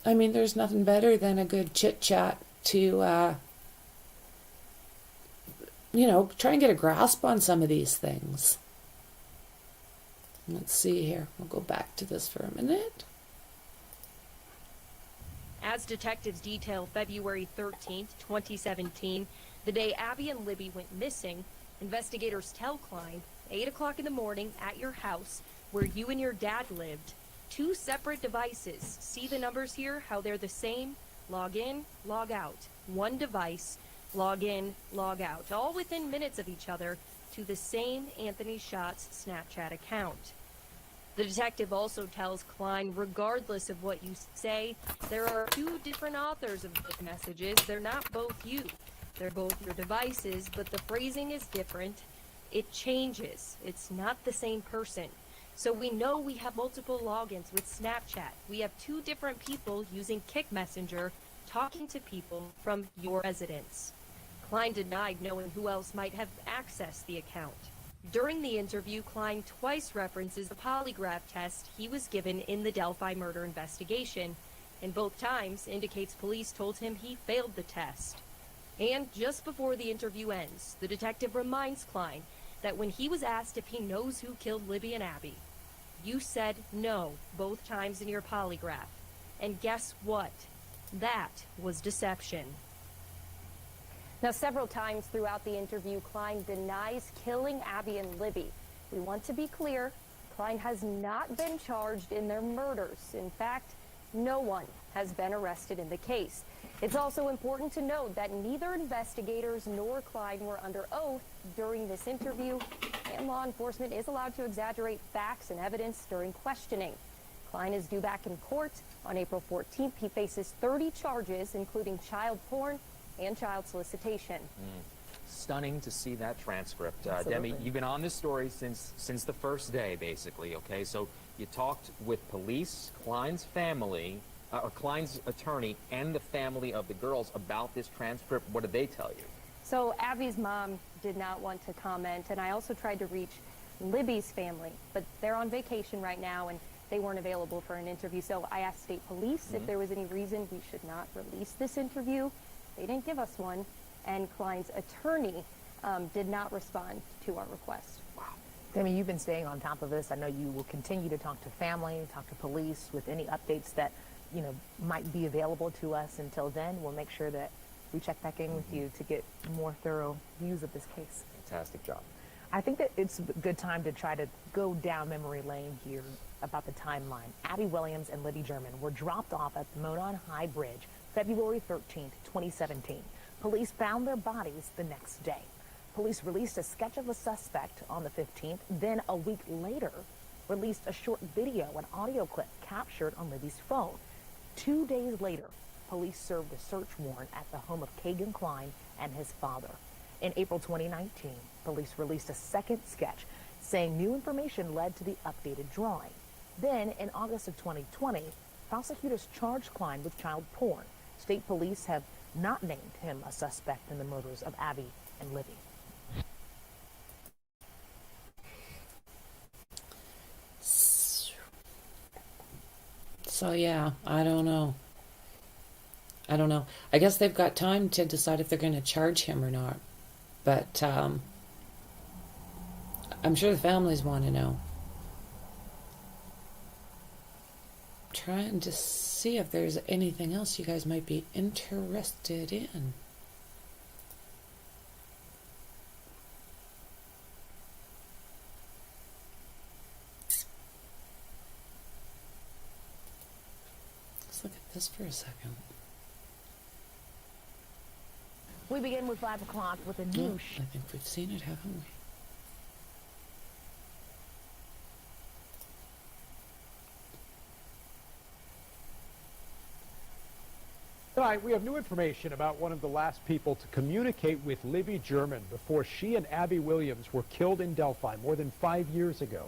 there's nothing better than a good chit-chat to, try and get a grasp on some of these things. Let's see here. We'll go back to this for a minute. As detectives detail February 13th, 2017, the day Abby and Libby went missing, investigators tell Klein, 8 o'clock in the morning at your house where you and your dad lived, 2 separate devices. See the numbers here, how they're the same? Log in, log out. 1 device, log in, log out. All within minutes of each other to the same Anthony Shots Snapchat account. The detective also tells Klein, regardless of what you say, there are 2 different authors of the messages. They're not both you. They're both your devices, but the phrasing is different. It changes. It's not the same person. So we know we have multiple logins with Snapchat. We have 2 different people using Kick Messenger talking to people from your residence. Klein denied knowing who else might have accessed the account. During the interview, Klein twice references the polygraph test he was given in the Delphi murder investigation, and both times indicates police told him he failed the test. And just before the interview ends, the detective reminds Klein that when he was asked if he knows who killed Libby and Abby, you said no both times in your polygraph. And guess what? That was deception. Now, several times throughout the interview, Klein denies killing Abby and Libby. We want to be clear, Klein has not been charged in their murders. In fact, no one has been arrested in the case. It's also important to note that neither investigators nor Klein were under oath during this interview, and law enforcement is allowed to exaggerate facts and evidence during questioning. Klein is due back in court on April 14th. He faces 30 charges, including child porn and child solicitation. Stunning to see that transcript. Absolutely. Demi, you've been on this story since the first day, basically, okay? So you talked with police, Klein's family, or Klein's attorney, and the family of the girls about this transcript. What did they tell you? So Abby's mom did not want to comment, and I also tried to reach Libby's family, but they're on vacation right now, and they weren't available for an interview. So I asked state police if there was any reason we should not release this interview. They didn't give us one, and Klein's attorney did not respond to our request. Demi, you've been staying on top of this. I know you will continue to talk to family, talk to police with any updates that, you know, might be available to us. Until then, we'll make sure that we check back in with you to get more thorough views of this case. Fantastic job. I think that it's a good time to try to go down memory lane here about the timeline. Abby Williams and Libby German were dropped off at the Monon High Bridge February 13th, 2017. Police found their bodies the next day. Police released a sketch of a suspect on the 15th, then a week later released a short video, an audio clip captured on Libby's phone. 2 days later, police served a search warrant at the home of Kagan Klein and his father. In April 2019, police released a second sketch saying new information led to the updated drawing. Then, in August of 2020, prosecutors charged Klein with child porn. State police have not named him a suspect in the murders of Abby and Libby. So yeah, I don't know. I guess they've got time to decide if they're going to charge him or not. But I'm sure the families want to know. Trying to see if there's anything else you guys might be interested in. Let's look at this for a second. We begin with 5 o'clock with a new I think we've seen it, haven't we? Tonight, we have new information about one of the last people to communicate with Libby German before she and Abby Williams were killed in Delphi more than 5 years ago.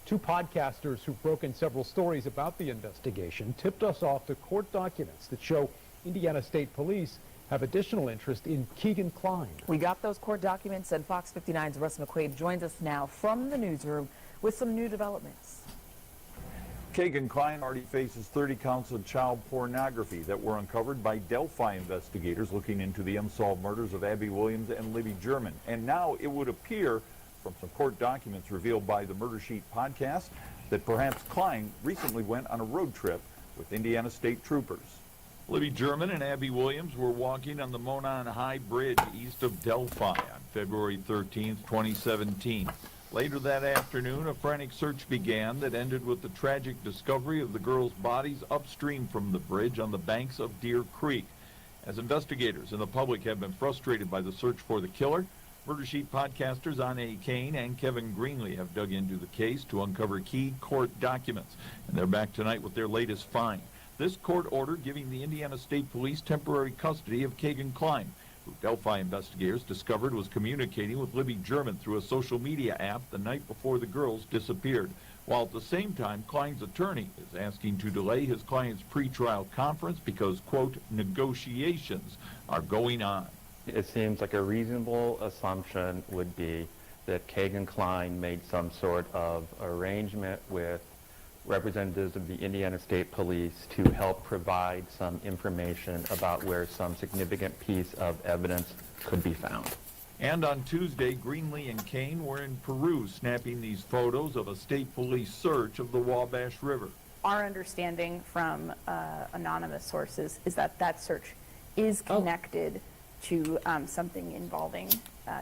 2 podcasters who've broken several stories about the investigation tipped us off to court documents that show Indiana State Police have additional interest in Keegan Klein. We got those court documents, and Fox 59's Russ McQuaid joins us now from the newsroom with some new developments. Keegan Klein already faces 30 counts of child pornography that were uncovered by Delphi investigators looking into the unsolved murders of Abby Williams and Libby German. And now it would appear from some court documents revealed by the Murder Sheet podcast that perhaps Klein recently went on a road trip with Indiana State Troopers. Libby German and Abby Williams were walking on the Monon High Bridge east of Delphi on February 13, 2017. Later that afternoon, a frantic search began that ended with the tragic discovery of the girls' bodies upstream from the bridge on the banks of Deer Creek. As investigators and the public have been frustrated by the search for the killer, Murder Sheet podcasters Anne Kane and Kevin Greenlee have dug into the case to uncover key court documents, and they're back tonight with their latest find. This court order giving the Indiana State Police temporary custody of Kegan Klein, who Delphi investigators discovered was communicating with Libby German through a social media app the night before the girls disappeared, while at the same time Klein's attorney is asking to delay his client's pretrial conference because, quote, negotiations are going on. It seems like a reasonable assumption would be that Kegan Klein made some sort of arrangement with representatives of the Indiana State Police to help provide some information about where some significant piece of evidence could be found. And on Tuesday, Greenlee and Kane were in Peru snapping these photos of a state police search of the Wabash River. Our understanding from anonymous sources is that that search is connected to something involving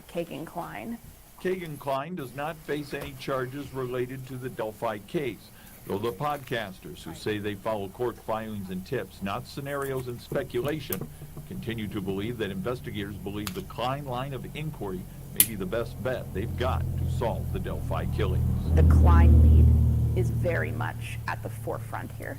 Kegan Klein. Kegan Klein does not face any charges related to the Delphi case, though the podcasters who say they follow court filings and tips, not scenarios and speculation, continue to believe that investigators believe the Klein line of inquiry may be the best bet they've got to solve the Delphi killings. The Klein lead is very much at the forefront here.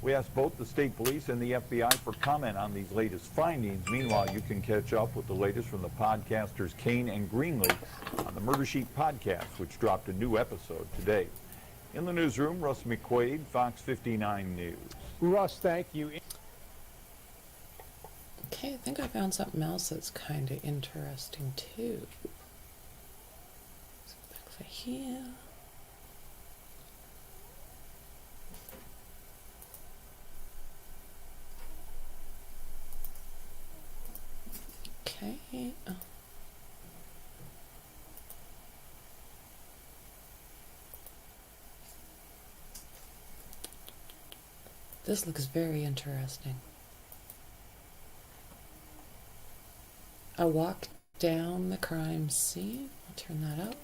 We asked both the state police and the FBI for comment on these latest findings. Meanwhile, you can catch up with the latest from the podcasters Kane and Greenlee on the Murder Sheet podcast, which dropped a new episode today. In the newsroom, Russ McQuaid, Fox 59 News. Russ, thank you. Okay, I think I found something else that's kind of interesting too. So back for here. Okay. Oh. This looks very interesting. A walk down the crime scene. I'll turn that up.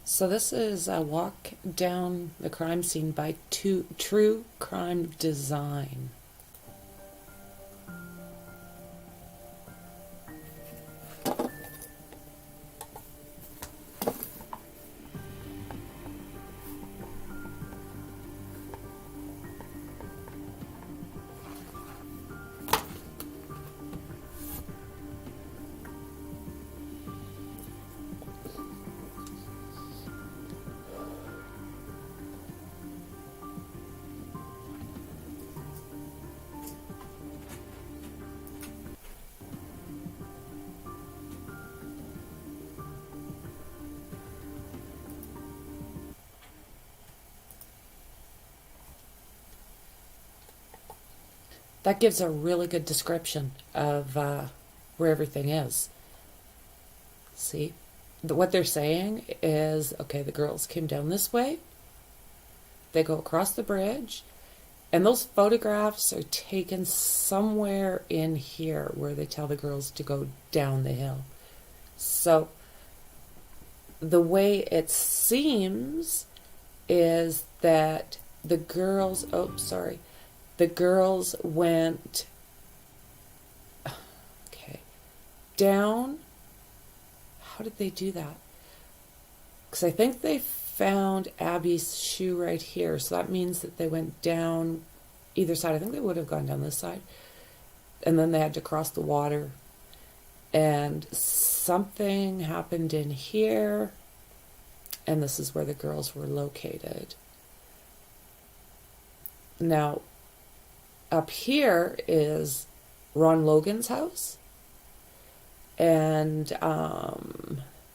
So this is a walk down the crime scene by True Crime Design. That gives a really good description of where everything is. See? What they're saying is, okay, the girls came down this way. They go across the bridge. And those photographs are taken somewhere in here where they tell the girls to go down the hill. So the way it seems is that the girls, the girls went, down. How did they do that? Because I think they found Abby's shoe right here. So that means that they went down either side. I think they would have gone down this side. And then they had to cross the water. And something happened in here. And this is where the girls were located. Now, up here is Ron Logan's house. And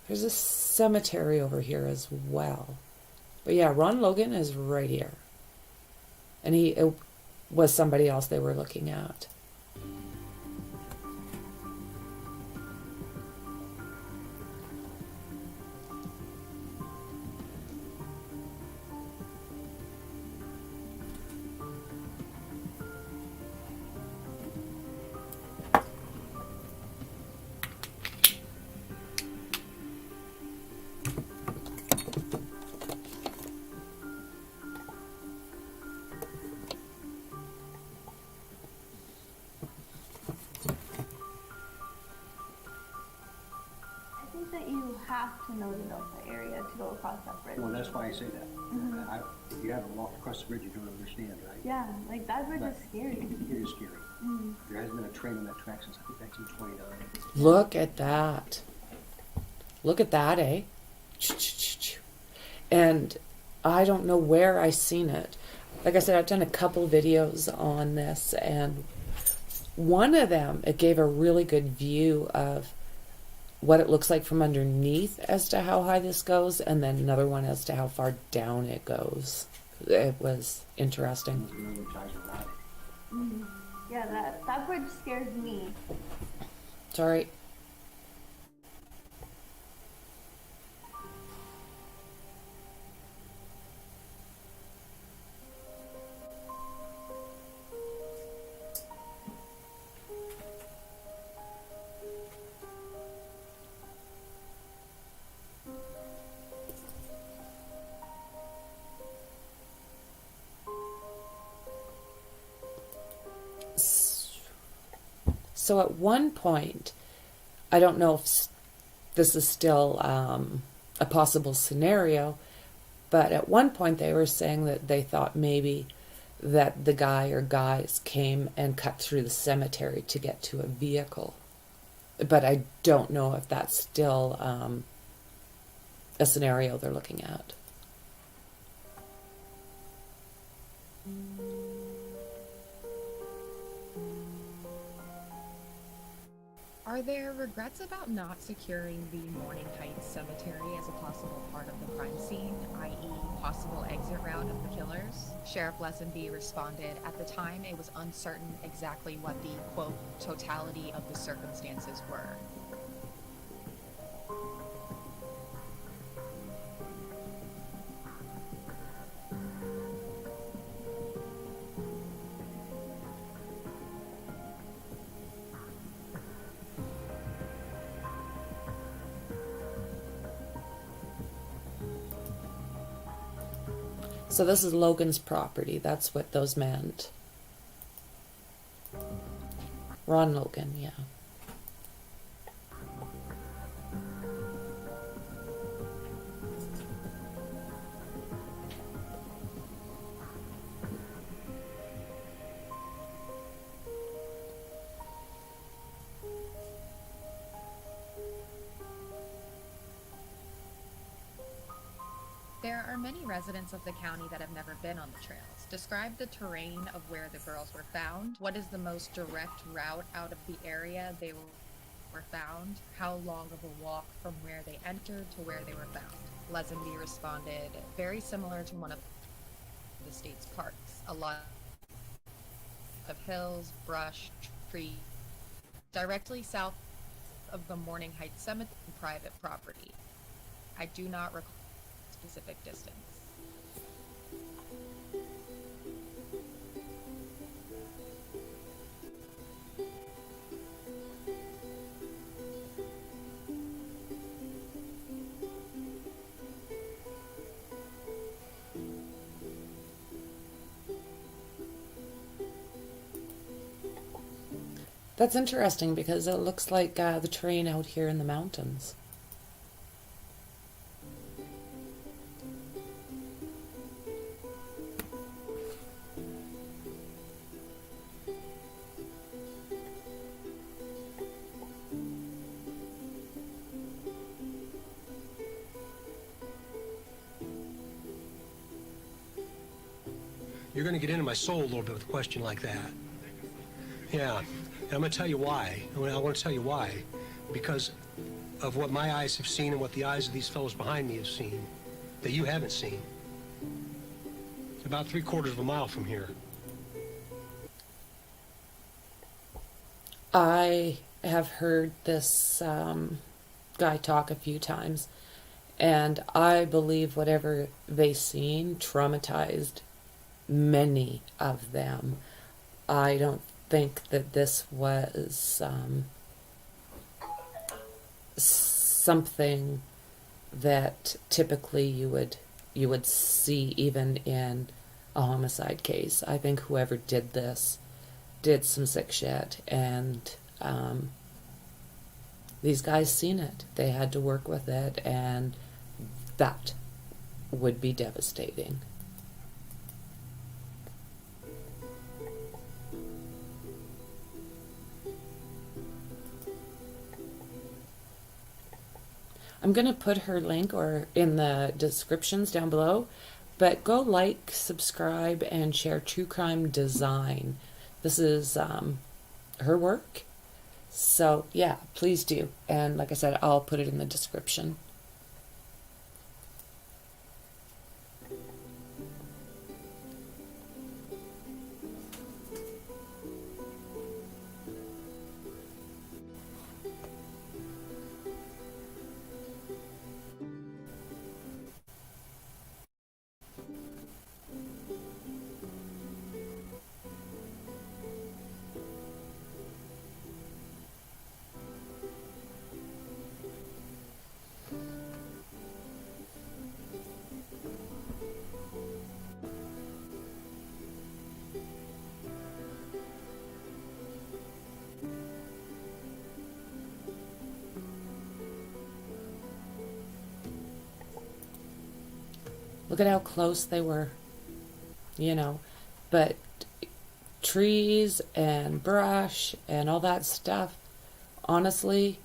there's a cemetery over here as well. But yeah, Ron Logan is right here. And it was somebody else they were looking at. that you have to know the Delphi area to go across that bridge. Well, that's why I say that. Mhm. If you haven't walked across the bridge, you don't understand, right? Yeah, like that bridge But is scary. It is scary. Mhm. There hasn't been a train on that track since I think 1929. Look at that. Look at that, eh? And I don't know where I seen it. Like I said, I've done a couple videos on this, and one of them, it gave a really good view of what it looks like from underneath as to how high this goes, and then another one as to how far down it goes. It was interesting. Mhm. Yeah, that bridge scares me. Sorry. So at one point, I don't know if this is still a possible scenario, but at one point they were saying that they thought maybe that the guy or guys came and cut through the cemetery to get to a vehicle. But I don't know if that's still a scenario they're looking at. Are there regrets about not securing the Morning Heights Cemetery as a possible part of the crime scene, i.e. possible exit route of the killers? Sheriff Libbys responded, at the time it was uncertain exactly what the, quote, totality of the circumstances were. So this is Logan's property. That's what those meant. Ron Logan, yeah. There are many residents of the county that have never been on the trails. Describe the terrain of where the girls were found. What is the most direct route out of the area they were found? How long of a walk from where they entered to where they were found? Libbys responded, very similar to one of the state's parks. A lot of hills, brush, trees. Directly south of the Morning Heights Cemetery, private property. I do not recall specific distance. That's interesting because it looks like the terrain out here in the mountains. You're going to get into my soul a little bit with a question like that. Yeah, and I'm going to tell you why. I want to tell you why. Because of what my eyes have seen and what the eyes of these fellows behind me have seen that you haven't seen. About 3/4 of a mile from here. I have heard this guy talk a few times, and I believe whatever they seen traumatized many of them. I don't think that this was something that typically you would see even in a homicide case. I think whoever did this did some sick shit, and These guys seen it. They had to work with it, and that would be devastating. I'm going to put her link or in the descriptions down below, but go like, subscribe, and share True Crime Design. This is her work. So yeah, please do. And like I said, I'll put it in the description. Look at how close they were, you know, but trees and brush and all that stuff, honestly,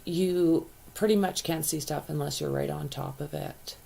you pretty much can't see stuff unless you're right on top of it.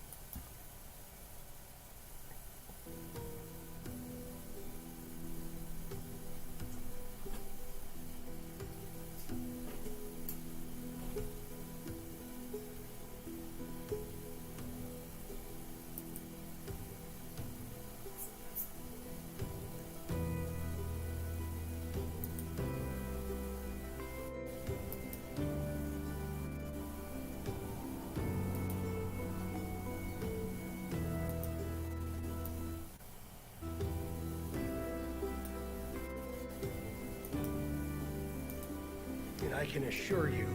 And I can assure you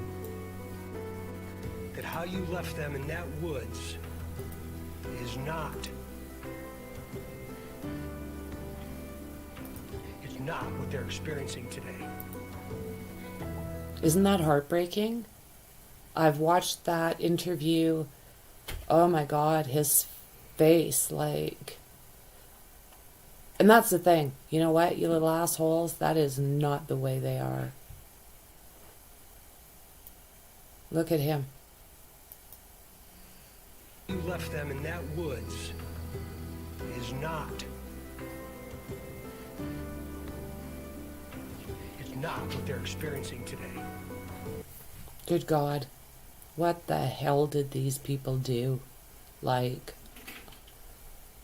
that how you left them in that woods is not what they're experiencing today. Isn't that heartbreaking? I've watched that interview. Oh my God, his face, like... And that's the thing. You know what, you little assholes? That is not the way they are. Look at him. You left them in that woods is not what they're experiencing today. Good God. What the hell did these people do? Like,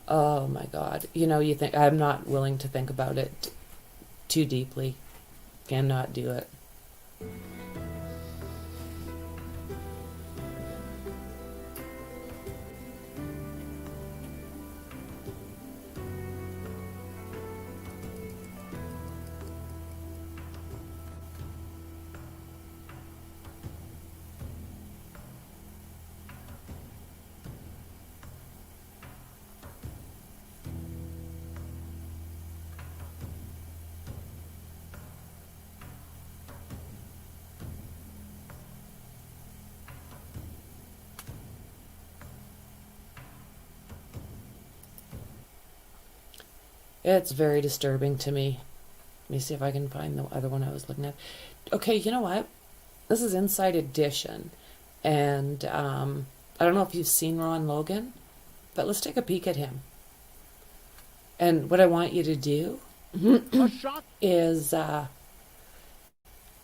oh my God. You know, you think, I'm not willing to think about it too deeply. Cannot do it. It's very disturbing to me. Let me see if I can find the other one I was looking at. Okay, you know what? This is Inside Edition. And I don't know if you've seen Ron Logan, but let's take a peek at him. And what I want you to do is look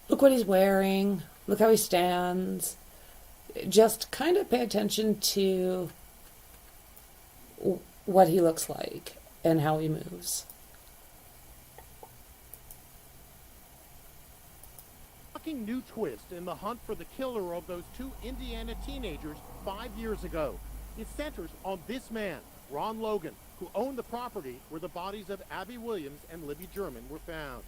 what he's wearing. Look how he stands. Just kind of pay attention to what he looks like and how he moves. Shocking new twist in the hunt for the killer of those two Indiana teenagers 5 years ago. It centers on this man, Ron Logan, who owned the property where the bodies of Abby Williams and Libby German were found.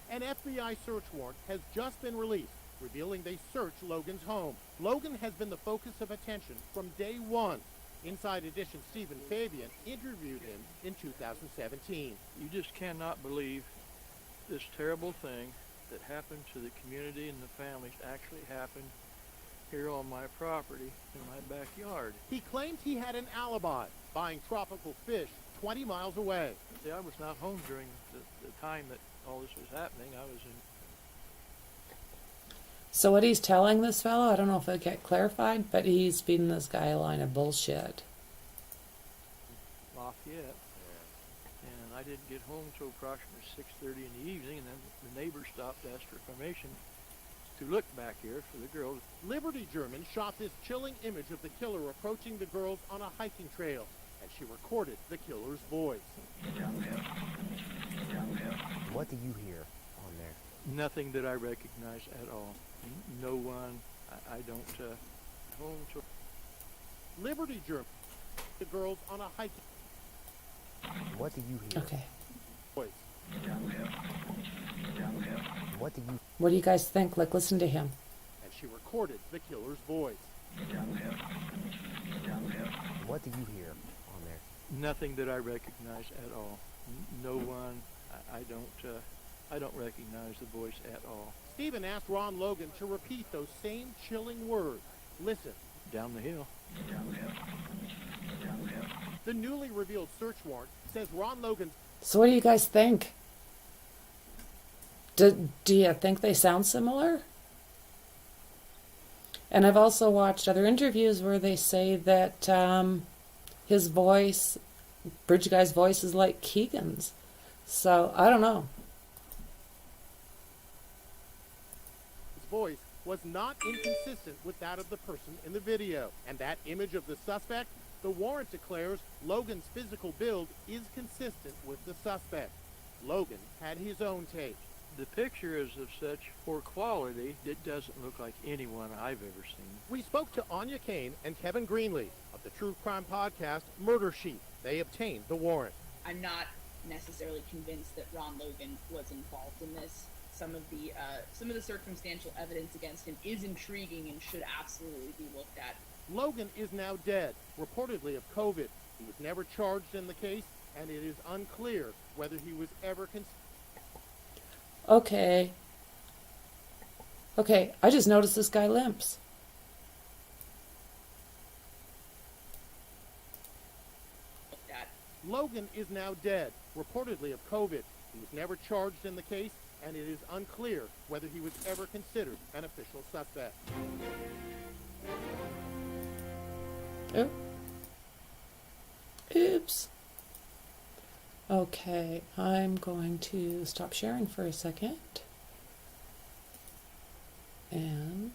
An FBI search warrant has just been released, revealing they searched Logan's home. Logan has been the focus of attention from day one. Inside Edition Stephen Fabian interviewed him in 2017. You just cannot believe this terrible thing that happened to the community and the families actually happened here on my property in my backyard. He claimed he had an alibi, buying tropical fish 20 miles away. See, I was not home during the time that all this was happening. I was in So what he's telling this fellow, I don't know if it get clarified, but he's feeding this guy a line of bullshit. Lafayette, and I didn't get home until approximately 6:30 in the evening, and then the neighbor stopped to ask for permission to look back here for the girls. Liberty German shot this chilling image of the killer approaching the girls on a hiking trail, and she recorded the killer's voice. What do you hear on there? Nothing that I recognize at all. No one. I don't home to. Liberty German, the girls on a hiking. What do you hear? Okay. What do you? What do you guys think? Like, listen to him. And she recorded the killer's voice. What do you hear on there? Nothing that I recognize at all. No one. I don't recognize the voice at all. Stephen asked Ron Logan to repeat those same chilling words. Listen. Down the hill. The newly revealed search warrant says Ron Logan's. So what do you guys think? Do you think they sound similar? And I've also watched other interviews where they say that his voice, Bridge Guy's voice, is like Keegan's. So I don't know. His voice was not inconsistent with that of the person in the video. And that image of the suspect, the warrant declares Logan's physical build is consistent with the suspect. Logan had his own take. The picture is of such poor quality, it doesn't look like anyone I've ever seen. We spoke to Anya Kane and Kevin Greenlee of the true crime podcast Murder Sheet. They obtained the warrant. I'm not necessarily convinced that Ron Logan was involved in this. Some of the circumstantial evidence against him is intriguing and should absolutely be looked at. Logan is now dead, reportedly of COVID. He was never charged in the case, and it is unclear whether he was ever Okay. Okay, I just noticed this guy limps. Logan is now dead, reportedly of COVID. He was never charged in the case, and it is unclear whether he was ever considered an official suspect. Oh. Oops. Okay, I'm going to stop sharing for a second. And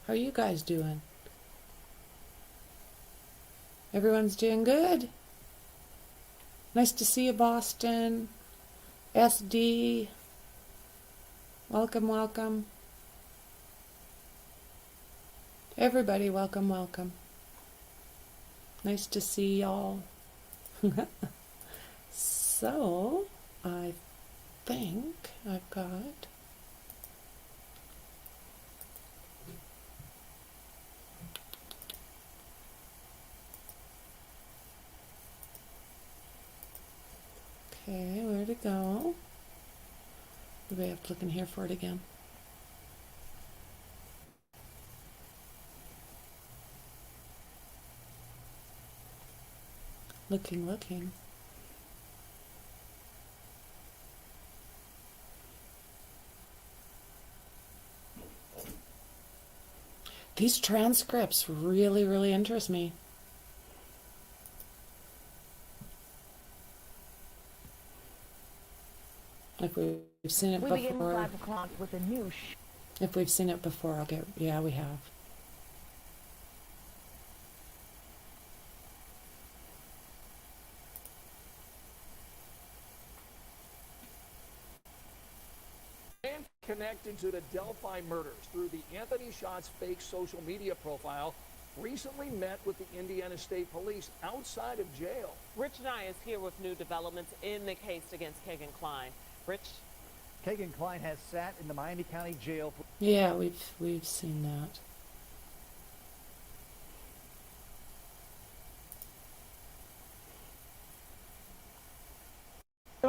how are you guys doing? Everyone's doing good. Nice to see you, Boston. SD. Welcome, welcome. Everybody, welcome, welcome. Nice to see y'all. So, I think I've got okay, where to go? Do we have to look in here for it again? Looking. These transcripts really, really interest me. If we've seen it We begin before. 5 o'clock with a new If we've seen it before, I'll get. Yeah, we have. And connected to the Delphi murders through the Anthony Shots fake social media profile recently met with the Indiana State Police outside of jail. Rich Nye is here with new developments in the case against Kegan Kline. Rich? Kegan Kline has sat in the Miami County Jail for... Yeah, we've seen that.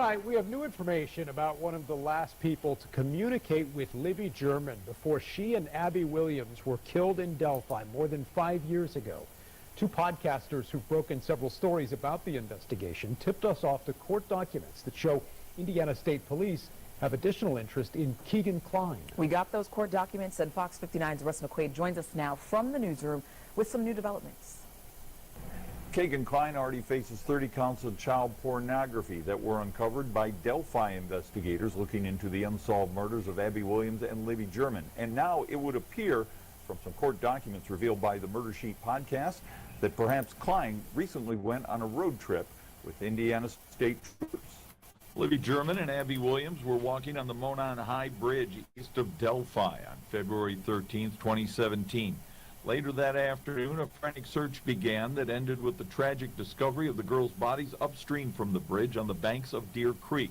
Tonight, we have new information about one of the last people to communicate with Libby German before she and Abby Williams were killed in Delphi more than 5 years ago. Two podcasters who've broken several stories about the investigation tipped us off to court documents that show Indiana State Police have additional interest in Keegan Kline. We got those court documents, and Fox 59's Russ McQuaid joins us now from the newsroom with some new developments. Keegan Kline already faces 30 counts of child pornography that were uncovered by Delphi investigators looking into the unsolved murders of Abby Williams and Libby German. And now it would appear from some court documents revealed by the Murder Sheet podcast that perhaps Kline recently went on a road trip with Indiana State troopers. Libby German and Abby Williams were walking on the Monon High Bridge east of Delphi on February 13, 2017. Later that afternoon, a frantic search began that ended with the tragic discovery of the girls' bodies upstream from the bridge on the banks of Deer Creek.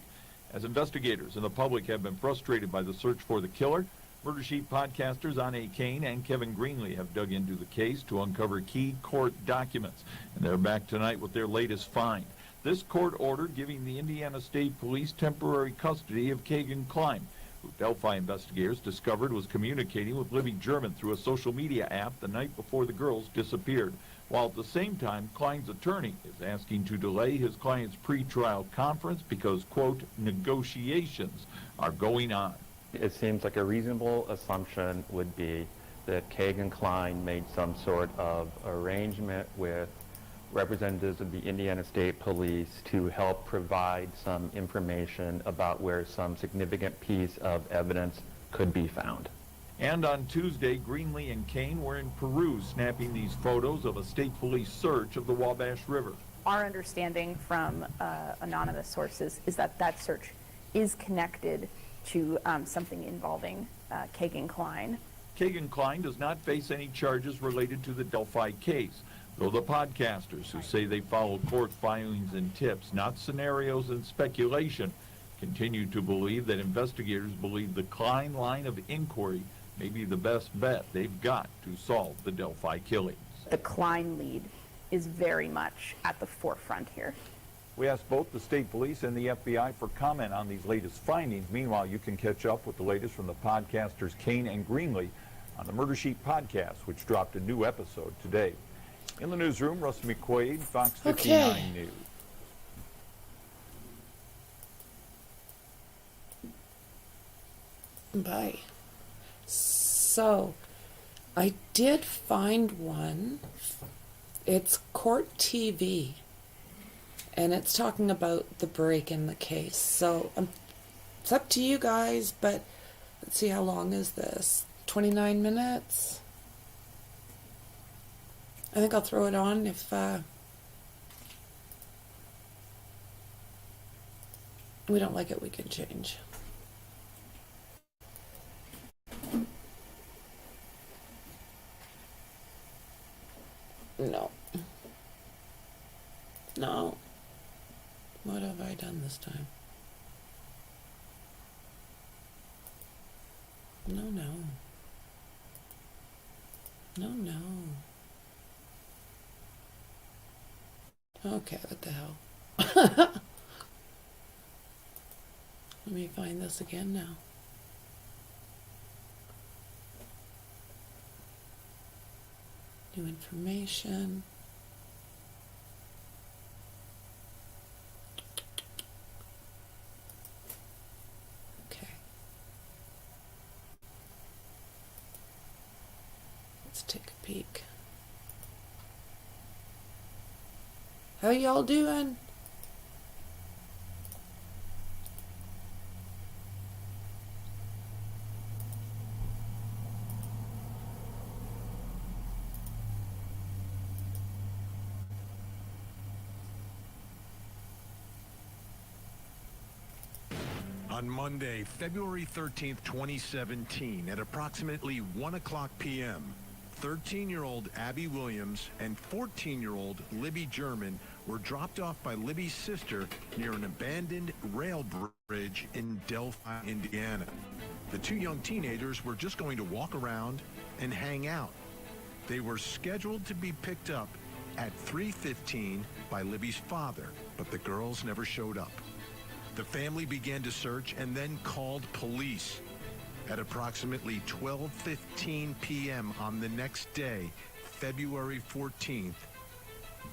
As investigators and the public have been frustrated by the search for the killer, Murder Sheet podcasters Anne Kane and Kevin Greenlee have dug into the case to uncover key court documents, and they're back tonight with their latest find. This court order giving the Indiana State Police temporary custody of Keegan Kline, who Delphi investigators discovered was communicating with Libby German through a social media app the night before the girls disappeared, while at the same time Kline's attorney is asking to delay his client's pretrial conference because, quote, negotiations are going on. It seems like a reasonable assumption would be that Keegan Kline made some sort of arrangement with representatives of the Indiana State Police to help provide some information about where some significant piece of evidence could be found. And on Tuesday, Greenlee and Kane were in Peru snapping these photos of a state police search of the Wabash River. Our understanding from anonymous sources is that that search is connected to something involving Keegan Kline. Keegan Kline does not face any charges related to the Delphi case, though the podcasters who say they follow court filings and tips, not scenarios and speculation, continue to believe that investigators believe the Kline line of inquiry may be the best bet they've got to solve the Delphi killings. The Kline lead is very much at the forefront here. We asked both the state police and the FBI for comment on these latest findings. Meanwhile, you can catch up with the latest from the podcasters Kane and Greenlee on the Murder Sheet podcast, which dropped a new episode today. In the newsroom, Russ McQuaid, Fox 59 News. Bye. So, I did find one. It's Court TV. And it's talking about the break in the case. So, it's up to you guys, but let's see, how long is this? 29 minutes? I think I'll throw it on if we don't like it, we can change. No. No. What have I done this time? No, no. No, no. Okay, what the hell? Let me find this again now. New information. Okay. Let's take a peek. How y'all doing? On Monday, February 13th, 2017, at approximately 1 o'clock p.m., 13-year-old Abby Williams and 14-year-old Libby German were dropped off by Libby's sister near an abandoned rail bridge in Delphi, Indiana. The two young teenagers were just going to walk around and hang out. They were scheduled to be picked up at 3:15 by Libby's father, but the girls never showed up. The family began to search and then called police. At approximately 12:15 p.m. on the next day, February 14th,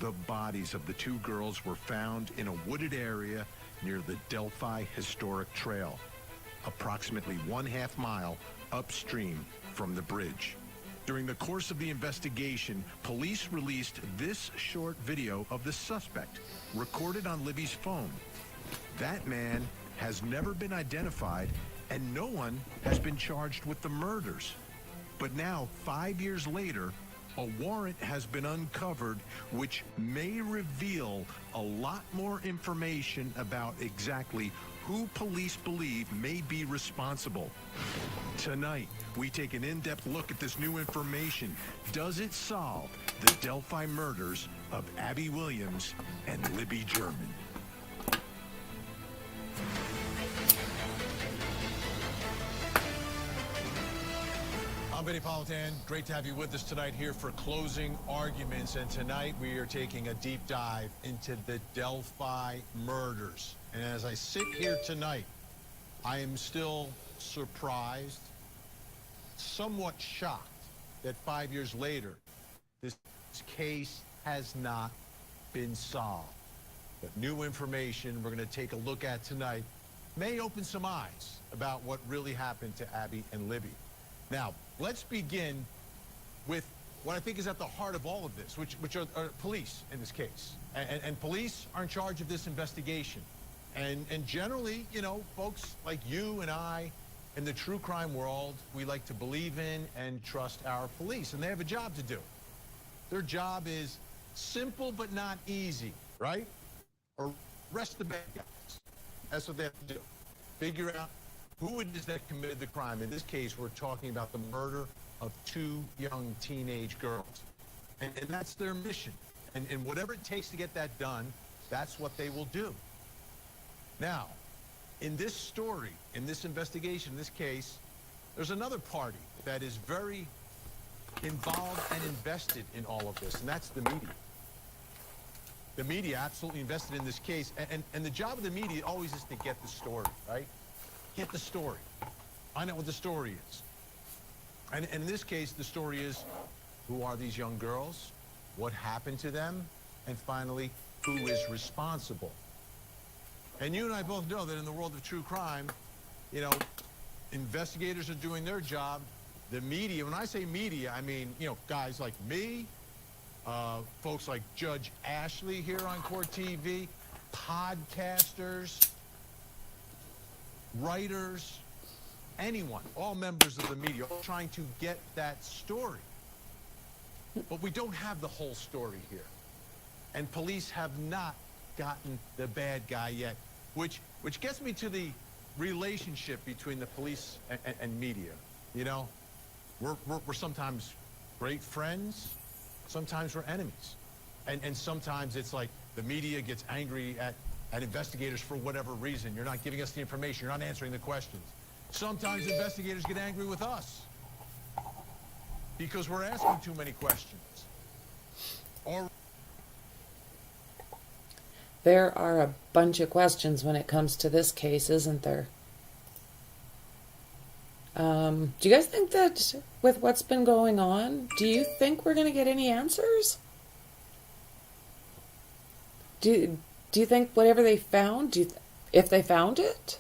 the bodies of the two girls were found in a wooded area near the Delphi Historic Trail, approximately 1/2 mile upstream from the bridge. During the course of the investigation, police released this short video of the suspect, recorded on Libby's phone. That man has never been identified, and no one has been charged with the murders. But now, 5 years later, a warrant has been uncovered which may reveal a lot more information about exactly who police believe may be responsible. Tonight, we take an in-depth look at this new information. Does it solve the Delphi murders of Abby Williams and Libby German? I'm Benny Politan. Great to have you with us tonight here for Closing Arguments. And tonight we are taking a deep dive into the Delphi murders. And as I sit here tonight, I am still surprised, somewhat shocked that 5 years later, this case has not been solved. But new information we're going to take a look at tonight may open some eyes about what really happened to Abby and Libby. Now, let's begin with what I think is at the heart of all of this, which are police in this case. And police are in charge of this investigation. And generally, you know, folks like you and I in the true crime world, we like to believe in and trust our police. And they have a job to do. Their job is simple but not easy, right? Arrest the bad guys. That's what they have to do. Figure out who it is that committed the crime. In this case, we're talking about the murder of two young teenage girls. And that's their mission. And whatever it takes to get that done, that's what they will do. Now, in this story, in this investigation, in this case, there's another party that is very involved and invested in all of this, and that's the media. The media absolutely invested in this case, and the job of the media always is to get the story, right? Get the story. Find out what the story is. And in this case, the story is, who are these young girls? What happened to them? And finally, who is responsible? And you and I both know that in the world of true crime, you know, investigators are doing their job. The media, when I say media, I mean, you know, guys like me, folks like Judge Ashley here on Court TV, podcasters, writers, anyone, all members of the media, all trying to get that story. But we don't have the whole story here. And police have not gotten the bad guy yet, which gets me to the relationship between the police and media. You know, we're sometimes great friends, sometimes we're enemies. And sometimes it's like the media gets angry at investigators for whatever reason. You're not giving us the information, you're not answering the questions. Sometimes investigators get angry with us because we're asking too many questions. Or there are a bunch of questions when it comes to this case, isn't there? Do you guys think that with what's been going on, do you think we're going to get any answers? Do you think whatever they found, if they found it,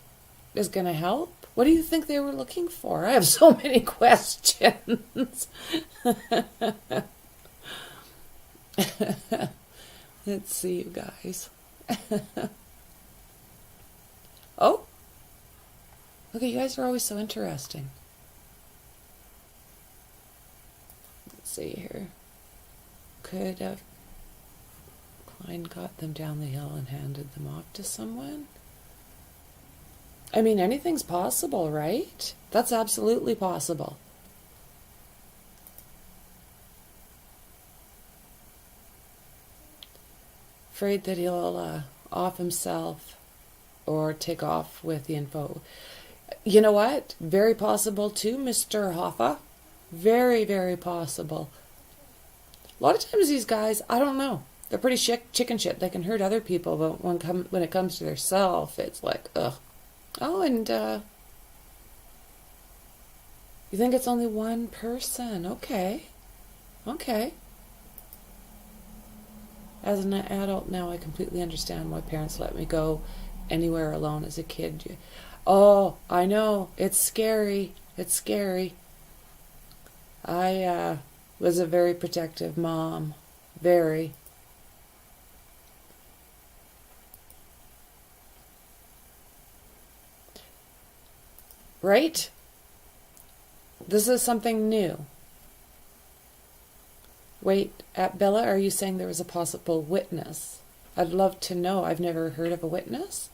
is going to help? What do you think they were looking for? I have so many questions. Let's see, you guys. Oh, okay, you guys are always so interesting. Let's see here. Could have Klein got them down the hill and handed them off to someone? I mean, anything's possible, right? That's absolutely possible. Afraid that he'll off himself or take off with the info. You know what? Very possible too, Mr. Hoffa. Very, very possible. A lot of times these guys, I don't know. They're pretty chicken shit. They can hurt other people, but when it comes to their self, it's like, ugh. Oh, and you think it's only one person? Okay. As an adult now, I completely understand why parents let me go anywhere alone as a kid. Oh, I know. It's scary. I was a very protective mom. Very. Right? This is something new. Wait, Bella, are you saying there was a possible witness? I'd love to know. I've never heard of a witness.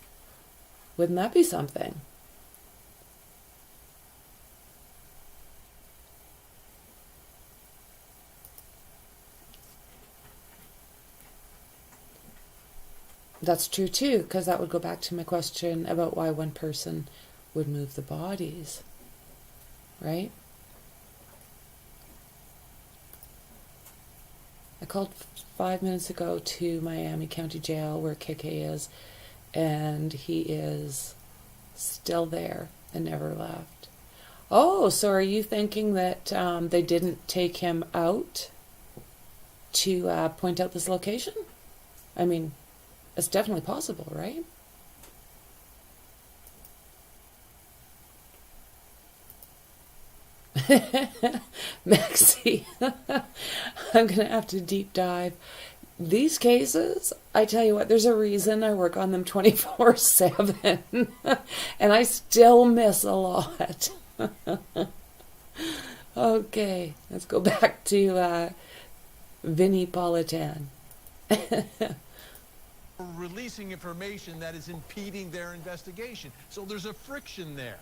Wouldn't that be something? That's true too, because that would go back to my question about why one person would move the bodies, right? I called 5 minutes ago to Miami County Jail where KK is, and he is still there and never left. Oh, so are you thinking that they didn't take him out to point out this location? I mean, it's definitely possible, right? Maxie, I'm going to have to deep dive. These cases, I tell you what, there's a reason I work on them 24/7, and I still miss a lot. Okay, let's go back to Vinnie Politan. Releasing information that is impeding their investigation. So there's a friction there.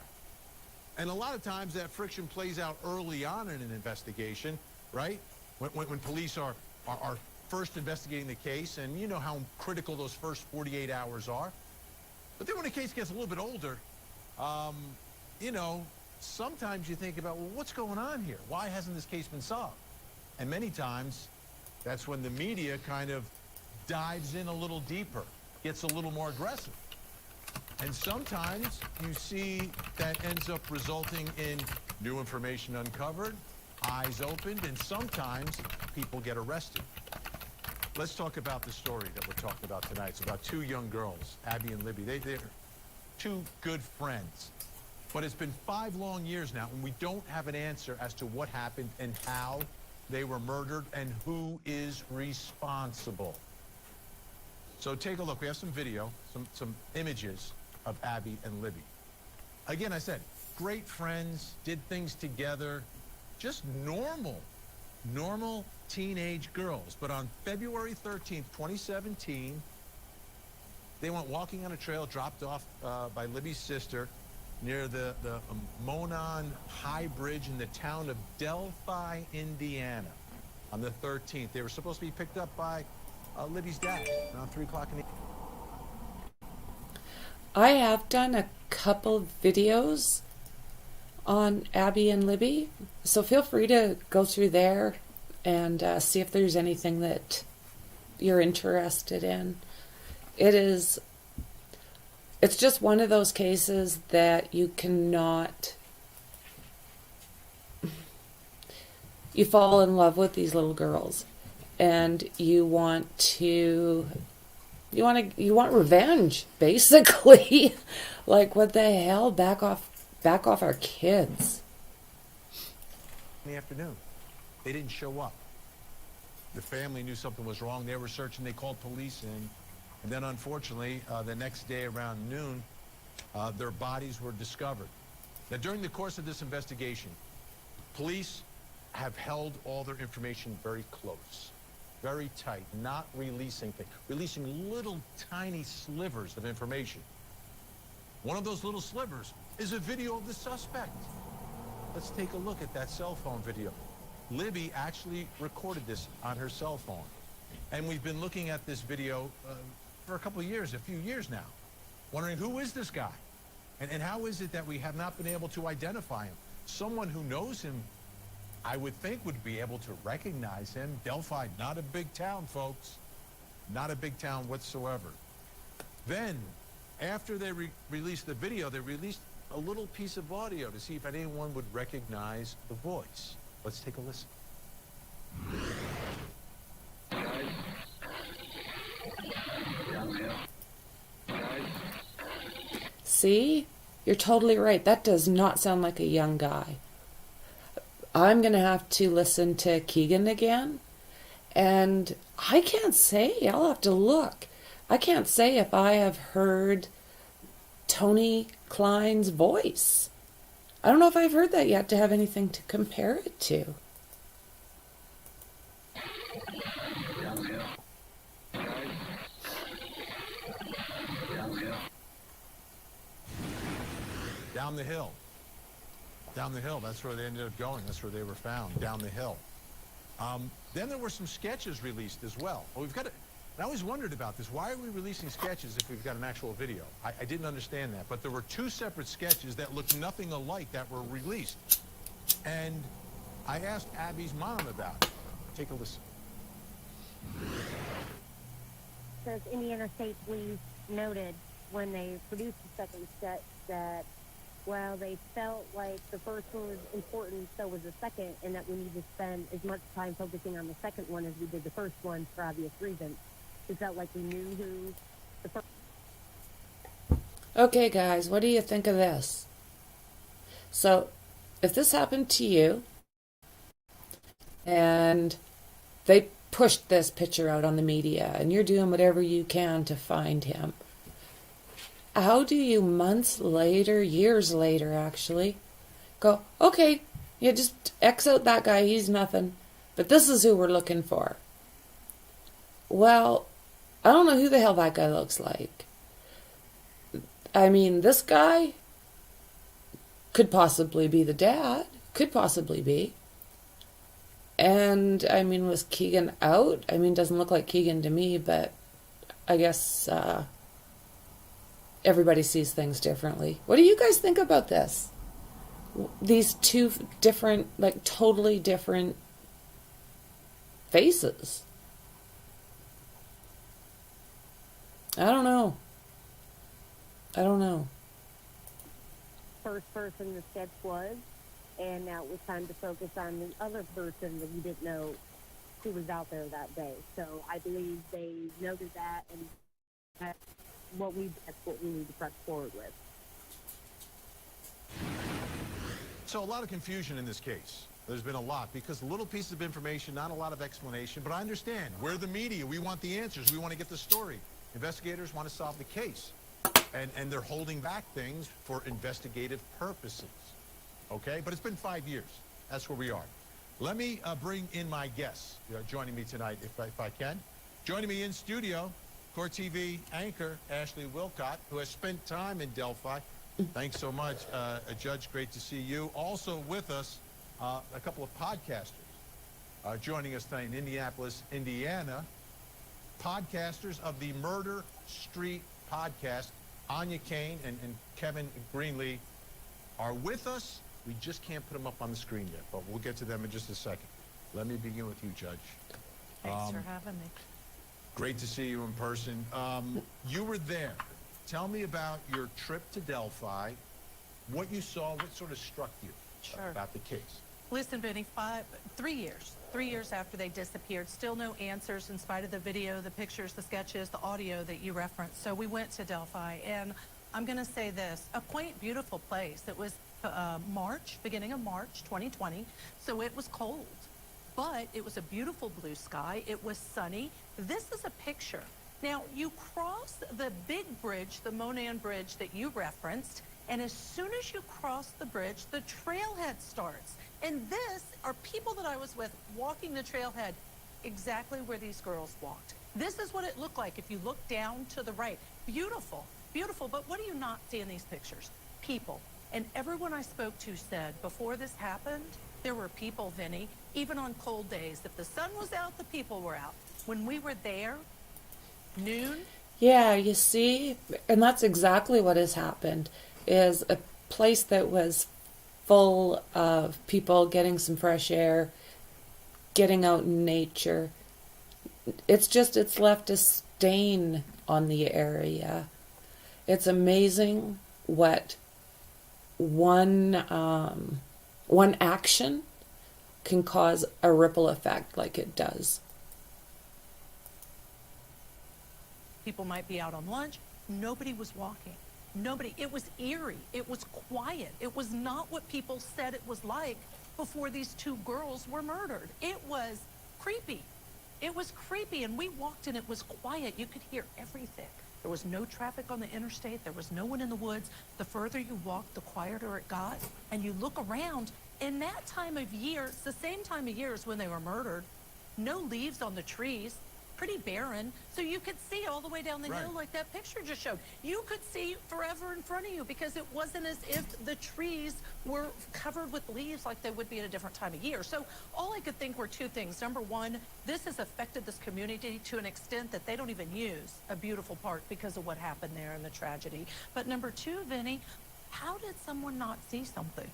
And a lot of times that friction plays out early on in an investigation, right? When police are first investigating the case, and you know how critical those first 48 hours are. But then when the case gets a little bit older, you know, sometimes you think about, well, what's going on here? Why hasn't this case been solved? And many times, that's when the media kind of dives in a little deeper, gets a little more aggressive. And sometimes you see that ends up resulting in new information uncovered, eyes opened, and sometimes people get arrested. Let's talk about the story that we're talking about tonight. It's about two young girls, Abby and Libby. They're two good friends. But it's been 5 long years now, and we don't have an answer as to what happened and how they were murdered and who is responsible. So take a look. We have some video, some images of Abby and Libby. Again, I said, great friends, did things together, just normal teenage girls. But on February 13th, 2017, they went walking on a trail dropped off by Libby's sister near the Monon High Bridge in the town of Delphi, Indiana. On the 13th, they were supposed to be picked up by Libby's dad around 3 o'clock in the evening. I have done a couple videos on Abby and Libby, so feel free to go through there and see if there's anything that you're interested in. It's just one of those cases that you cannot, you fall in love with these little girls and you want revenge, basically. Like, what the hell? Back off our kids. In the afternoon, they didn't show up. The family knew something was wrong. They were searching. They called police in. And then, unfortunately, the next day around noon, their bodies were discovered. Now, during the course of this investigation, police have held all their information very close, very tight, not releasing things, releasing little tiny slivers of information. One of those little slivers is a video of the suspect. Let's take a look at that cell phone video. Libby actually recorded this on her cell phone. And we've been looking at this video for a few years now, wondering who is this guy? And how is it that we have not been able to identify him? Someone who knows him, I would think, would be able to recognize him. Delphi, not a big town, folks. Not a big town whatsoever. Then, after they released the video, they released a little piece of audio to see if anyone would recognize the voice. Let's take a listen. See? You're totally right. That does not sound like a young guy. I'm going to have to listen to Keegan again. And I can't say. I'll have to look. I can't say if I have heard Tony Klein's voice. I don't know if I've heard that yet to have anything to compare it to. Down the hill. Down the hill. That's where they ended up going. That's where they were found, down the hill. Then there were some sketches released as well. Well, we've got to, I always wondered about this. Why are we releasing sketches if we've got an actual video? I didn't understand that. But there were two separate sketches that looked nothing alike that were released. And I asked Abby's mom about it. Take a listen. Says Indiana State Police noted when they produced the second sketch that, well, they felt like the first one was important, so was the second, and that we need to spend as much time focusing on the second one as we did the first one for obvious reasons. It felt like we knew who the first. Okay, guys, what do you think of this? So, if this happened to you, and they pushed this picture out on the media, and you're doing whatever you can to find him, how do you months later, years later actually, go, okay, yeah, just X out that guy, he's nothing, but this is who we're looking for? Well, I don't know who the hell that guy looks like. I mean, this guy could possibly be the dad, could possibly be. And, I mean, was Keegan out? I mean, doesn't look like Keegan to me, but I guess, everybody sees things differently. What do you guys think about this? These two different, like totally different faces. I don't know. First person the sketch was, and now it was time to focus on the other person that we didn't know who was out there that day. So I believe they noted that, and that's what we need to press forward with. So a lot of confusion in this case. There's been a lot because little pieces of information, not a lot of explanation, but I understand. We're the media. We want the answers. We want to get the story. Investigators want to solve the case. And they're holding back things for investigative purposes. Okay? But it's been 5 years. That's where we are. Let me bring in my guests joining me tonight, if I can. Joining me in studio, Court TV anchor Ashley Wilcott, who has spent time in Delphi. Thanks so much, Judge. Great to see you. Also with us, a couple of podcasters joining us tonight in Indianapolis, Indiana. Podcasters of the Murder Street podcast, Anya Kane and Kevin Greenlee are with us. We just can't put them up on the screen yet, but we'll get to them in just a second. Let me begin with you, Judge. Thanks for having me. Great to see you in person. You were there. Tell me about your trip to Delphi, what you saw, what sort of struck you about the case. Listen, Benny, 3 years. 3 years after they disappeared, still no answers in spite of the video, the pictures, the sketches, the audio that you referenced. So we went to Delphi, and I'm going to say this, a quaint, beautiful place. It was beginning of March 2020, so it was cold. But it was a beautiful blue sky. It was sunny. This is a picture. Now, you cross the big bridge, the Monan Bridge that you referenced, and as soon as you cross the bridge, the trailhead starts. And this are people that I was with walking the trailhead exactly where these girls walked. This is what it looked like if you look down to the right. Beautiful, beautiful. But what do you not see in these pictures? People. And everyone I spoke to said before this happened, there were people, Vinny, even on cold days. If the sun was out, the people were out. When we were there, noon. Yeah, you see, and that's exactly what has happened, is a place that was full of people getting some fresh air, getting out in nature. it's left a stain on the area. It's amazing what one action can cause a ripple effect like it does. People might be out on lunch. Nobody was walking. Nobody. It was eerie. It was quiet. It was not what people said it was like before these two girls were murdered. It was creepy. It was creepy, and we walked and it was quiet. You could hear everything. There was no traffic on the interstate. There was no one in the woods. The further you walked, the quieter it got. And you look around, in that time of year, it's the same time of year as when they were murdered. No leaves on the trees. Pretty barren, so you could see all the way down the hill like that picture just showed. You could see forever in front of you because it wasn't as if the trees were covered with leaves like they would be at a different time of year. So all I could think were two things. Number one, this has affected this community to an extent that they don't even use a beautiful park because of what happened there and the tragedy. But number two, Vinny, how did someone not see something?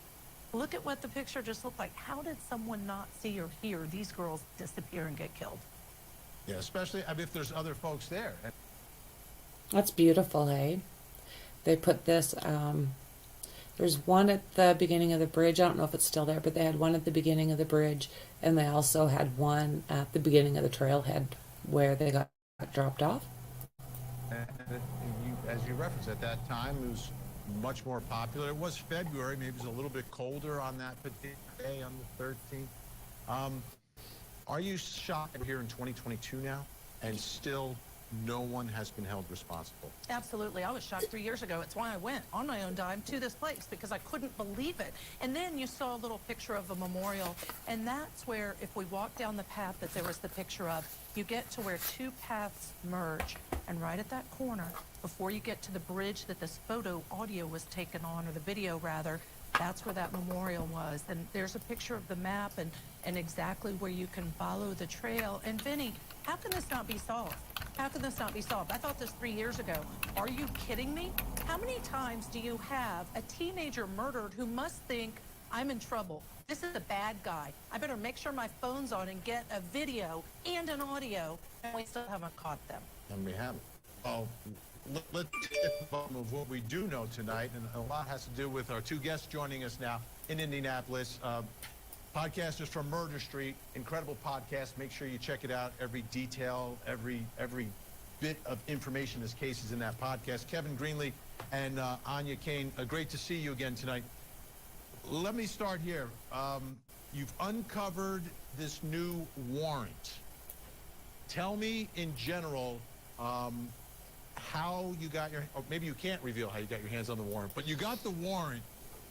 Look at what the picture just looked like. How did someone not see or hear these girls disappear and get killed? Yeah, especially if there's other folks there. That's beautiful, eh? They put this, there's one at the beginning of the bridge. I don't know if it's still there, but they had one at the beginning of the bridge, and they also had one at the beginning of the trailhead where they got dropped off. And as you referenced, at that time, it was much more popular. It was February, maybe it was a little bit colder on that particular day, on the 13th. Are you shocked we're here in 2022 now, and still no one has been held responsible? Absolutely. I was shocked 3 years ago. It's why I went on my own dime to this place, because I couldn't believe it. And then you saw a little picture of a memorial, and that's where, if we walk down the path that there was the picture of, you get to where two paths merge. And right at that corner, before you get to the bridge that this audio was taken on, or the video rather, that's where that memorial was. And there's a picture of the map and exactly where you can follow the trail. And Vinny, how can this not be solved? How can this not be solved? I thought this 3 years ago. Are you kidding me? How many times do you have a teenager murdered who must think, I'm in trouble? This is a bad guy. I better make sure my phone's on and get a video and an audio, and we still haven't caught them. And we haven't. Oh, let's get to the bottom of what we do know tonight, and a lot has to do with our two guests joining us now in Indianapolis. Podcasters from Murder Street, incredible podcast. Make sure you check it out. Every detail, every bit of information, this case is in that podcast. Kevin Greenlee and Anya Kane, great to see you again tonight. Let me start here. You've uncovered this new warrant. Tell me in general how you got or maybe you can't reveal how you got your hands on the warrant, but you got the warrant.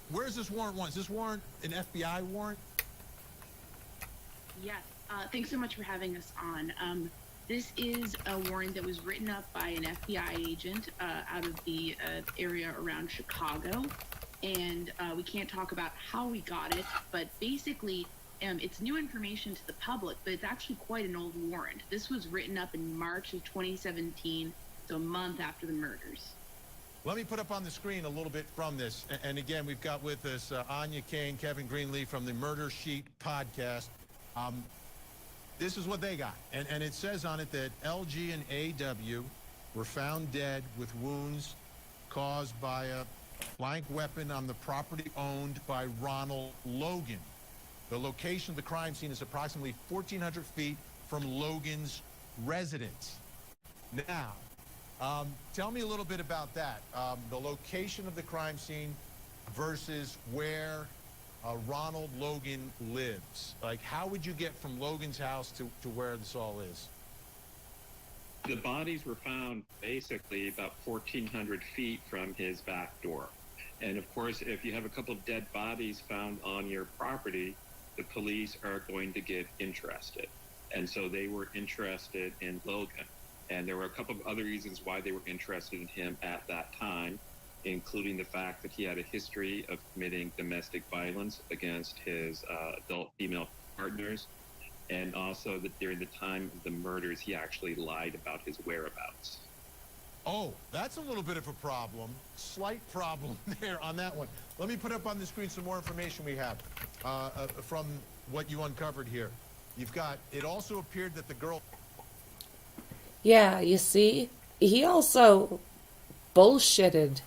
Where's this warrant? Is this warrant an FBI warrant? Yes. Thanks so much for having us on. This is a warrant that was written up by an FBI agent out of the area around Chicago. And we can't talk about how we got it, but basically it's new information to the public, but it's actually quite an old warrant. This was written up in March of 2017, so a month after the murders. Let me put up on the screen a little bit from this. And again, we've got with us Anya Kane, Kevin Greenlee from the Murder Sheet podcast. This is what they got. And it says on it that LG and AW were found dead with wounds caused by a blank weapon on the property owned by Ronald Logan. The location of the crime scene is approximately 1,400 feet from Logan's residence. Now, tell me a little bit about that. The location of the crime scene versus where Ronald Logan lives. Like, how would you get from Logan's house to where this all is? The bodies were found basically about 1,400 feet from his back door. And of course, if you have a couple of dead bodies found on your property, the police are going to get interested. And so they were interested in Logan. And there were a couple of other reasons why they were interested in him at that time, including the fact that he had a history of committing domestic violence against his adult female partners, and also that during the time of the murders, he actually lied about his whereabouts. Oh, that's a little bit of a problem. Slight problem there on that one. Let me put up on the screen some more information we have from what you uncovered here. You've got, it also appeared that the girl Yeah, you see, he also bullshitted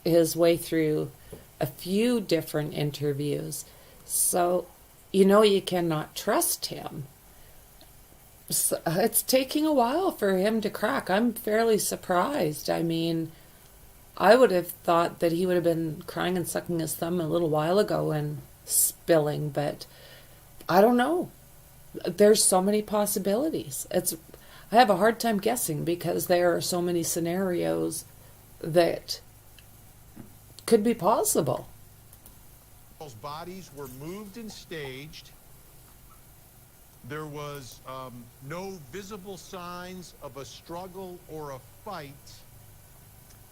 his way through a few different interviews. So, you cannot trust him. So it's taking a while for him to crack. I'm fairly surprised. I mean, I would have thought that he would have been crying and sucking his thumb a little while ago and spilling, but I don't know. There's so many possibilities. I have a hard time guessing because there are so many scenarios that could be possible. Those bodies were moved and staged. There was no visible signs of a struggle or a fight.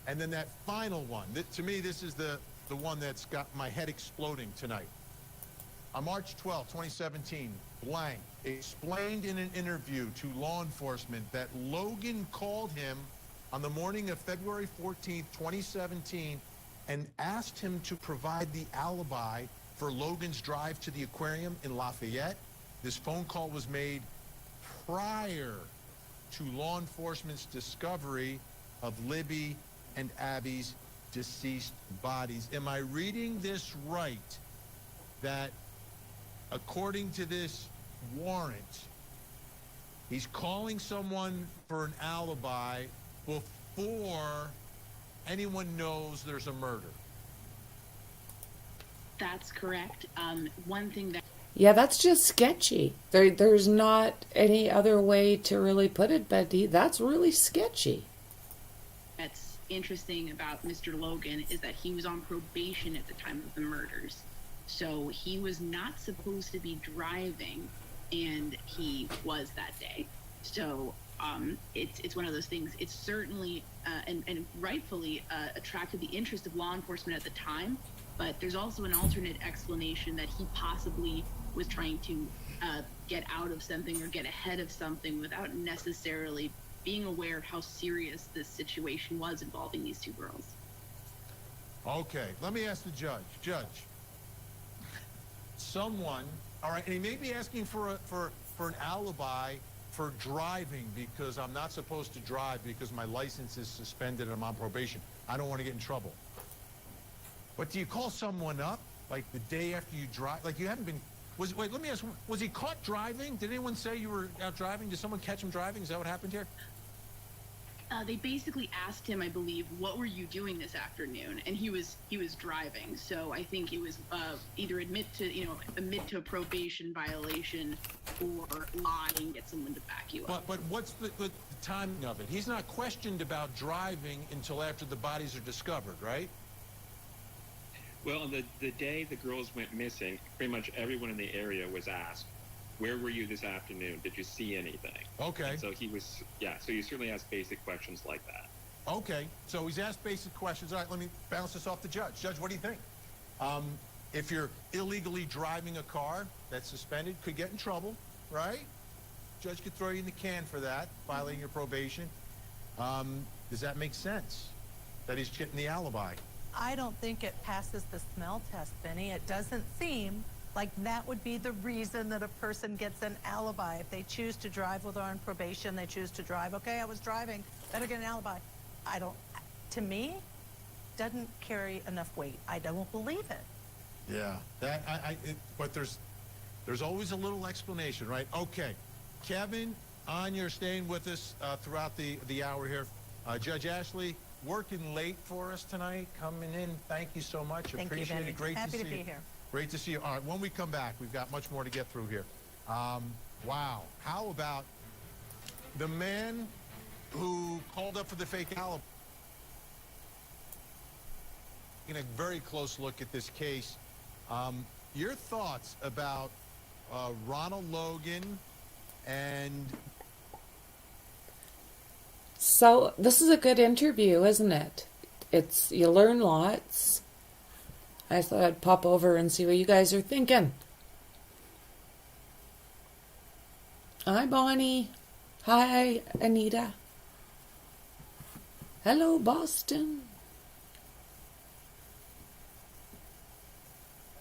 And then that final one, to me, this is the one that's got my head exploding tonight. On March 12, 2017, Blank explained in an interview to law enforcement that Logan called him on the morning of February 14, 2017, and asked him to provide the alibi for Logan's drive to the aquarium in Lafayette. This phone call was made prior to law enforcement's discovery of Libby and Abby's deceased bodies. Am I reading this right? That according to this warrant, he's calling someone for an alibi before anyone knows there's a murder? That's correct. One thing that Yeah, that's just sketchy. There's not any other way to really put it, but that's really sketchy. that's interesting about Mr. Logan is that he was on probation at the time of the murders. So he was not supposed to be driving, and he was that day. So it's one of those things. It's certainly and rightfully attracted the interest of law enforcement at the time, but there's also an alternate explanation that he possibly was trying to get out of something or get ahead of something without necessarily being aware of how serious this situation was involving these two girls. Okay, let me ask the judge. Judge, someone, all right, and he may be asking for an alibi for driving because I'm not supposed to drive because my license is suspended and I'm on probation. I don't want to get in trouble. But do you call someone up like the day after you drive? Like you haven't been. Wait, let me ask. Was he caught driving? Did anyone say you were out driving? Did someone catch him driving? Is that what happened here? They basically asked him, I believe, what were you doing this afternoon? And he was driving. So I think it was either admit to a probation violation or lie and get someone to back you up. But what's the timing of it? He's not questioned about driving until after the bodies are discovered, right? Well, the day the girls went missing, pretty much everyone in the area was asked, where were you this afternoon? Did you see anything? Okay. And so he was, so you certainly asked basic questions like that. Okay, so he's asked basic questions. All right, let me bounce this off the judge. Judge, what do you think? If you're illegally driving a car that's suspended, could get in trouble, right? Judge could throw you in the can for that, violating your probation. Does that make sense, that he's getting the alibi? I don't think it passes the smell test, Benny. It doesn't seem like that would be the reason that a person gets an alibi. If they choose to drive while they're on probation, they choose to drive. Okay, I was driving, better get an alibi. To me, doesn't carry enough weight. I don't believe it. Yeah, but there's always a little explanation, right? Okay, Kevin, Anya, staying with us throughout the hour here. Judge Ashley, working late for us tonight, coming in. Thank you so much. Thank Appreciate you, Benny. it. Great Happy to see to be you. here. Great to see you. All right, when we come back, we've got much more to get through here. Wow. How about the man who called up for the fake alibi? Taking a very close look at this case. Your thoughts about Ronald Logan and... So this is a good interview, isn't it? You learn lots. I thought I'd pop over and see what you guys are thinking. Hi, Bonnie. Hi, Anita. Hello, Boston.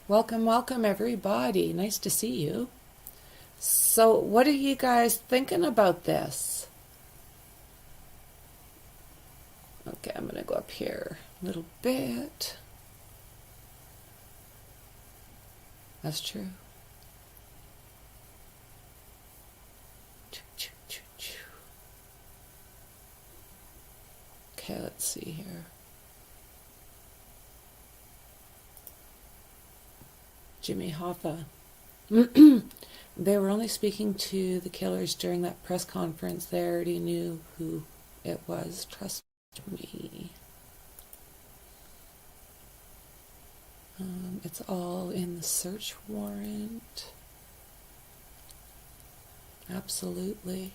Welcome, welcome, everybody. Nice to see you. So, what are you guys thinking about this? Okay, I'm gonna go up here a little bit. That's true. Okay, let's see here. Jimmy Hoffa. They were only speaking to the killers during that press conference. They already knew who it was. Trust me. It's all in the search warrant. Absolutely.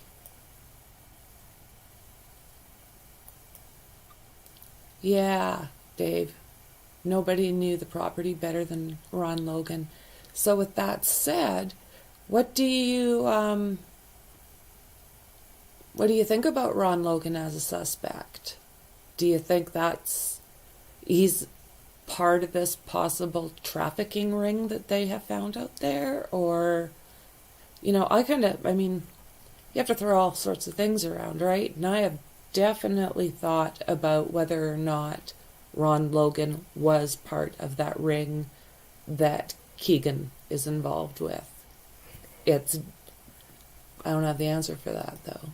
Yeah, Dave. Nobody knew the property better than Ron Logan. So with that said, what do you think about Ron Logan as a suspect? Do you think he's part of this possible trafficking ring that they have found out there? Or, you have to throw all sorts of things around, right? And I have definitely thought about whether or not Ron Logan was part of that ring that Keegan is involved with. I don't have the answer for that, though.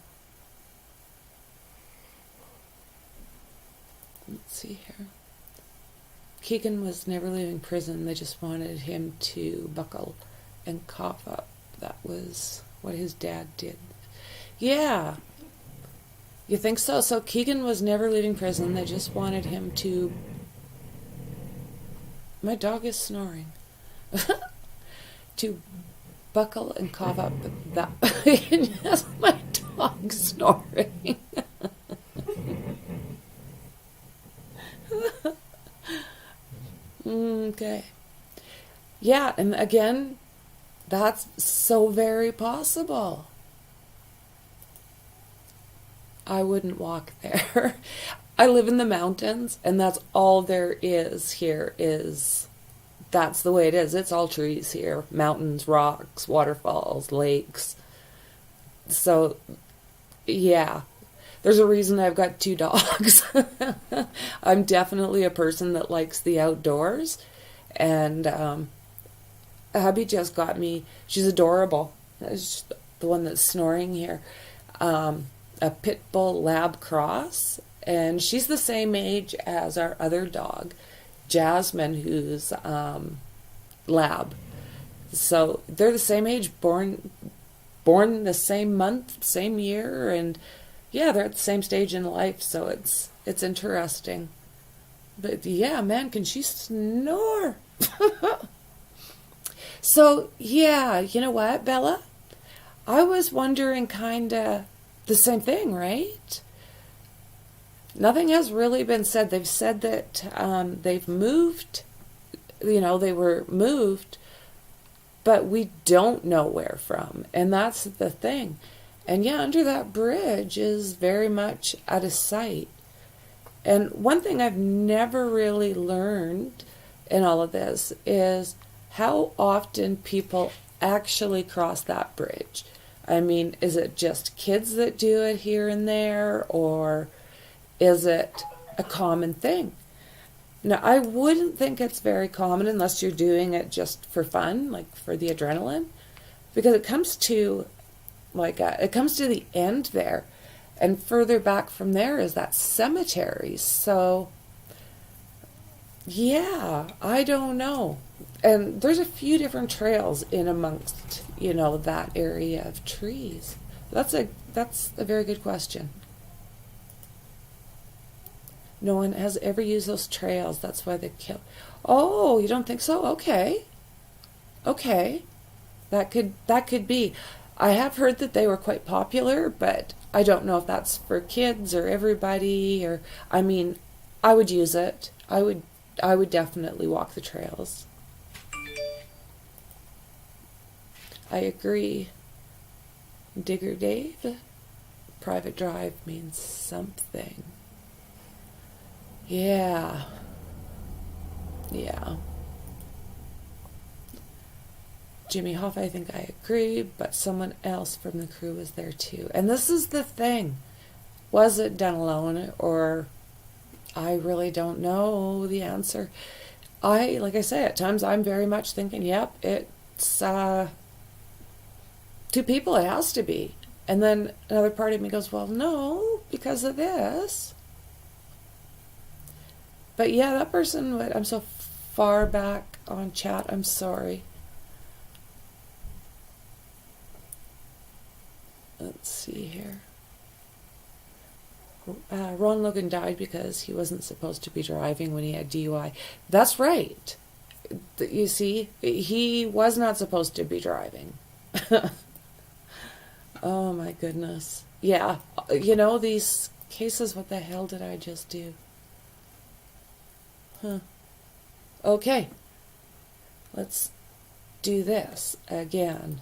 Let's see here. Keegan was never leaving prison. They just wanted him to buckle and cough up. That was what his dad did. Yeah. You think so? So Keegan was never leaving prison. They just wanted him to... My dog is snoring. To buckle and cough up. That... That's my dog snoring. Okay. Yeah, and again, that's so very possible. I wouldn't walk there. I live in the mountains, and that's all there is here that's the way it is. It's all trees here. Mountains, rocks, waterfalls, lakes. So, yeah. There's a reason I've got 2 dogs. I'm definitely a person that likes the outdoors. And Abby just got me, she's adorable. She's the one that's snoring here. A pit bull lab cross. And she's the same age as our other dog, Jasmine, who's lab. So they're the same age, born the same month, same year, and yeah, they're at the same stage in life, so it's interesting. But yeah, man, can she snore? So yeah, you know what, Bella? I was wondering kinda the same thing, right? Nothing has really been said. They've said that they've moved, they were moved, but we don't know where from. And that's the thing. And yeah, under that bridge is very much out of sight. And one thing I've never really learned in all of this is how often people actually cross that bridge. I mean, is it just kids that do it here and there, or is it a common thing? Now, I wouldn't think it's very common unless you're doing it just for fun, like for the adrenaline, because it comes to the end there, and further back from there is that cemetery. So yeah, I don't know. And there's a few different trails in amongst, that area of trees. That's a very good question. No one has ever used those trails. That's why they kill. Oh, you don't think so? Okay. That could be. I have heard that they were quite popular, but I don't know if that's for kids or everybody, or, I mean, I would use it. I would definitely walk the trails. I agree. Digger Dave, private drive means something. Yeah. Jimmy Hoff, I think I agree, but someone else from the crew was there too. And this is the thing. Was it done alone, or I really don't know the answer. Like I say, at times I'm very much thinking, yep, it's two people, it has to be. And then another part of me goes, well, no, because of this. But yeah, that person, I'm so far back on chat, I'm sorry. Let's see here. Ron Logan died because he wasn't supposed to be driving when he had DUI. That's right. You see, he was not supposed to be driving. Oh my goodness. Yeah, you know, these cases, what the hell did I just do? Huh. Okay. Let's do this again.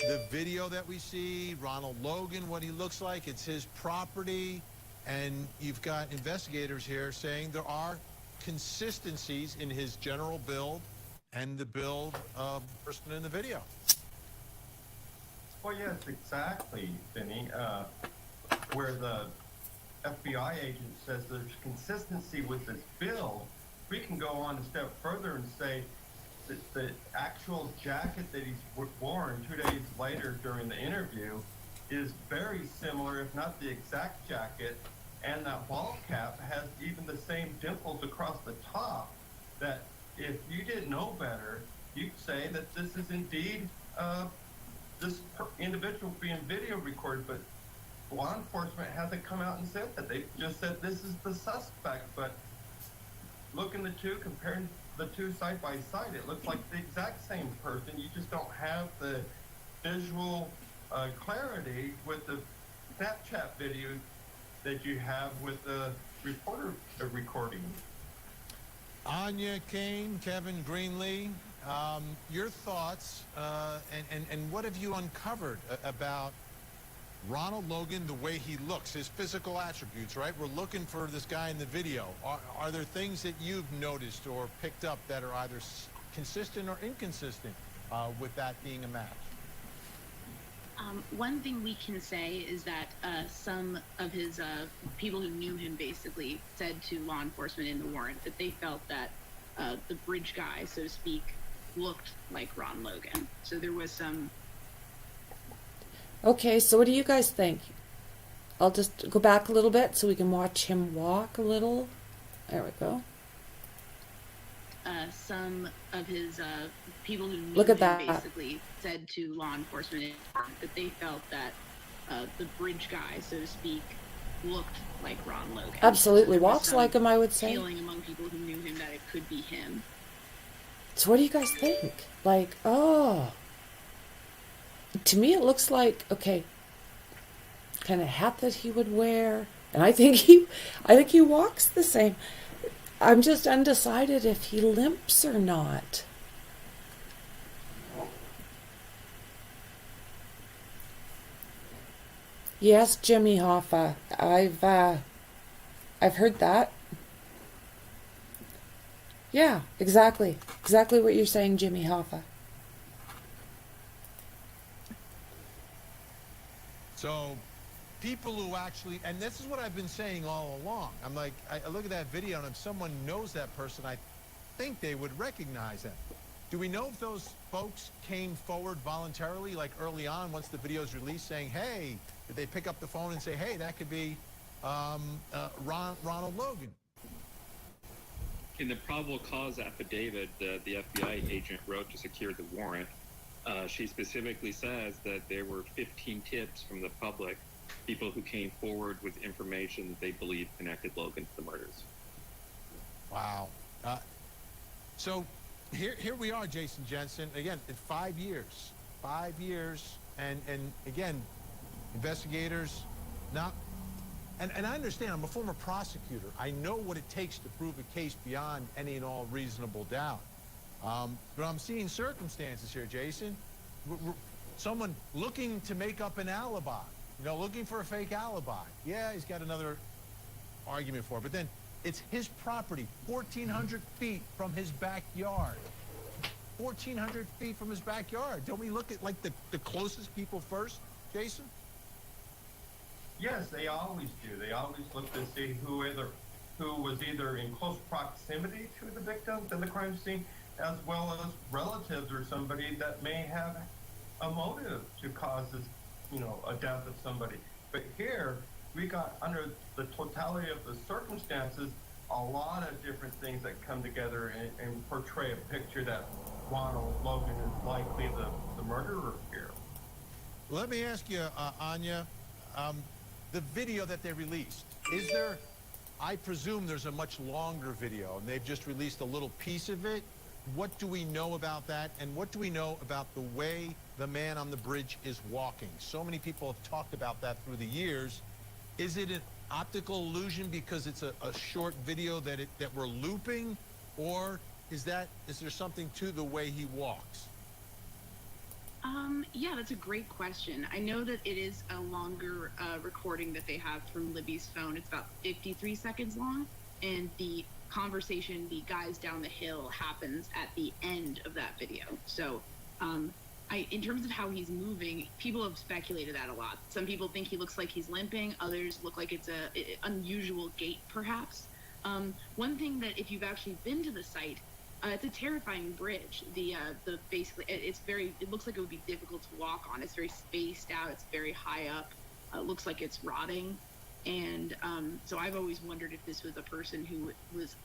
The video that we see, Ronald Logan, what he looks like, it's his property. And you've got investigators here saying there are consistencies in his general build and the build of the person in the video. Well, yes, exactly, Vinny. Where the FBI agent says there's consistency with this build, we can go on a step further and say that the actual jacket that he's worn 2 days later during the interview is very similar, if not the exact jacket, and that ball cap has even the same dimples across the top, that if you didn't know better, you'd say that this is indeed this individual being video recorded, but law enforcement hasn't come out and said that. They just said this is the suspect, but looking the two, comparing the two side by side, it looks like the exact same person. You just don't have the visual clarity with the Snapchat video that you have with the reporter recording. Anya Kane, Kevin Greenlee, your thoughts, and what have you uncovered about Ronald Logan, the way he looks, his physical attributes, right? We're looking for this guy in the video. Are there things that you've noticed or picked up that are either consistent or inconsistent with that being a match? One thing we can say is that some of his people who knew him basically said to law enforcement in the warrant that they felt that the bridge guy, so to speak, looked like Ron Logan. So there was some... Okay, so what do you guys think? I'll just go back a little bit so we can watch him walk a little. There we go. Some of his people who knew Look at him that. basically said to law enforcement that they felt that the bridge guy, so to speak, looked like Ron Logan. Absolutely. So there was Walks some like him, I would say. feeling among people who knew him that it could be him. So what do you guys think? Like, oh. To me it looks like, okay, kind of hat that he would wear. And I think he walks the same. I'm just undecided if he limps or not. Yes, Jimmy Hoffa. I've heard that. Yeah, exactly. Exactly what you're saying, Jimmy Hoffa. So people who actually, and this is what I've been saying all along. I'm like, I look at that video, and if someone knows that person, I think they would recognize him. Do we know if those folks came forward voluntarily, like early on, once the video is released, saying, hey, did they pick up the phone and say, hey, that could be Ronald Logan? In the probable cause affidavit that the FBI agent wrote to secure the warrant, she specifically says that there were 15 tips from the public, people who came forward with information that they believe connected Logan to the murders. Wow. So here we are, Jason Jensen, again, in 5 years. 5 years, and again, investigators not... And I understand, I'm a former prosecutor. I know what it takes to prove a case beyond any and all reasonable doubt. But I'm seeing circumstances here, Jason. Someone looking to make up an alibi, looking for a fake alibi. Yeah, he's got another argument for it. But then it's his property, 1,400 feet from his backyard. 1,400 feet from his backyard. Don't we look at, like, the closest people first, Jason? Yes, they always do. They always look to see who who was either in close proximity to the victims in the crime scene, as well as relatives or somebody that may have a motive to cause this, a death of somebody. But here, we got, under the totality of the circumstances, a lot of different things that come together and portray a picture that Ronald Logan is likely the murderer here. Let me ask you, Anya, the video that they released, is there, I presume there's a much longer video, and they've just released a little piece of it. What do we know about that, and what do we know about the way the man on the bridge is walking? So many people have talked about that through the years. Is it an optical illusion because it's a short video that we're looping, or is there something to the way he walks? Yeah, that's a great question. I know that it is a longer recording that they have from Libby's phone. It's about 53 seconds long, and the conversation, the guys down the hill, happens at the end of that video. So in terms of how he's moving, people have speculated that a lot. Some people think he looks like he's limping. Others look like it's a unusual gait, perhaps. One thing that, if you've actually been to the site, it's a terrifying bridge. Basically, it looks like it would be difficult to walk on. It's very spaced out. It's very high up. It looks like it's rotting. And so I've always wondered if this was a person who was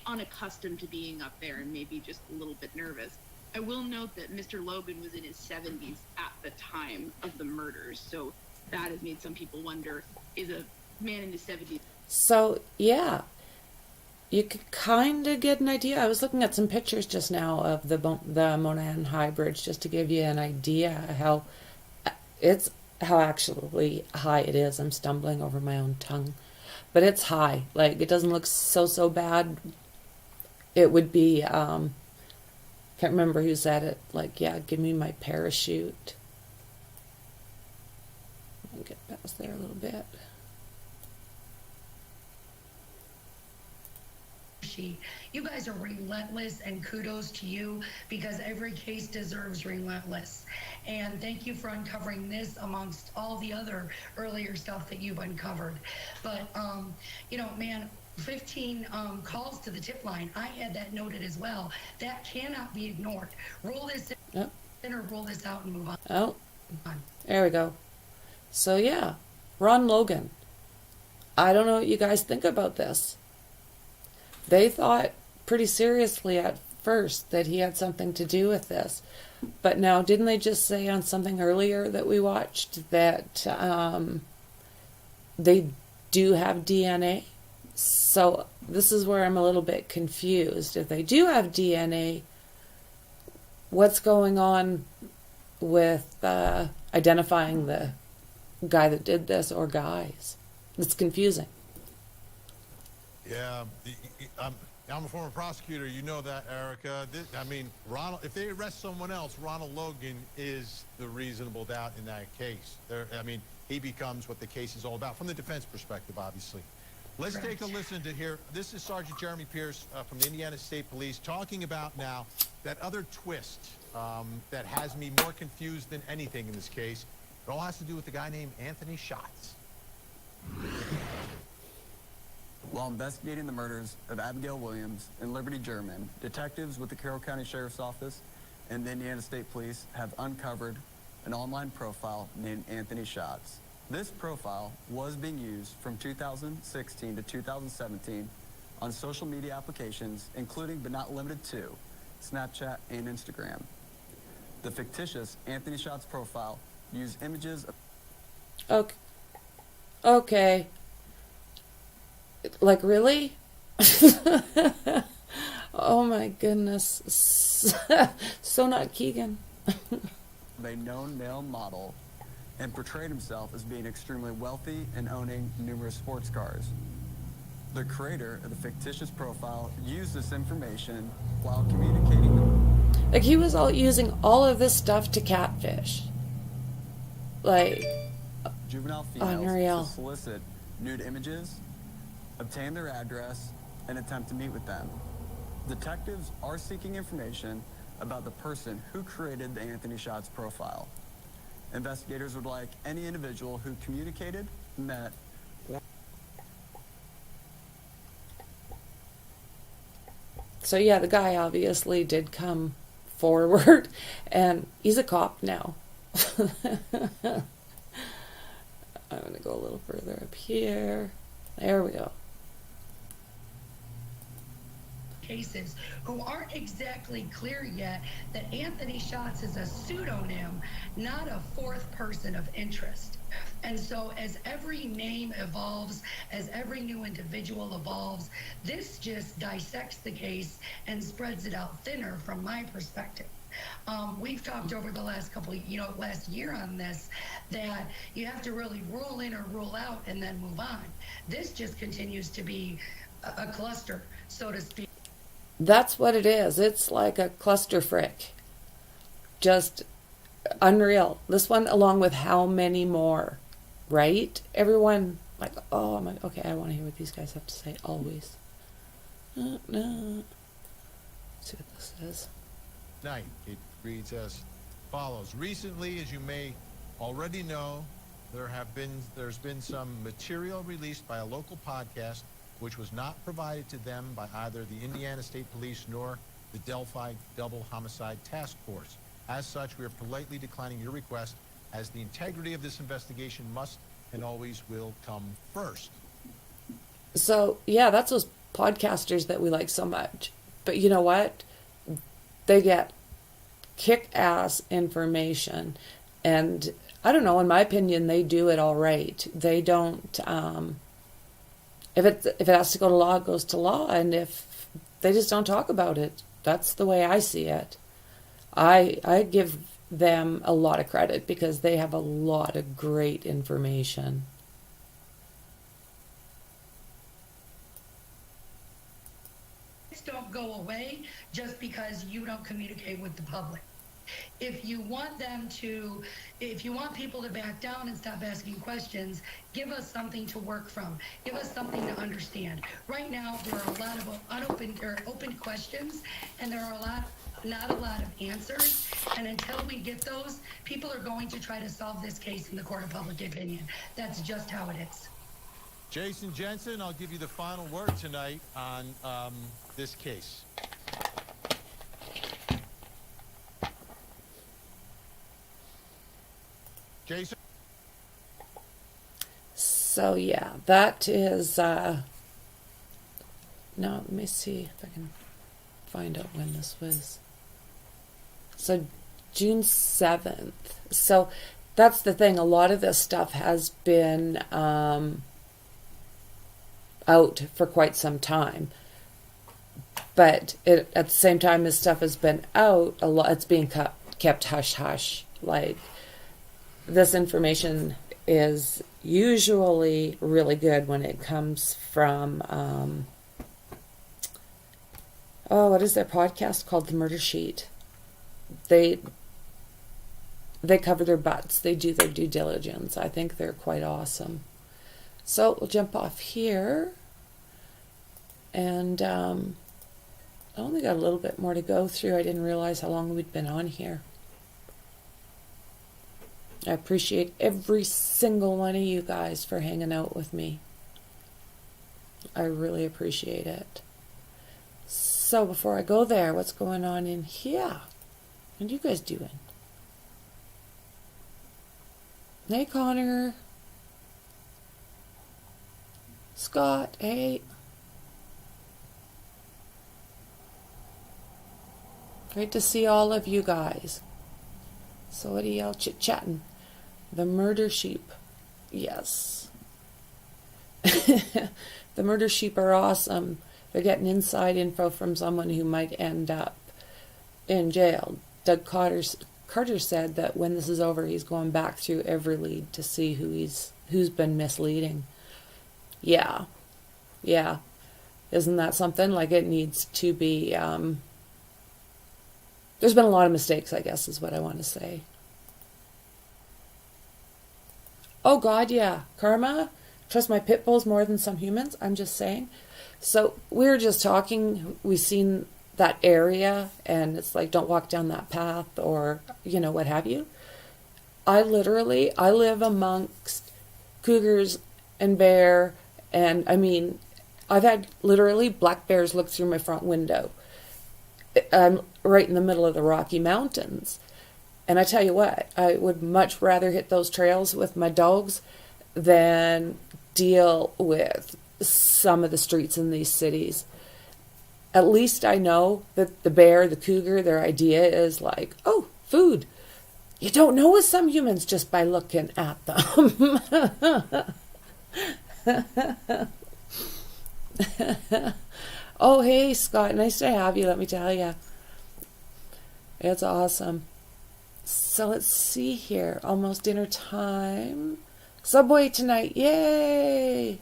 unaccustomed to being up there and maybe just a little bit nervous. I will note that Mr. Logan was in his 70s at the time of the murders. So that has made some people wonder, is a man in his 70s. So, yeah. You could kind of get an idea. I was looking at some pictures just now of the Monahan High Bridge, just to give you an idea how actually high it is. I'm stumbling over my own tongue, but it's high. Like, it doesn't look so bad. It would be, can't remember who said it. Like, yeah, give me my parachute. I'll get past there a little bit. You guys are relentless, and kudos to you, because every case deserves relentless. And thank you for uncovering this amongst all the other earlier stuff that you've uncovered. But, man, 15 calls to the tip line. I had that noted as well. That cannot be ignored. Roll this in or roll this out and move on. Oh, there we go. So, yeah, Ron Logan. I don't know what you guys think about this. They thought pretty seriously at first that he had something to do with this. But now, didn't they just say on something earlier that we watched that they do have DNA? So this is where I'm a little bit confused. If they do have DNA, what's going on with identifying the guy that did this, or guys? It's confusing. Yeah, I'm a former prosecutor. You know that, Erica. Ronald, if they arrest someone else, Ronald Logan is the reasonable doubt in that case. He becomes what the case is all about, from the defense perspective, obviously. Let's take a listen to hear. This is Sergeant Jeremy Pierce from the Indiana State Police talking about now that other twist that has me more confused than anything in this case. It all has to do with the guy named Anthony Schatz. While investigating the murders of Abigail Williams and Liberty German, detectives with the Carroll County Sheriff's Office and the Indiana State Police have uncovered an online profile named Anthony Schatz. This profile was being used from 2016 to 2017 on social media applications, including but not limited to Snapchat and Instagram. The fictitious Anthony Schatz profile used images of... Okay. Like, really? Oh my goodness. So not Keegan. a known male model and portrayed himself as being extremely wealthy and owning numerous sports cars. The creator of the fictitious profile used this information while communicating. Like, he was using all of this stuff to catfish. Like, juvenile females to solicit nude images, obtain their address, and attempt to meet with them. Detectives are seeking information about the person who created the Anthony Schatz profile. Investigators would like any individual who communicated, met, or... So yeah, the guy obviously did come forward, and he's a cop now. I'm going to go a little further up here. There we go. Cases who aren't exactly clear yet that Anthony Schatz is a pseudonym, not a fourth person of interest. And so as every name evolves, as every new individual evolves, this just dissects the case and spreads it out thinner from my perspective. We've talked over the last last year on this, that you have to really rule in or rule out and then move on. This just continues to be a cluster, so to speak. That's what it is. It's like a cluster frick. Just unreal. This one, along with how many more, right? Everyone, like, oh, I'm like, okay, I want to hear what these guys have to say always. No. Let's see what this says. Night. It reads as follows. Recently, as you may already know, there's been some material released by a local podcast which was not provided to them by either the Indiana State Police nor the Delphi Double Homicide Task Force. As such, we are politely declining your request, as the integrity of this investigation must and always will come first. So, yeah, that's those podcasters that we like so much. But you know what? They get kick-ass information. And I don't know, in my opinion, they do it all right. They don't... If it has to go to law, it goes to law. And if they just don't talk about it, that's the way I see it. I give them a lot of credit because they have a lot of great information. Don't go away just because you don't communicate with the public. If you want people to back down and stop asking questions, give us something to work from. Give us something to understand. Right now, there are a lot of open questions, and there are not a lot of answers. And until we get those, people are going to try to solve this case in the court of public opinion. That's just how it is. Jason Jensen, I'll give you the final word tonight on this case. Jason? So yeah, that is now let me see if I can find out when this was. So June 7th. So that's the thing, a lot of this stuff has been out for quite some time. But at the same time as stuff has been out, a lot it's being kept hush hush. Like, this information is usually really good when it comes from, what is their podcast called? The Murder Sheet. They cover their butts. They do their due diligence. I think they're quite awesome. So we'll jump off here. And I only got a little bit more to go through. I didn't realize how long we'd been on here. I appreciate every single one of you guys for hanging out with me. I really appreciate it. So before I go there, what's going on in here? What are you guys doing? Hey, Connor. Scott, hey. Great to see all of you guys. So what are y'all chit-chatting? The Murder Sheep. Yes. The Murder Sheep are awesome. They're getting inside info from someone who might end up in jail. Doug Carter said that when this is over, he's going back through every lead to see who's been misleading. Yeah. Yeah. Isn't that something? Like, it needs to be... there's been a lot of mistakes, I guess, is what I want to say. Oh, God, yeah. Karma? Trust my pit bulls more than some humans? I'm just saying. So, we were just talking. We've seen that area, and it's like, don't walk down that path, or, what have you. I live amongst cougars and bear, and, I've had literally black bears look through my front window. I'm right in the middle of the Rocky Mountains. And I tell you what, I would much rather hit those trails with my dogs than deal with some of the streets in these cities. At least I know that the bear, the cougar, their idea is like, oh, food. You don't know with some humans just by looking at them. Oh, hey, Scott. Nice to have you, let me tell you. It's awesome. So let's see here. Almost dinner time. Subway tonight. Yay!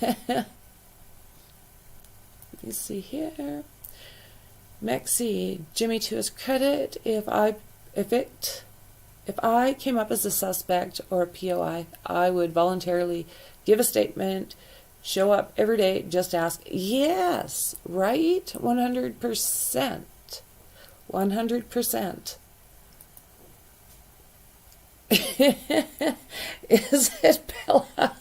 Let me see here. Mexi, Jimmy, to his credit, if I came up as a suspect or a POI, I would voluntarily give a statement, show up every day, just ask. Yes, right? 100%. 100%. Is it Bella?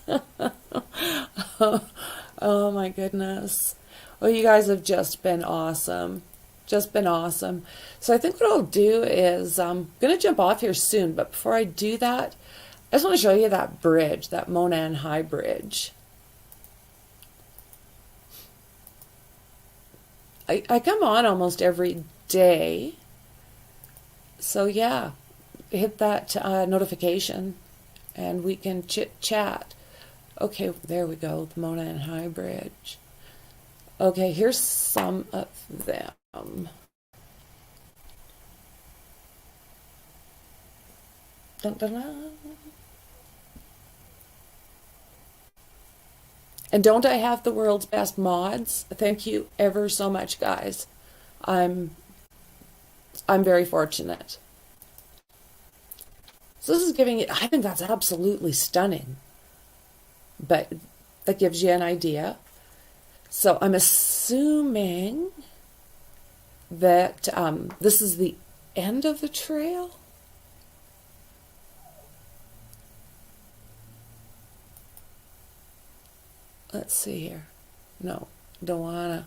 Oh my goodness. Well, you guys have just been awesome. Just been awesome. So I think what I'll do is I'm going to jump off here soon, but before I do that, I just want to show you that bridge, that Monan High Bridge. I come on almost every day. So yeah, hit that notification and we can chit chat. Okay, there we go, the Monan High Bridge. Okay, here's some of them. Dun, dun, dun. And don't I have the world's best mods? Thank you ever so much, guys. I'm very fortunate. So this is giving it, I think that's absolutely stunning. But that gives you an idea. So I'm assuming that this is the end of the trail. Let's see here. No, don't wanna.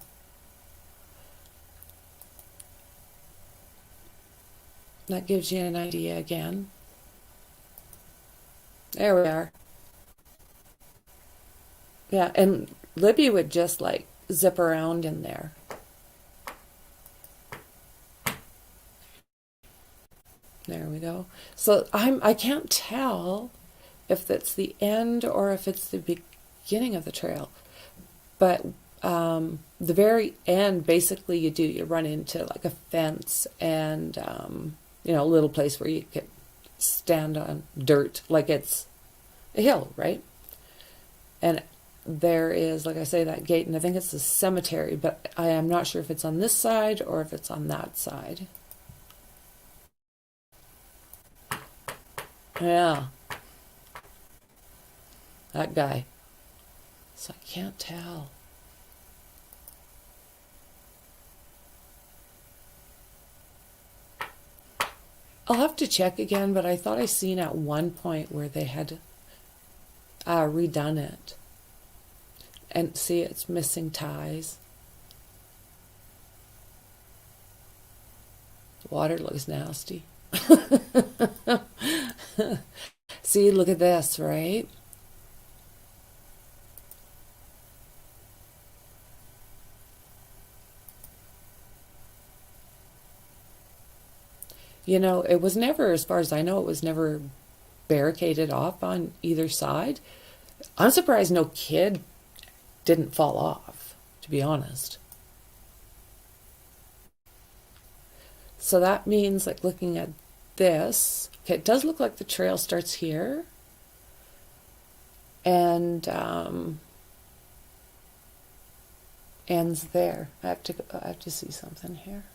That gives you an idea again. There we are. Yeah, and Libby would just like zip around in there. There we go. So I can't tell if that's the end or if it's the beginning of the trail. But the very end, basically you run into like a fence and a little place where you can stand on dirt like it's a hill, right? And there is, like I say, that gate, and I think it's a cemetery, but I am not sure if it's on this side or if it's on that side. Yeah. That guy. So I can't tell. I'll have to check again, but I thought I seen at one point where they had redone it. And see, it's missing ties. The water looks nasty. See, look at this, right? You know, it was never, as far as I know, it was never barricaded off on either side. I'm surprised no kid didn't fall off, to be honest. So that means, like, looking at this, okay, it does look like the trail starts here. And ends there. I have to see something here.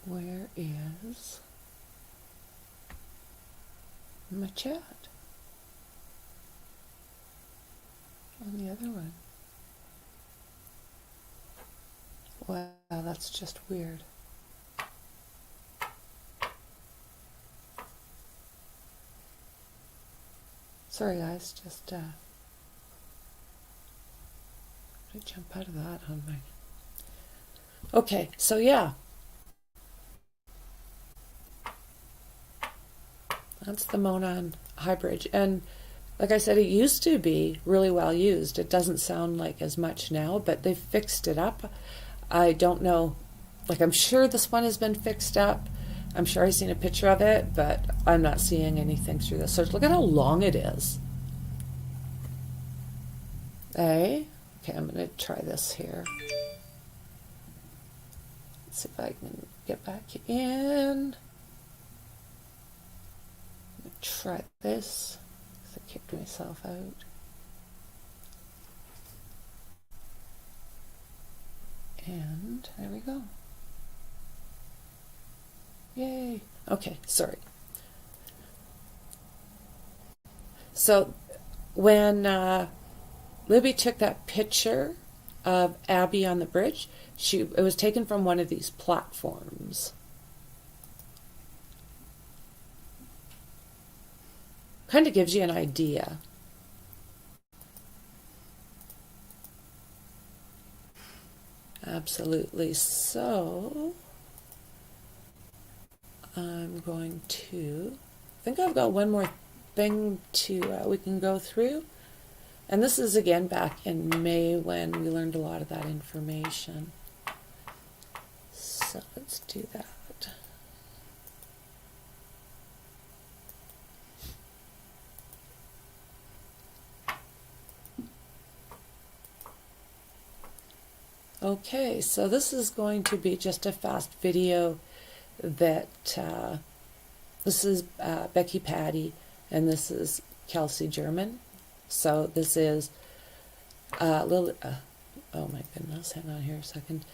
Where is my chat? On the other one. Wow, that's just weird. Sorry guys, just I jump out of that on my... Okay, so yeah. That's the Monon High Bridge. And like I said, it used to be really well used. It doesn't sound like as much now, but they've fixed it up. I don't know, like I'm sure this one has been fixed up. I'm sure I've seen a picture of it, but I'm not seeing anything through the search. Look at how long it is. Okay, I'm going to try this here. Let's see if I can get back in. Try this. I kicked myself out. And there we go. Yay. Okay, sorry. So when Libby took that picture of Abby on the bridge, it was taken from one of these platforms. Kind of gives you an idea. Absolutely. So I'm going to, I think I've got one more thing to we can go through. And this is again back in May when we learned a lot of that information. So let's do that. Okay, so this is going to be just a fast video that this is Becky Patty and this is Kelsey German. So this is oh my goodness, hang on here a second.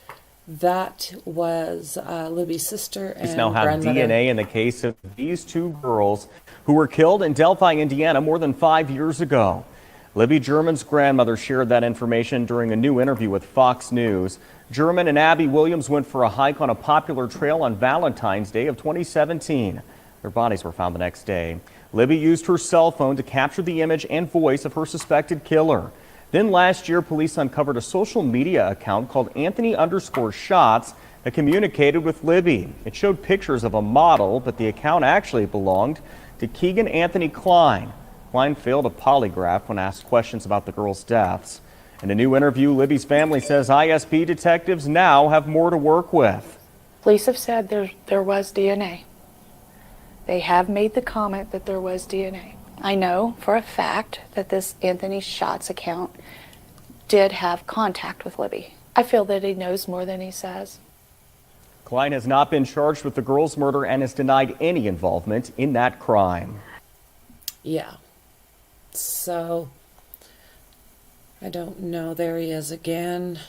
That was Libby's sister and Police now have grandmother. DNA in the case of these two girls who were killed in Delphi, Indiana more than 5 years ago. Libby German's grandmother shared that information during a new interview with Fox News. German and Abby Williams went for a hike on a popular trail on Valentine's Day of 2017. Their bodies were found the next day. Libby used her cell phone to capture the image and voice of her suspected killer. Then last year, police uncovered a social media account called Anthony_Shots that communicated with Libby. It showed pictures of a model, but the account actually belonged to Keegan Anthony Klein. Klein failed a polygraph when asked questions about the girls' deaths. In a new interview, Libby's family says ISP detectives now have more to work with. Police have said there was DNA. They have made the comment that there was DNA. I know for a fact that this Anthony Shots account did have contact with Libby. I feel that he knows more than he says. Klein has not been charged with the girls' murder and has denied any involvement in that crime. Yeah. So, I don't know. There he is again.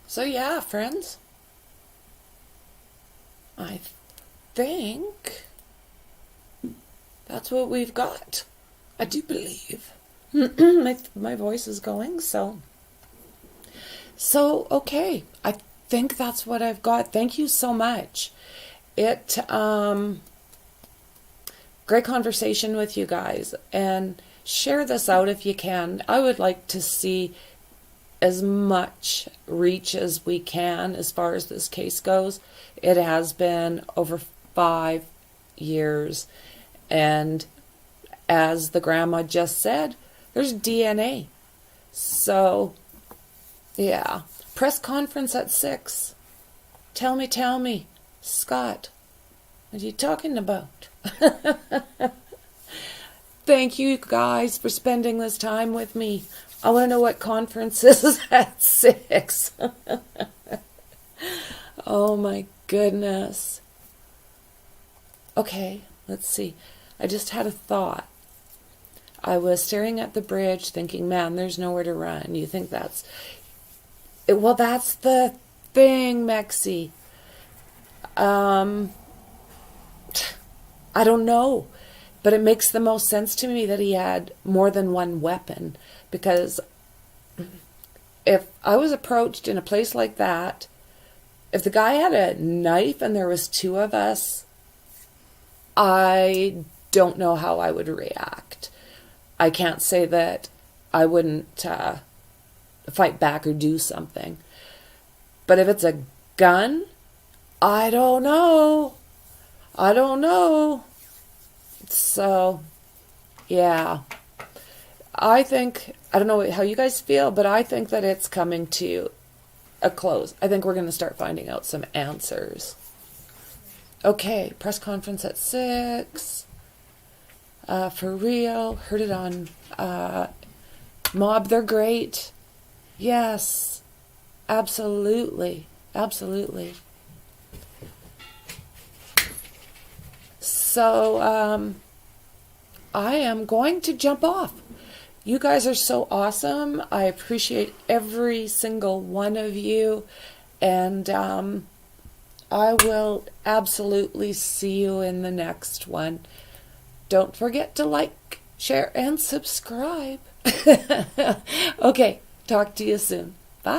So yeah, friends. I think that's what we've got. I do believe. my voice is going, so okay. I think that's what I've got. Thank you so much. Great conversation with you guys, and share this out if you can. I would like to see as much reach as we can as far as this case goes. It has been over 5 years, and as the grandma just said, there's DNA. So, yeah. Press conference at 6. Tell me, Scott, what are you talking about? Thank you guys for spending this time with me. I want to know what conference is at 6. Oh my goodness. Okay, let's see. I just had a thought. I was staring at the bridge thinking, man, there's nowhere to run. You think that's... Well, that's the thing, Mexi. I don't know. But it makes the most sense to me that he had more than one weapon. Because if I was approached in a place like that, if the guy had a knife and there was 2 of us, I don't know how I would react. I can't say that I wouldn't fight back or do something. But if it's a gun, I don't know. I don't know. So, yeah. I don't know how you guys feel, but I think that it's coming to a close. I think we're going to start finding out some answers. Okay, press conference at 6. For real. Heard it on Mob. They're great. Yes. Absolutely. Absolutely. So, I am going to jump off. You guys are so awesome. I appreciate every single one of you. And I will absolutely see you in the next one. Don't forget to like, share, and subscribe. Okay, talk to you soon.